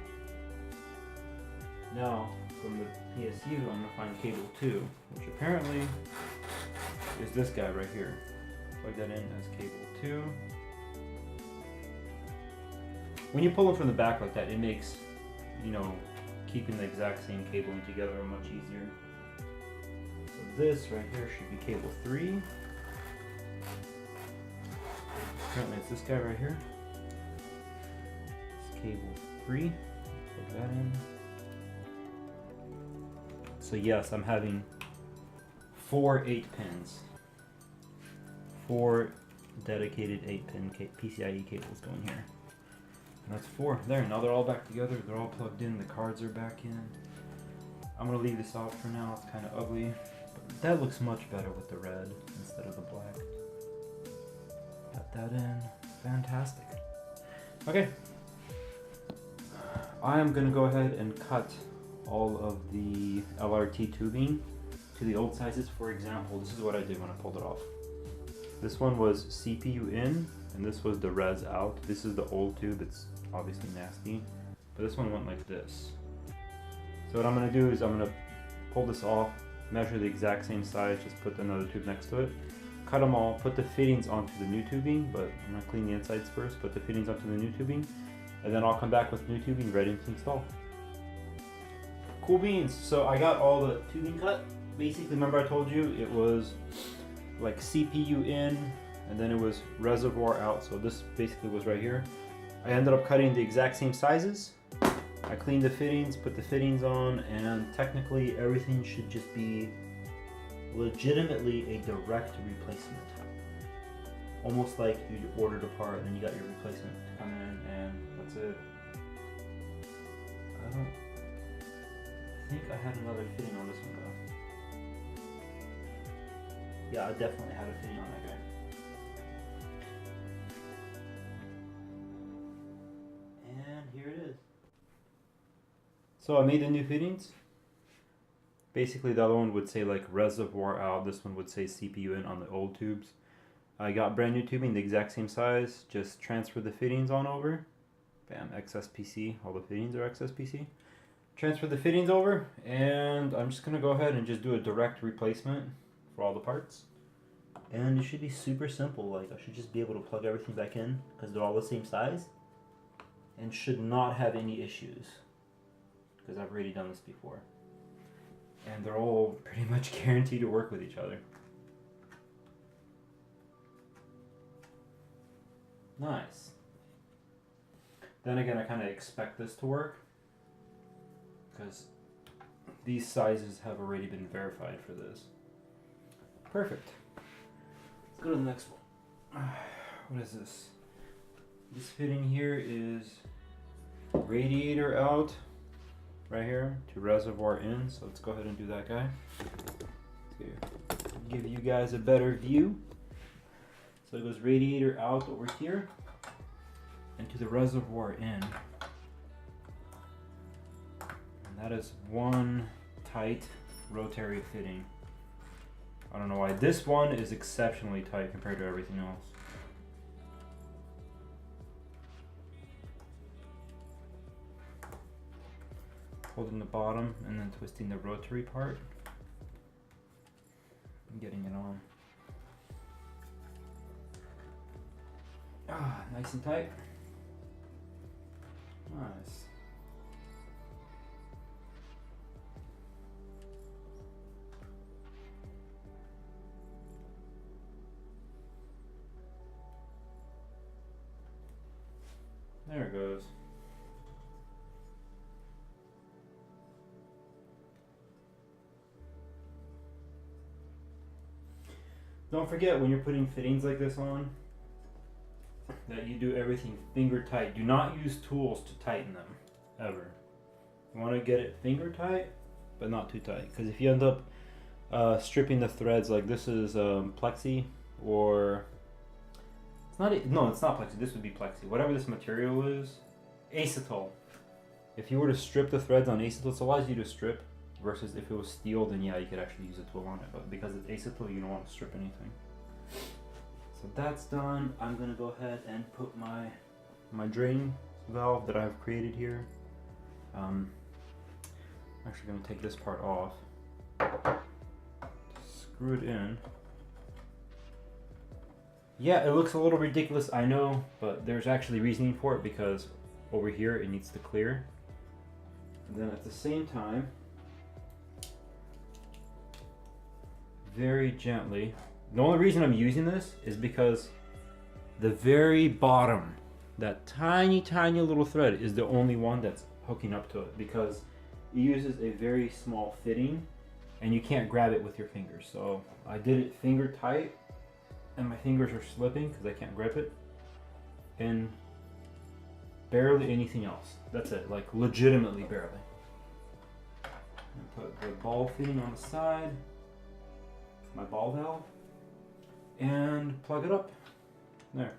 Now, from the PSU, I'm going to find cable 2, which apparently is this guy right here. Plug that in as cable 2. When you pull them from the back like that, it makes, you know, keeping the exact same cabling together much easier. So this right here should be cable 3. Currently it's this guy right here. It's cable 3. Plug that in. So yes, I'm having 4 8-pins. 4 dedicated 8-pin PCIe cables going here. And that's 4. There, now they're all back together. They're all plugged in. The cards are back in. I'm going to leave this out for now. It's kind of ugly. But that looks much better with the red instead of the black. Got that in. Fantastic. Okay. I am going to go ahead and cut all of the LRT tubing to the old sizes. For example, this is what I did when I pulled it off. This one was CPU in, and this was the res out. This is the old tube. It's obviously nasty, but this one went like this. So what I'm going to do is I'm going to pull this off, measure the exact same size, just put another tube next to it, cut them all, put the fittings onto the new tubing, but I'm gonna clean the insides first, put the fittings onto the new tubing, and then I'll come back with new tubing ready to install. Cool beans. So I got all the tubing cut. Basically, remember I told you it was like CPU in, and then it was reservoir out. So this basically was right here. I ended up cutting the exact same sizes. I cleaned the fittings, put the fittings on, and technically everything should just be legitimately a direct replacement. Almost like you ordered a part and then you got your replacement to come in, and that's it. I think I had another fitting on this one though. Yeah, I definitely had a fitting on that guy. And here it is. So I made the new fittings. Basically the other one would say like reservoir out, this one would say CPU in on the old tubes. I got brand new tubing, the exact same size, just transfer the fittings on over. Bam, XSPC, all the fittings are XSPC. Transfer the fittings over, and I'm just gonna go ahead and just do a direct replacement for all the parts. And it should be super simple, like I should just be able to plug everything back in because they're all the same size and should not have any issues because I've already done this before. And they're all pretty much guaranteed to work with each other. Nice. Then again, I kind of expect this to work because these sizes have already been verified for this. Perfect. Let's go to the next one. What is this? This fitting here is radiator out right here to reservoir in. So let's go ahead and do that guy to give you guys a better view. So it goes radiator out over here and to the reservoir in. And that is one tight rotary fitting. I don't know why. This one is exceptionally tight compared to everything else. Holding the bottom and then twisting the rotary part and getting it on. Ah, nice and tight. Nice. There it goes. Don't forget when you're putting fittings like this on that you do everything finger tight. Do not use tools to tighten them, ever. You want to get it finger tight, but not too tight. Because if you end up stripping the threads, like this is plexi, or it's not. No, it's not plexi. This would be plexi. Whatever this material is, acetal. If you were to strip the threads on acetal, it allows you to strip. Versus if it was steel, then yeah, you could actually use a tool on it. But because it's acetal, you don't want to strip anything. So that's done. I'm gonna go ahead and put my drain valve that I've created here. I'm actually gonna take this part off. Screw it in. Yeah, it looks a little ridiculous, I know, but there's actually reasoning for it because over here it needs to clear. And then at the same time, very gently. The only reason I'm using this is because the very bottom, that tiny little thread is the only one that's hooking up to it because it uses a very small fitting and you can't grab it with your fingers. So I did it finger tight and my fingers are slipping because I can't grip it, and barely anything else. That's it, like legitimately barely. And put the ball fitting on the side, my ball valve, and plug it up. There.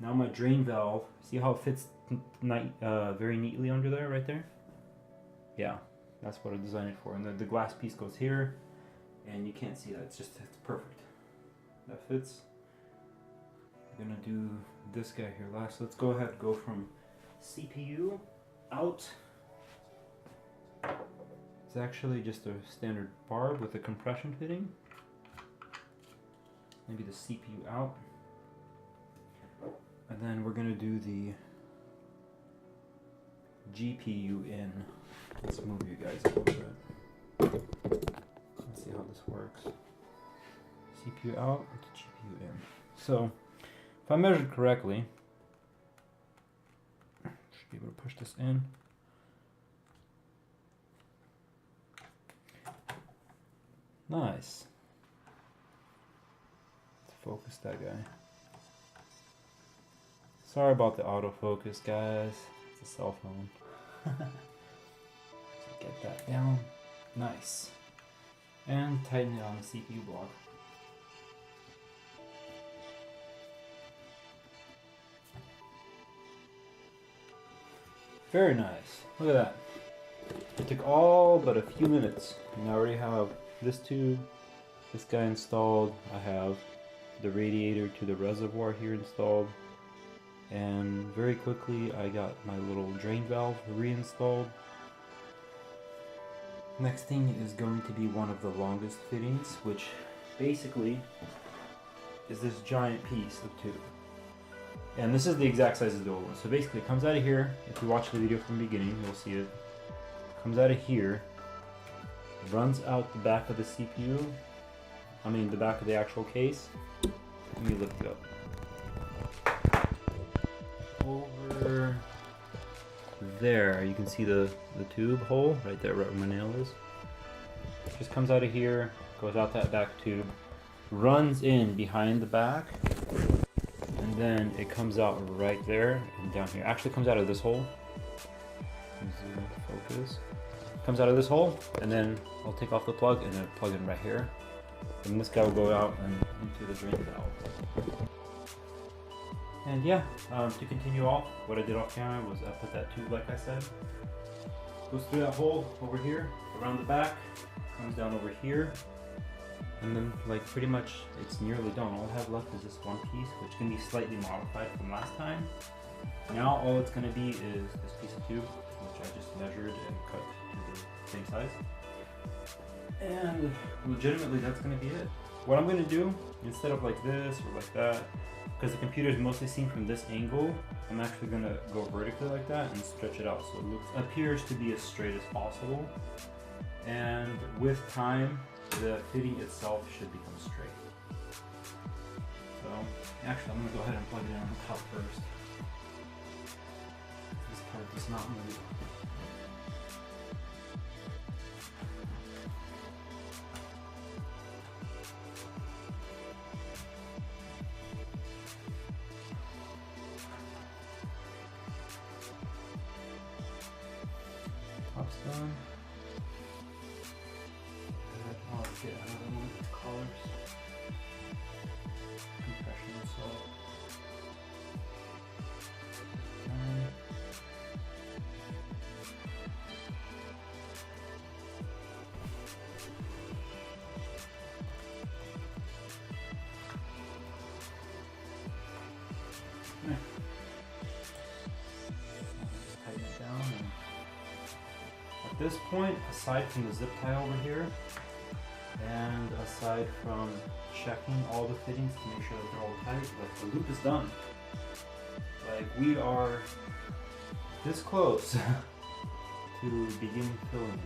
Now my drain valve, see how it fits very neatly under there, right there? Yeah, that's what I designed it for. And the glass piece goes here, and you can't see that, it's perfect. That fits. I'm gonna do this guy here last. Let's go ahead and go from CPU out. It's actually just a standard barb with a compression fitting. maybe the CPU out. And then we're gonna do the GPU in. Let's move you guys a little bit. Let's see how this works. CPU out, GPU in. So, if I measured correctly, should be able to push this in. Nice. Let's focus that guy. Sorry about the autofocus, guys. It's a cell phone. Get that down. Nice. And tighten it on the CPU block. Very nice. Look at that. It took all but a few minutes. And I already have this tube, this guy installed. I have the radiator to the reservoir here installed. And very quickly I got my little drain valve reinstalled. Next thing is going to be one of the longest fittings, which basically is this giant piece of tube. And this is the exact size of the old one. So basically it comes out of here. If you watch the video from the beginning, you'll see it. Comes out of here, runs out the back of the CPU, the back of the actual case. Let me lift it up. Over there, you can see the tube hole right there where my nail is. Just comes out of here, goes out that back tube, runs in behind the back, and then it comes out right there and down here. Actually comes out of this hole. Focus. Comes out of this hole, and then I'll take off the plug and then plug in right here. And this guy will go out and into the drain valve. And yeah, to continue off, what I did off camera was I put that tube, like I said, goes through that hole over here, around the back, comes down over here, and then like pretty much it's nearly done. All I have left is this one piece, which can be slightly modified from last time. Now all it's going to be is this piece of tube, which I just measured and cut to the same size. And legitimately that's going to be it. What I'm going to do, instead of like this or like that, because the computer is mostly seen from this angle, I'm actually going to go vertically like that and stretch it out so it appears to be as straight as possible. And with time, the fitting itself should become straight. So, actually I'm going to go ahead and plug it in on the top first. This part does not move. Top's done. I'll get another one with collars. Compression install. Just tighten it down. At this point, aside from the zip tie over here, and aside from checking all the fittings to make sure that they're all tight, like the loop is done. Like we are this close to begin filling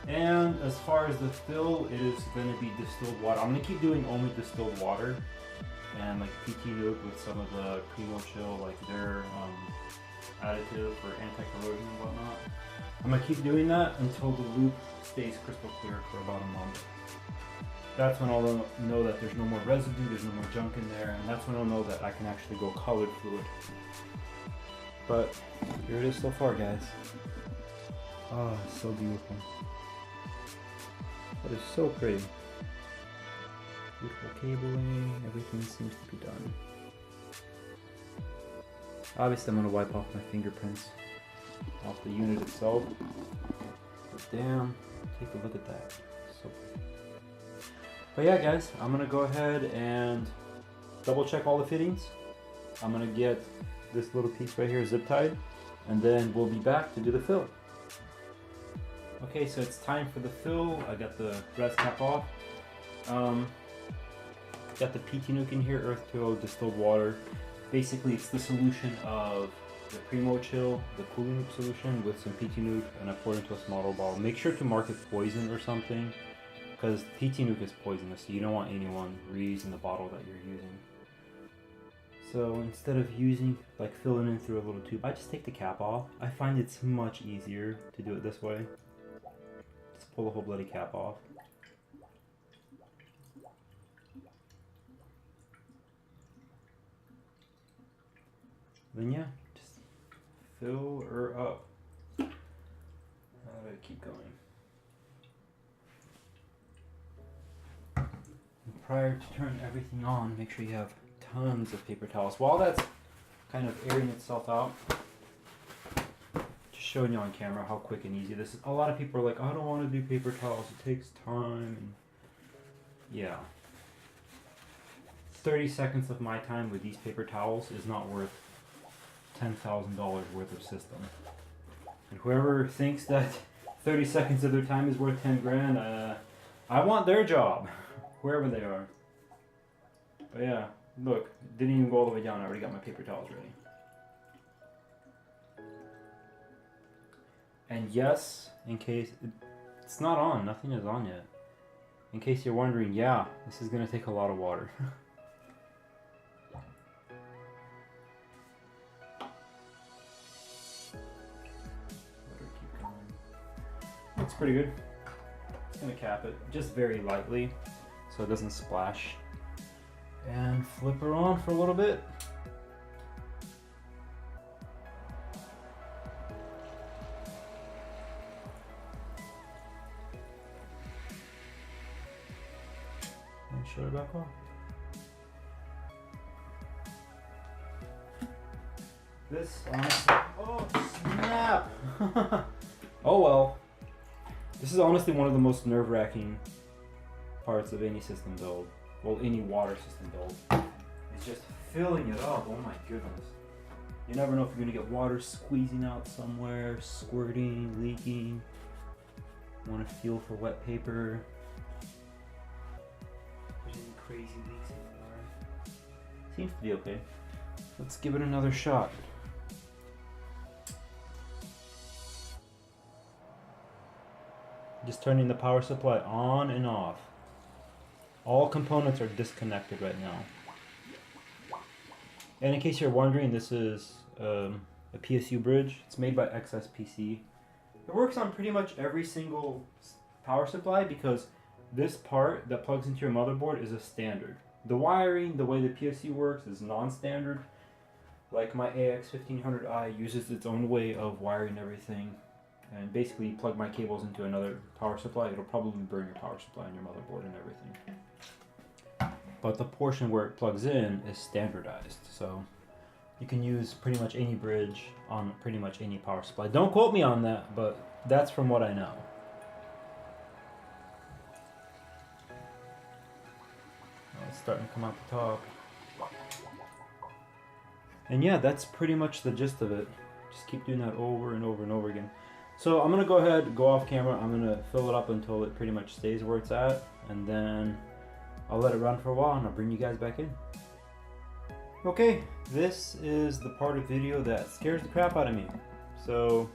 it. And as far as the fill, it is going to be distilled water. I'm going to keep doing only distilled water and like PT Nuke with some of the Primo Chill, like their additive for anti-corrosion and whatnot. I'm going to keep doing that until the loop stays crystal clear for about a month. That's when I'll know that there's no more residue, there's no more junk in there, and that's when I'll know that I can actually go colored fluid. But here it is so far, guys. Oh, it's so beautiful. That is so pretty. Beautiful cabling, everything seems to be done. Obviously I'm going to wipe off my fingerprints off the unit itself. But damn, take a look at that. So pretty. But yeah guys, I'm going to go ahead and double check all the fittings. I'm going to get this little piece right here zip tied, and then we'll be back to do the fill. Okay, so it's time for the fill. I got the rest cap off. Got the PT Nuke in here, earth tool, distilled water. Basically, it's the solution of the Primo Chill, the cooling loop solution with some PT Nuke, and I poured into a smaller bottle. Make sure to mark it poison or something, because PT Nuke is poisonous, so you don't want anyone reusing the bottle that you're using. So instead of using, like filling in through a little tube, I just take the cap off. I find it's much easier to do it this way. Just pull the whole bloody cap off. Then yeah, just fill her up. How do I keep going? And prior to turning everything on, make sure you have tons of paper towels. While that's kind of airing itself out, just showing you on camera how quick and easy this is. A lot of people are like, I don't want to do paper towels, it takes time. And yeah. 30 seconds of my time with these paper towels is not worth $10,000 worth of system. And whoever thinks that 30 seconds of their time is worth 10 grand, I want their job, wherever they are. But yeah, look, didn't even go all the way down. I already got my paper towels ready. And yes, in case it's not on, nothing is on yet. In case you're wondering, yeah, this is gonna take a lot of water. Looks pretty good. Just gonna cap it just very lightly so it doesn't splash. And flip her on for a little bit. And shut it back off. This honestly, oh snap! Oh well. This is honestly one of the most nerve-wracking parts of any system build. Well, any water system build. It's just filling it up. Oh my goodness. You never know if you're gonna get water squeezing out somewhere, squirting, leaking. Want to feel for wet paper. There's any crazy leaks anywhere. Seems to be okay. Let's give it another shot. Just turning the power supply on and off. All components are disconnected right now. And in case you're wondering, this is a PSU bridge. It's made by XSPC. It works on pretty much every single power supply because this part that plugs into your motherboard is a standard. The wiring, the way the PSU works is non-standard. Like my AX1500i uses its own way of wiring everything. And basically plug my cables into another power supply, it'll probably burn your power supply and your motherboard and everything. But the portion where it plugs in is standardized, so you can use pretty much any bridge on pretty much any power supply. Don't quote me on that, but that's from what I know. Oh, it's starting to come out the top. And yeah, that's pretty much the gist of it. Just keep doing that over and over and over again. So I'm gonna go ahead, go off camera. I'm gonna fill it up until it pretty much stays where it's at, and then I'll let it run for a while and I'll bring you guys back in. Okay, this is the part of video that scares the crap out of me. So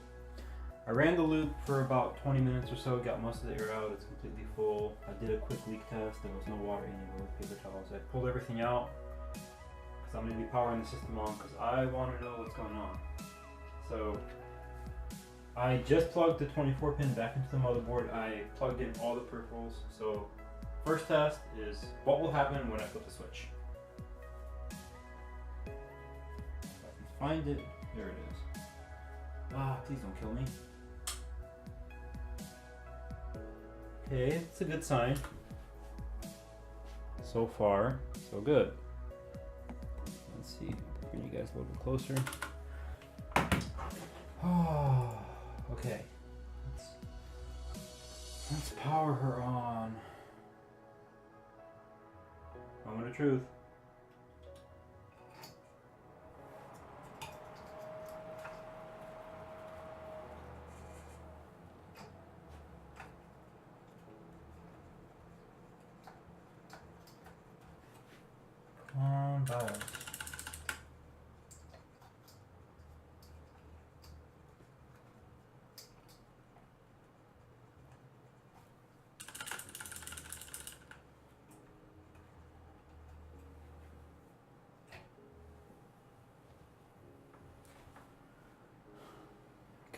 I ran the loop for about 20 minutes or so, got most of the air out, it's completely full. I did a quick leak test, there was no water anywhere with paper towels. I pulled everything out because I'm gonna be powering the system on because I want to know what's going on. So I just plugged the 24 pin back into the motherboard. I plugged in all the peripherals. So first test is what will happen when I flip the switch. If I can find it, there it is. Ah, please don't kill me. Okay, it's a good sign. So far, so good. Let's see, bring you guys a little bit closer. Oh. Okay, let's power her on. Moment of truth.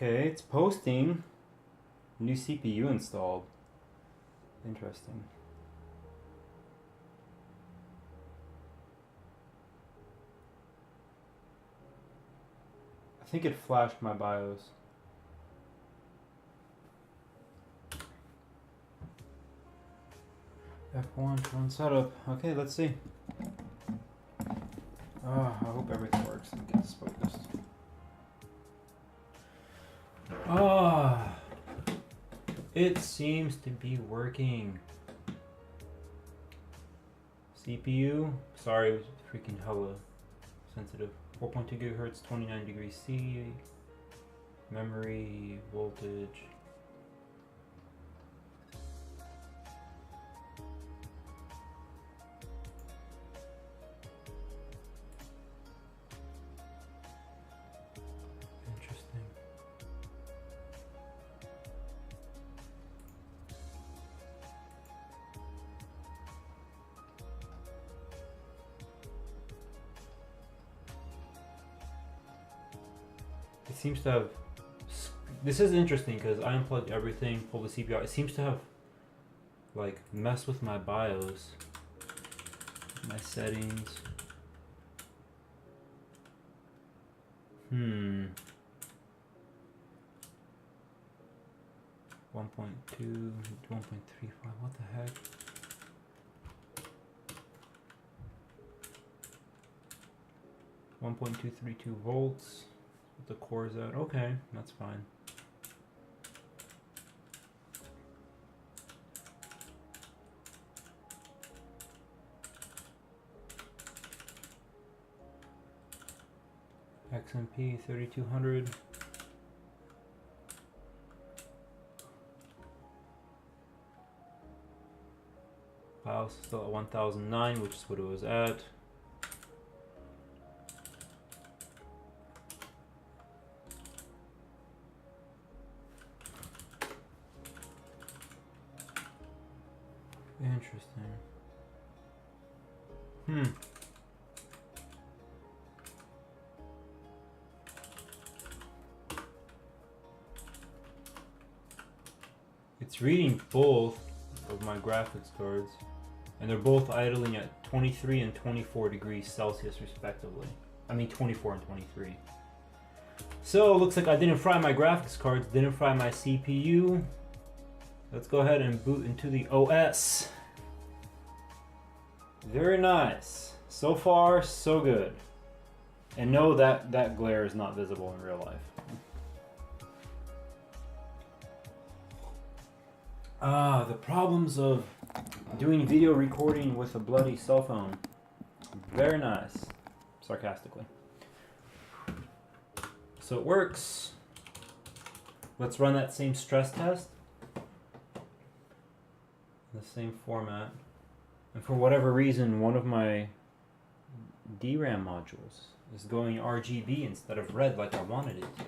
Okay, it's posting. New CPU installed. Interesting. I think it flashed my BIOS. F1 to run setup. Okay, let's see. I hope everything works. Let me get this focused. It seems to be working. CPU, sorry, it was freaking hella sensitive. 4.2 gigahertz, 29 degrees C. Memory, voltage. It seems to have, this is interesting because I unplugged everything, pulled the CPU out. It seems to have like messed with my BIOS, my settings. 1.2, 1.35, what the heck? .232 volts. The core's out. Okay, that's fine. XMP 3200. BIOS still at 1009, which is what it was at. Interesting. It's reading both of my graphics cards, and they're both idling at 23 and 24 degrees Celsius respectively. I mean 24 and 23. So it looks like I didn't fry my graphics cards, didn't fry my CPU. Let's go ahead and boot into the OS. Very nice. So far, so good. And no, that glare is not visible in real life. The problems of doing video recording with a bloody cell phone. Very nice. Sarcastically. So it works. Let's run that same stress test. The same format. And for whatever reason, one of my DRAM modules is going RGB instead of red like I wanted it to.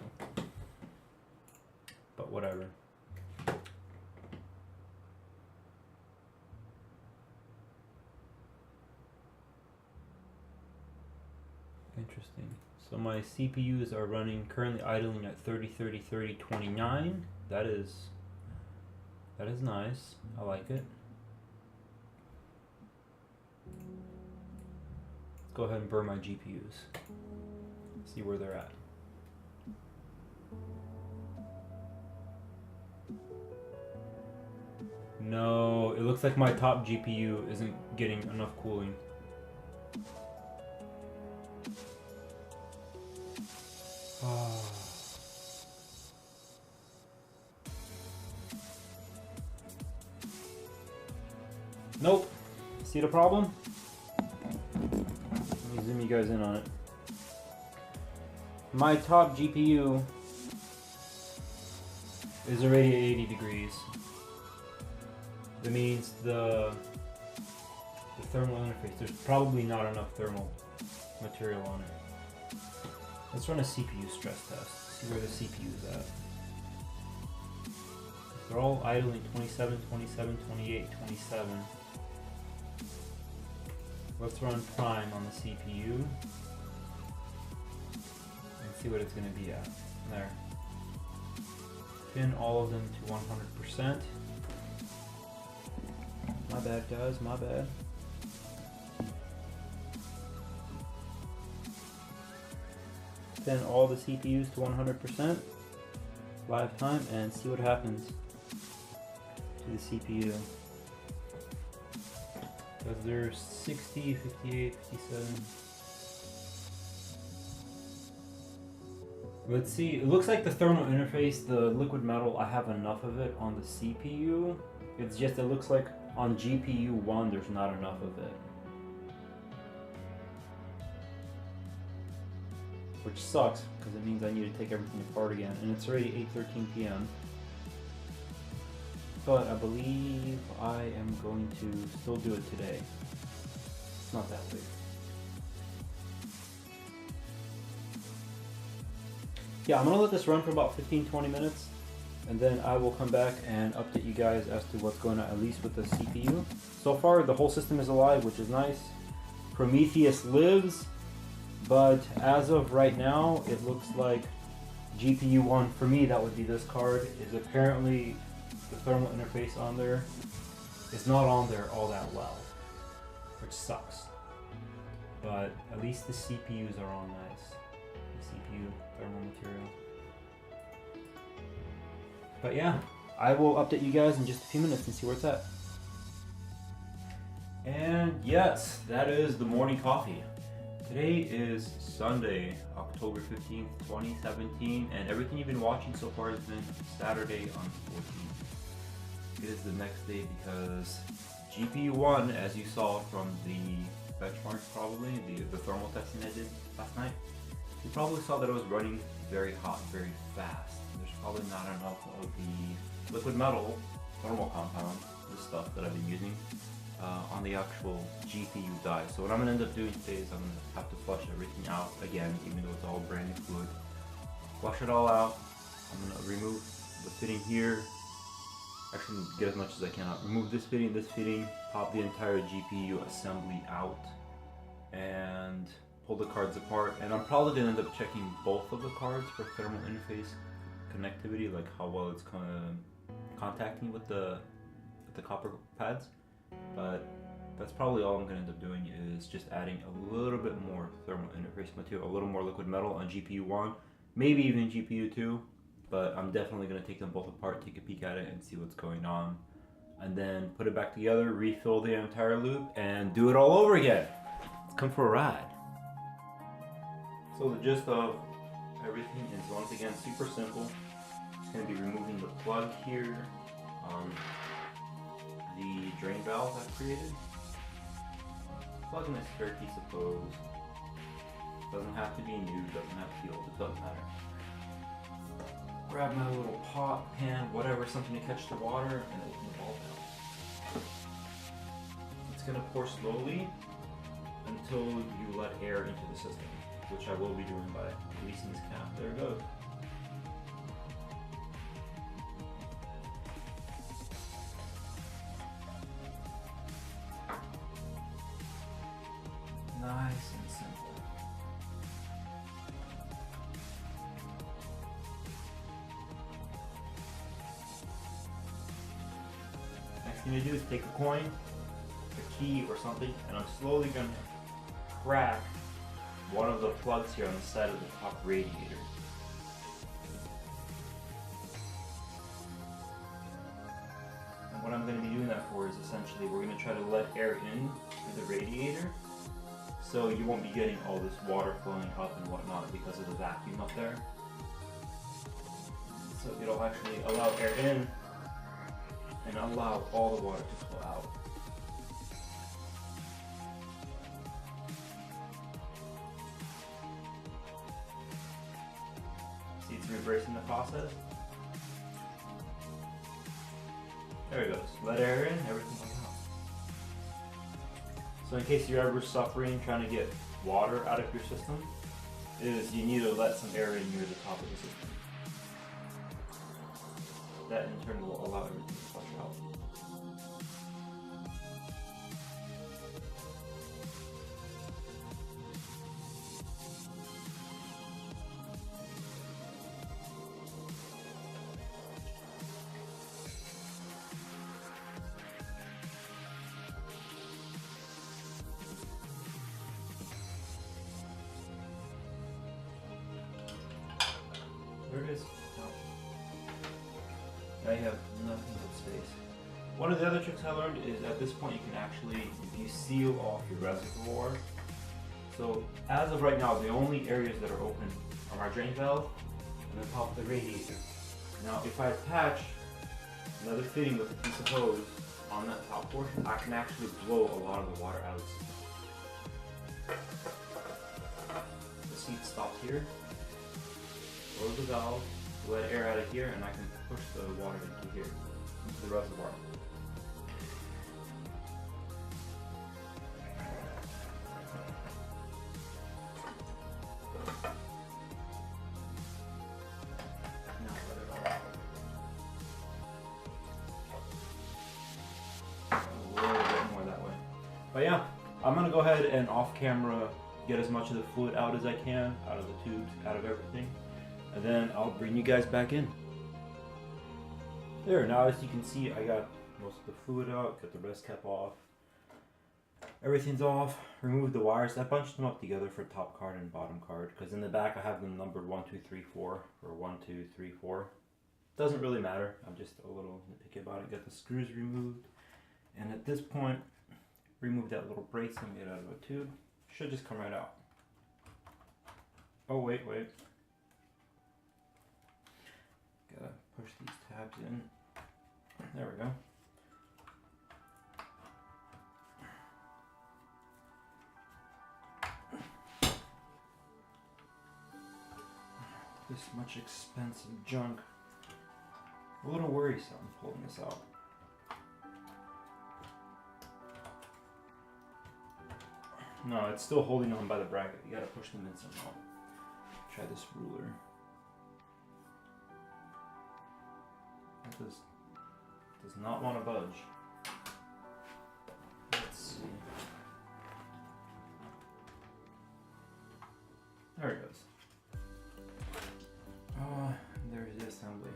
But whatever. Interesting. So my CPUs are running, currently idling at 30, 30, 30, 29. That is nice. I like it. Let's go ahead and burn my GPUs. See where they're at. No, it looks like my top GPU isn't getting enough cooling. Nope. See the problem? Let me zoom you guys in on it. My top GPU is already at 80 degrees. That means the thermal interface, there's probably not enough thermal material on it. Let's run a CPU stress test, see where the CPU is at. They're all idling 27, 27, 28, 27. Let's run prime on the CPU and see what it's going to be at. There. Pin all of them to 100%. My bad, guys, my bad. Pin all the CPUs to 100%, live time, and see what happens to the CPU. Because there's 60, 58, 57. Let's see, it looks like the thermal interface, the liquid metal, I have enough of it on the CPU. It's just, it looks like on GPU 1 there's not enough of it. Which sucks, because it means I need to take everything apart again, and it's already 8:13 p.m. But I believe I am going to still do it today. It's not that late. Yeah, I'm going to let this run for about 15-20 minutes, and then I will come back and update you guys as to what's going on, at least with the CPU. So far, the whole system is alive, which is nice. Prometheus lives. But as of right now, it looks like GPU 1, for me that would be this card, is apparently the thermal interface on there is not on there all that well, which sucks. But at least the CPUs are all nice. The CPU thermal material. But yeah, I will update you guys in just a few minutes and see where it's at. And yes, that is the morning coffee. Today is Sunday, October 15th, 2017, and everything you've been watching so far has been Saturday on the 14th. It is the next day because GPU 1, as you saw from the benchmarks probably, the thermal testing I did last night, you probably saw that it was running very hot, very fast. There's probably not enough of the liquid metal thermal compound, the stuff that I've been using, on the actual GPU die. So what I'm going to end up doing today is I'm going to have to flush everything out again, even though it's all brand new fluid. Flush it all out. I'm going to remove the fitting here. Actually, get as much as I can out. Remove this fitting, pop the entire GPU assembly out, and pull the cards apart. And I'm probably going to end up checking both of the cards for thermal interface connectivity, like how well it's kind of contacting with the copper pads. But that's probably all I'm going to end up doing, is just adding a little bit more thermal interface material, a little more liquid metal on GPU 1, maybe even GPU 2, but I'm definitely going to take them both apart, take a peek at it and see what's going on, and then put it back together, refill the entire loop, and do it all over again. Let's come for a ride. So the gist of everything is, once again, super simple. Just going to be removing the plug here, the drain valve I've created. Plug in a spare piece of hose. Doesn't have to be new, doesn't have to be old, it doesn't matter. Grab my little pot, pan, whatever, something to catch the water, and open the valve down. It's going to pour slowly until you let air into the system, which I will be doing by releasing this cap. There it goes. Nice and simple. Next thing to do is take a coin, a key or something, and I'm slowly going to crack one of the plugs here on the side of the top radiator. And what I'm going to be doing that for is, essentially, we're going to try to let air in through the radiator, so you won't be getting all this water flowing up and whatnot because of the vacuum up there. So it'll actually allow air in and allow all the water to flow out. See, it's reversing the process. There it goes. Let air in, everything comes out. So in case you're ever suffering trying to get water out of your system, is you need to let some air in near the top of the system. That in turn will allow everything to flush out. guys? No. I have nothing but space. One of the other tricks I learned is at this point you can actually, if you seal off your reservoir. So as of right now, the only areas that are open are my drain valve and the top of the radiator. Now if I attach another fitting with a piece of hose on that top portion, I can actually blow a lot of the water out. The seat stops here, close the valve, let air out of here, and I can push the water into here, into the reservoir. But yeah, I'm gonna go ahead and off camera get as much of the fluid out as I can, out of the tubes, out of everything, and then I'll bring you guys back in. There, now as you can see, I got most of the fluid out, got the rest cap off. Everything's off, removed the wires. I bunched them up together for top card and bottom card, because in the back I have them numbered 1, 2, 3, 4, or 1, 2, 3, 4. Doesn't really matter, I'm just a little nitpicky about it. Got the screws removed, and at this point, remove that little brace I made out of a tube. Should just come right out. Oh wait. Gotta push these tabs in. There we go. This much expensive junk. A little worrisome pulling this out. No, it's still holding on by the bracket. You gotta push them in somehow. Try this ruler. It does not want to budge. Let's see. There it goes. There's the assembly.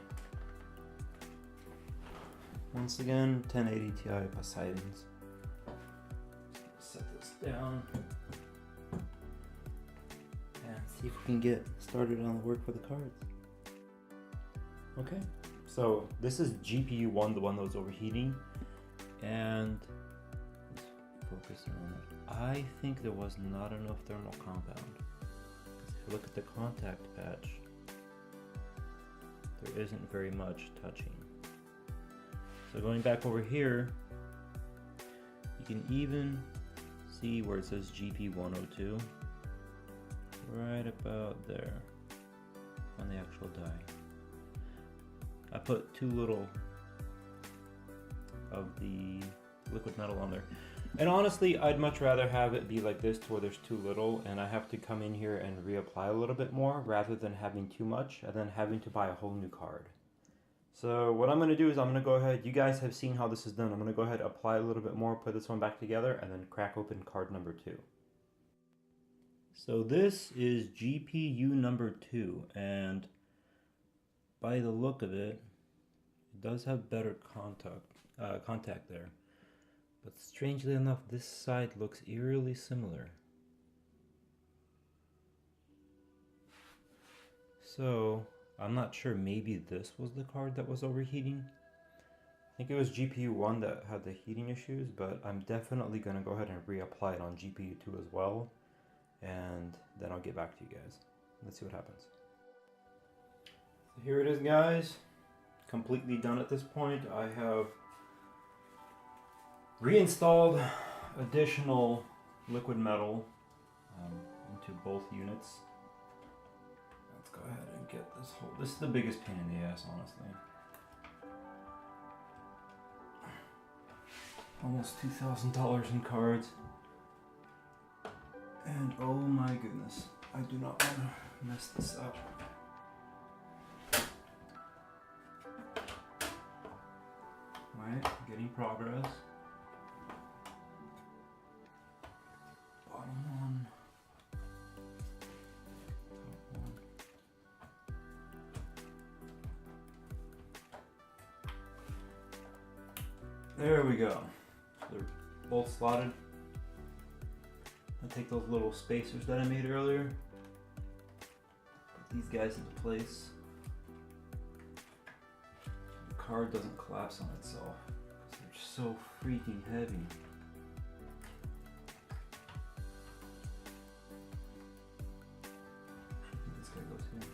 Once again, 1080 Ti Poseidons. Set this down and see if we can get started on the work for the cards. Okay, so this is GPU 1, the one that was overheating, and let's focus on it. I think there was not enough thermal compound. If you look at the contact patch, there isn't very much touching. So going back over here, you can even see where it says GP102, right about there on the actual die. I put too little of the liquid metal on there. And honestly, I'd much rather have it be like this to where there's too little and I have to come in here and reapply a little bit more rather than having too much and then having to buy a whole new card. So what I'm going to do is I'm going to go ahead, you guys have seen how this is done, I'm going to go ahead and apply a little bit more, put this one back together, and then crack open card number 2. So this is GPU number 2, and by the look of it, it does have better contact there. But strangely enough, this side looks eerily similar. So I'm not sure, maybe this was the card that was overheating. I think it was GPU 1 that had the heating issues, but I'm definitely going to go ahead and reapply it on GPU 2 as well, and then I'll get back to you guys. Let's see what happens. So here it is, guys. Completely done at this point. I have reinstalled additional liquid metal into both units. Let's go ahead and get this whole, this is the biggest pain in the ass, honestly. Almost $2,000 in cards. And oh my goodness, I do not want to mess this up. Alright, getting progress. Bottom one. Top one. There we go. They're both slotted. I'll take those little spacers that I made earlier, put these guys into place, card doesn't collapse on itself. They're so freaking heavy. This guy goes here.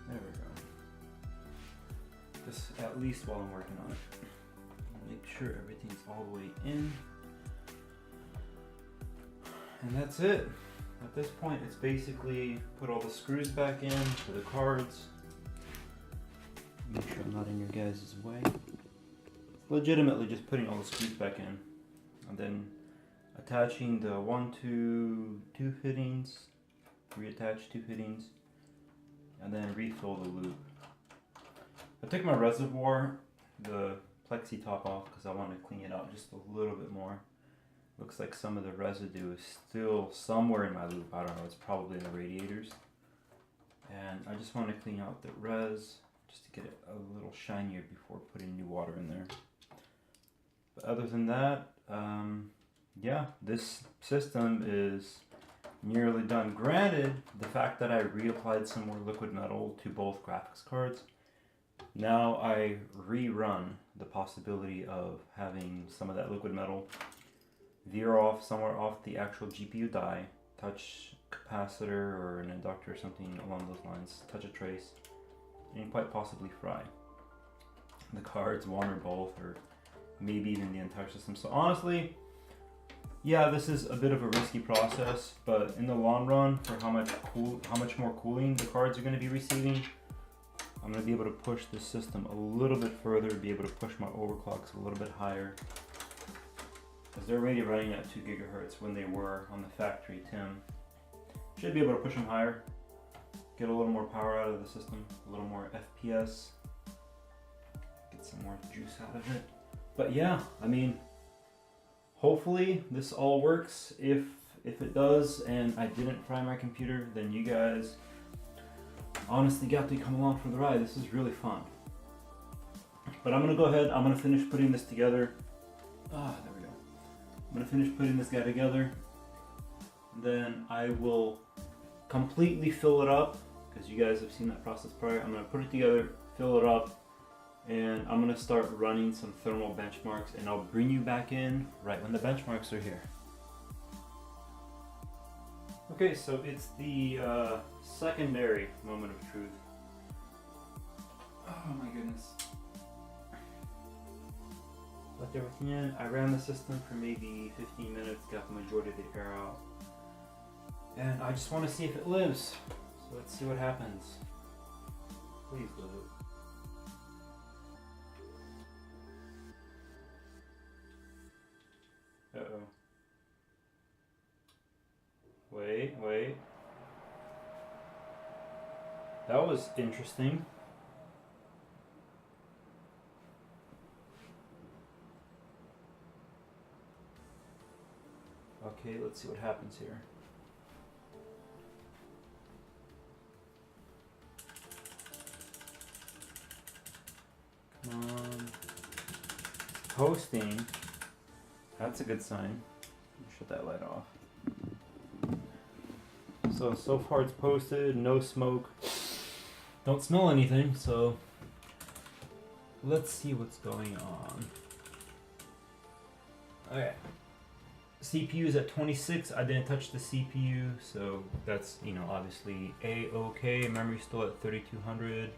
There we go. Just at least while I'm working on it. Make sure everything's all the way in. And that's it. At this point, it's basically put all the screws back in for the cards. Make sure I'm not in your guys' way. It's legitimately just putting all the screws back in. And then attaching the 2 fittings, reattach 2 fittings, and then refill the loop. I took my reservoir, the plexi top off, because I want to clean it out just a little bit more. Looks like some of the residue is still somewhere in my loop. I don't know, it's probably in the radiators. And I just want to clean out the res just to get it a little shinier before putting new water in there. But other than that, yeah, this system is nearly done. Granted, the fact that I reapplied some more liquid metal to both graphics cards, now I rerun the possibility of having some of that liquid metal veer off somewhere off the actual GPU die, touch capacitor or an inductor or something along those lines, touch a trace, and quite possibly fry the cards, one or both, or maybe even the entire system. So honestly, yeah, this is a bit of a risky process, but in the long run, for how much more cooling the cards are going to be receiving, I'm going to be able to push this system a little bit further, be able to push my overclocks a little bit higher. Because they're already running at 2 gigahertz when they were on the factory TIM. Should be able to push them higher, get a little more power out of the system, a little more FPS, get some more juice out of it. But yeah, I mean, hopefully this all works. If it does and I didn't fry my computer, then you guys honestly got to come along for the ride. This is really fun. But I'm gonna go ahead, I'm gonna finish putting this together. There we go. I'm gonna finish putting this guy together. Then I will completely fill it up, because you guys have seen that process prior. I'm gonna put it together, fill it up, and I'm gonna start running some thermal benchmarks, and I'll bring you back in right when the benchmarks are here. Okay, so it's the secondary moment of truth. Oh my goodness. Left everything in. I ran the system for maybe 15 minutes, got the majority of the air out. And I just want to see if it lives. So let's see what happens. Please live. Uh-oh. Wait. That was interesting. Okay, let's see what happens here. Come on. Posting. That's a good sign. Shut that light off. So far it's posted, no smoke. Don't smell anything, so let's see what's going on. Okay. CPU is at 26. I didn't touch the CPU, so that's, you know, obviously A-okay. Memory's still at 3200.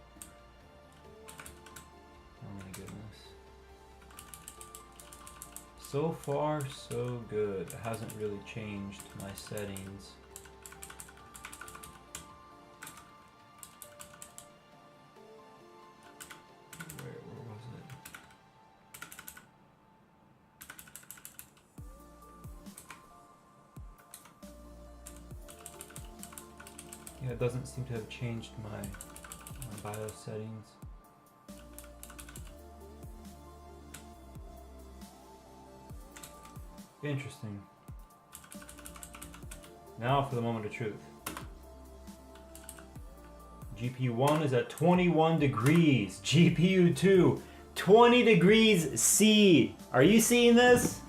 Oh my goodness. So far, so good. It hasn't really changed my settings. Where was it? Yeah, it doesn't seem to have changed my BIOS settings. Interesting. Now for the moment of truth. GPU 1 is at 21 degrees. GPU 2, 20 degrees C. Are you seeing this?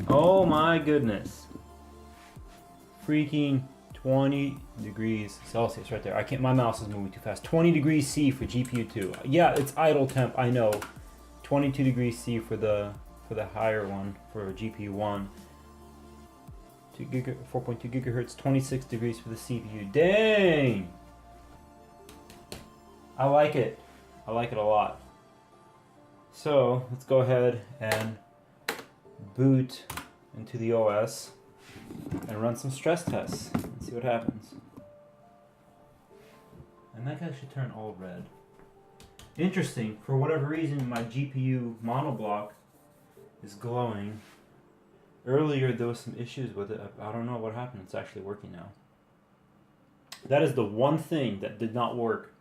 Oh my goodness. Freaking 20 degrees Celsius right there. I can't, my mouse is moving too fast. 20 degrees C for GPU 2. Yeah, it's idle temp, I know. 22 degrees C for the higher one, for GPU 1. 4.2 gigahertz, 26 degrees for the CPU. Dang! I like it. I like it a lot. So let's go ahead and boot into the OS and run some stress tests and see what happens. And that guy should turn all red. Interesting, for whatever reason my GPU monoblock is glowing. Earlier there was some issues with it. I don't know what happened. It's actually working now. That is the one thing that did not work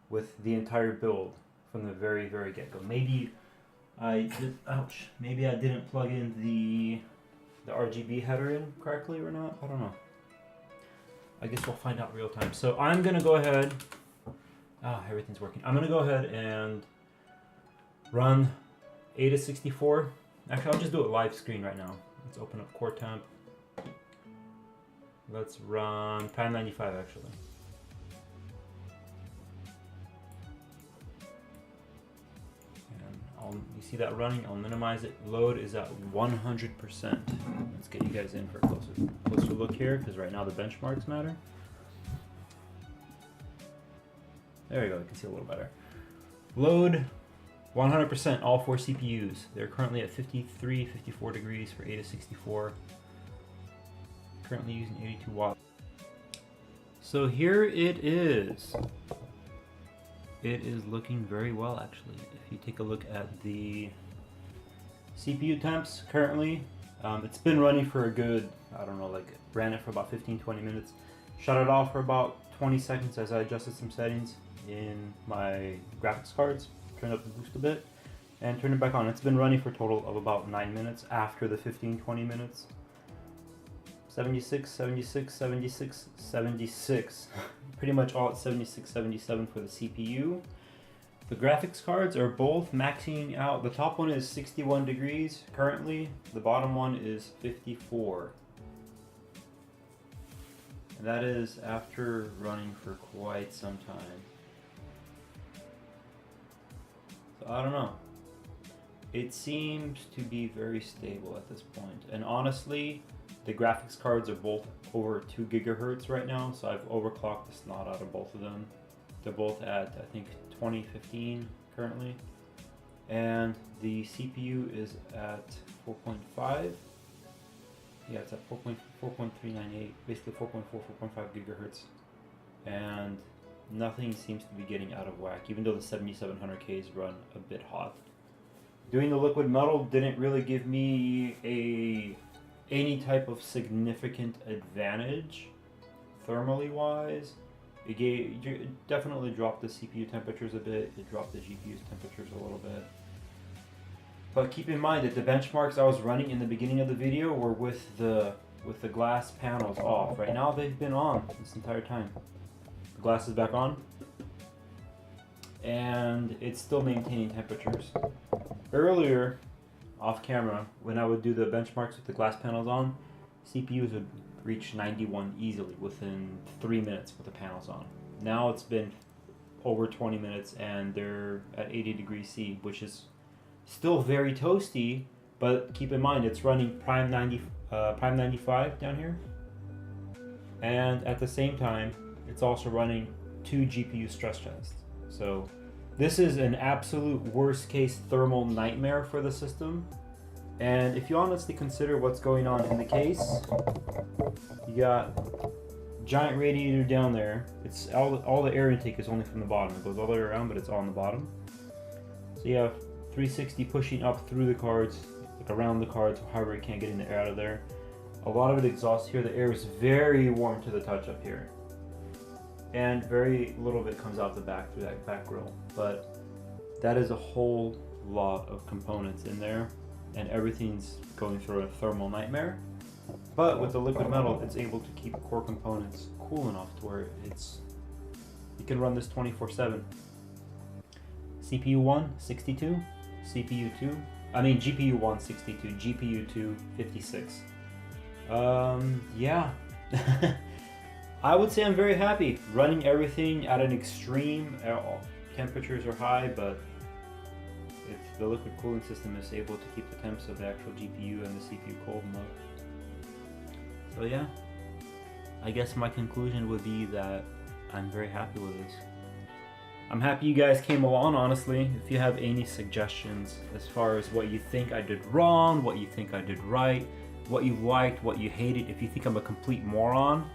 with the entire build from the very, very get-go. Maybe I did, ouch, maybe I didn't plug in the RGB header in correctly or not. I don't know. I guess we'll find out real time. So I'm gonna go ahead, everything's working. I'm gonna go ahead and run Asus. Actually, I'll just do it live screen right now. Let's open up Core Temp. Let's run Prime 95 actually. You see that running, I'll minimize it. Load is at 100%. Let's get you guys in for a closer look here, because right now the benchmarks matter. There we go, you can see a little better. Load 100%, all 4 CPUs. They're currently at 53, 54 degrees for Asus. Currently using 82 watts. So here it is. It is looking very well actually. If you take a look at the CPU temps currently, it's been running for a good, I don't know, like ran it for about 15-20 minutes. Shut it off for about 20 seconds as I adjusted some settings in my graphics cards. Turned up the boost a bit and turned it back on. It's been running for a total of about 9 minutes after the 15-20 minutes. 76, 76, 76, 76. Pretty much all at 76, 77 for the CPU. The graphics cards are both maxing out. The top one is 61 degrees currently. The bottom one is 54. And that is after running for quite some time. So I don't know. It seems to be very stable at this point. And honestly, the graphics cards are both over 2 gigahertz right now, so I've overclocked the snot out of both of them. They're both at, I think, 2015 currently. And the CPU is at 4.5. Yeah, it's at 4.398, basically 4.4, 4.5 gigahertz. And nothing seems to be getting out of whack, even though the 7700Ks run a bit hot. Doing the liquid metal didn't really give me any type of significant advantage thermally wise. It definitely dropped the CPU temperatures a bit, it dropped the GPU's temperatures a little bit. But keep in mind that the benchmarks I was running in the beginning of the video were with the glass panels off. Right now they've been on this entire time. The glass is back on and it's still maintaining temperatures. Earlier, off camera, when I would do the benchmarks with the glass panels on, CPUs would reach 91 easily within 3 minutes with the panels on. Now it's been over 20 minutes and they're at 80 degrees C, which is still very toasty, but keep in mind it's running Prime 95 down here. And at the same time, it's also running 2 GPU stress tests. So this is an absolute worst case thermal nightmare for the system. And if you honestly consider what's going on in the case, you got giant radiator down there. It's all the air intake is only from the bottom. It goes all the way around, but it's all on the bottom. So you have 360 pushing up through the cards, like around the cards, however it can't get any air out of there. A lot of it exhausts here. The air is very warm to the touch up here. And very little bit comes out the back through that back grill. But that is a whole lot of components in there, and everything's going through a thermal nightmare. But with the liquid metal, it's able to keep core components cool enough to where you can run this 24/7. CPU 1, 62, CPU 2, GPU 1, 62, GPU 2, 56. Yeah. I would say I'm very happy running everything at an extreme. Temperatures are high, but if the liquid cooling system is able to keep the temps of the actual GPU and the CPU cold enough. So yeah, I guess my conclusion would be that I'm very happy with this. I'm happy you guys came along, honestly. If you have any suggestions as far as what you think I did wrong, what you think I did right, what you liked, what you hated, if you think I'm a complete moron,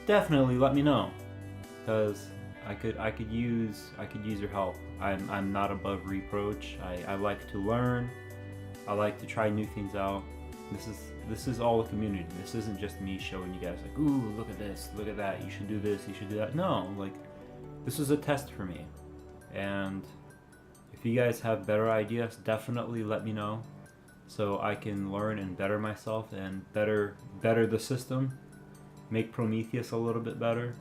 definitely let me know, because I could use your help. I'm not above reproach. I like to learn. I like to try new things out. This is all a community. This isn't just me showing you guys like, ooh, look at this, look at that, you should do this, you should do that. No, like, this is a test for me. And if you guys have better ideas, definitely let me know so I can learn and better myself and better the system, make Prometheus a little bit better.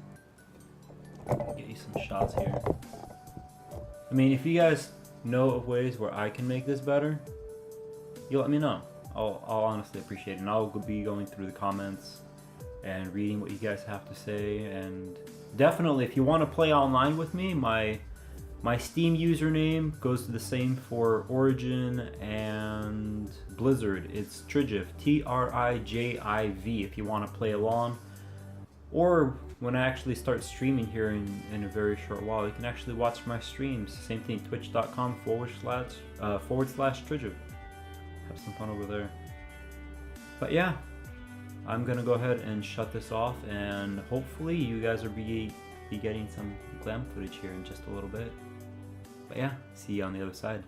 Get you some shots here. I mean, if you guys know of ways where I can make this better, you let me know. I'll honestly appreciate it, and I'll be going through the comments and reading what you guys have to say. And definitely, if you want to play online with me, my Steam username goes to the same for Origin and Blizzard. It's Trijiv, Trijiv, if you want to play along. Or when I actually start streaming here in a very short while, you can actually watch my streams. Same thing, twitch.com/Trijiv. Have some fun over there. But yeah, I'm gonna go ahead and shut this off, and hopefully you guys are be getting some glam footage here in just a little bit. But yeah, see you on the other side.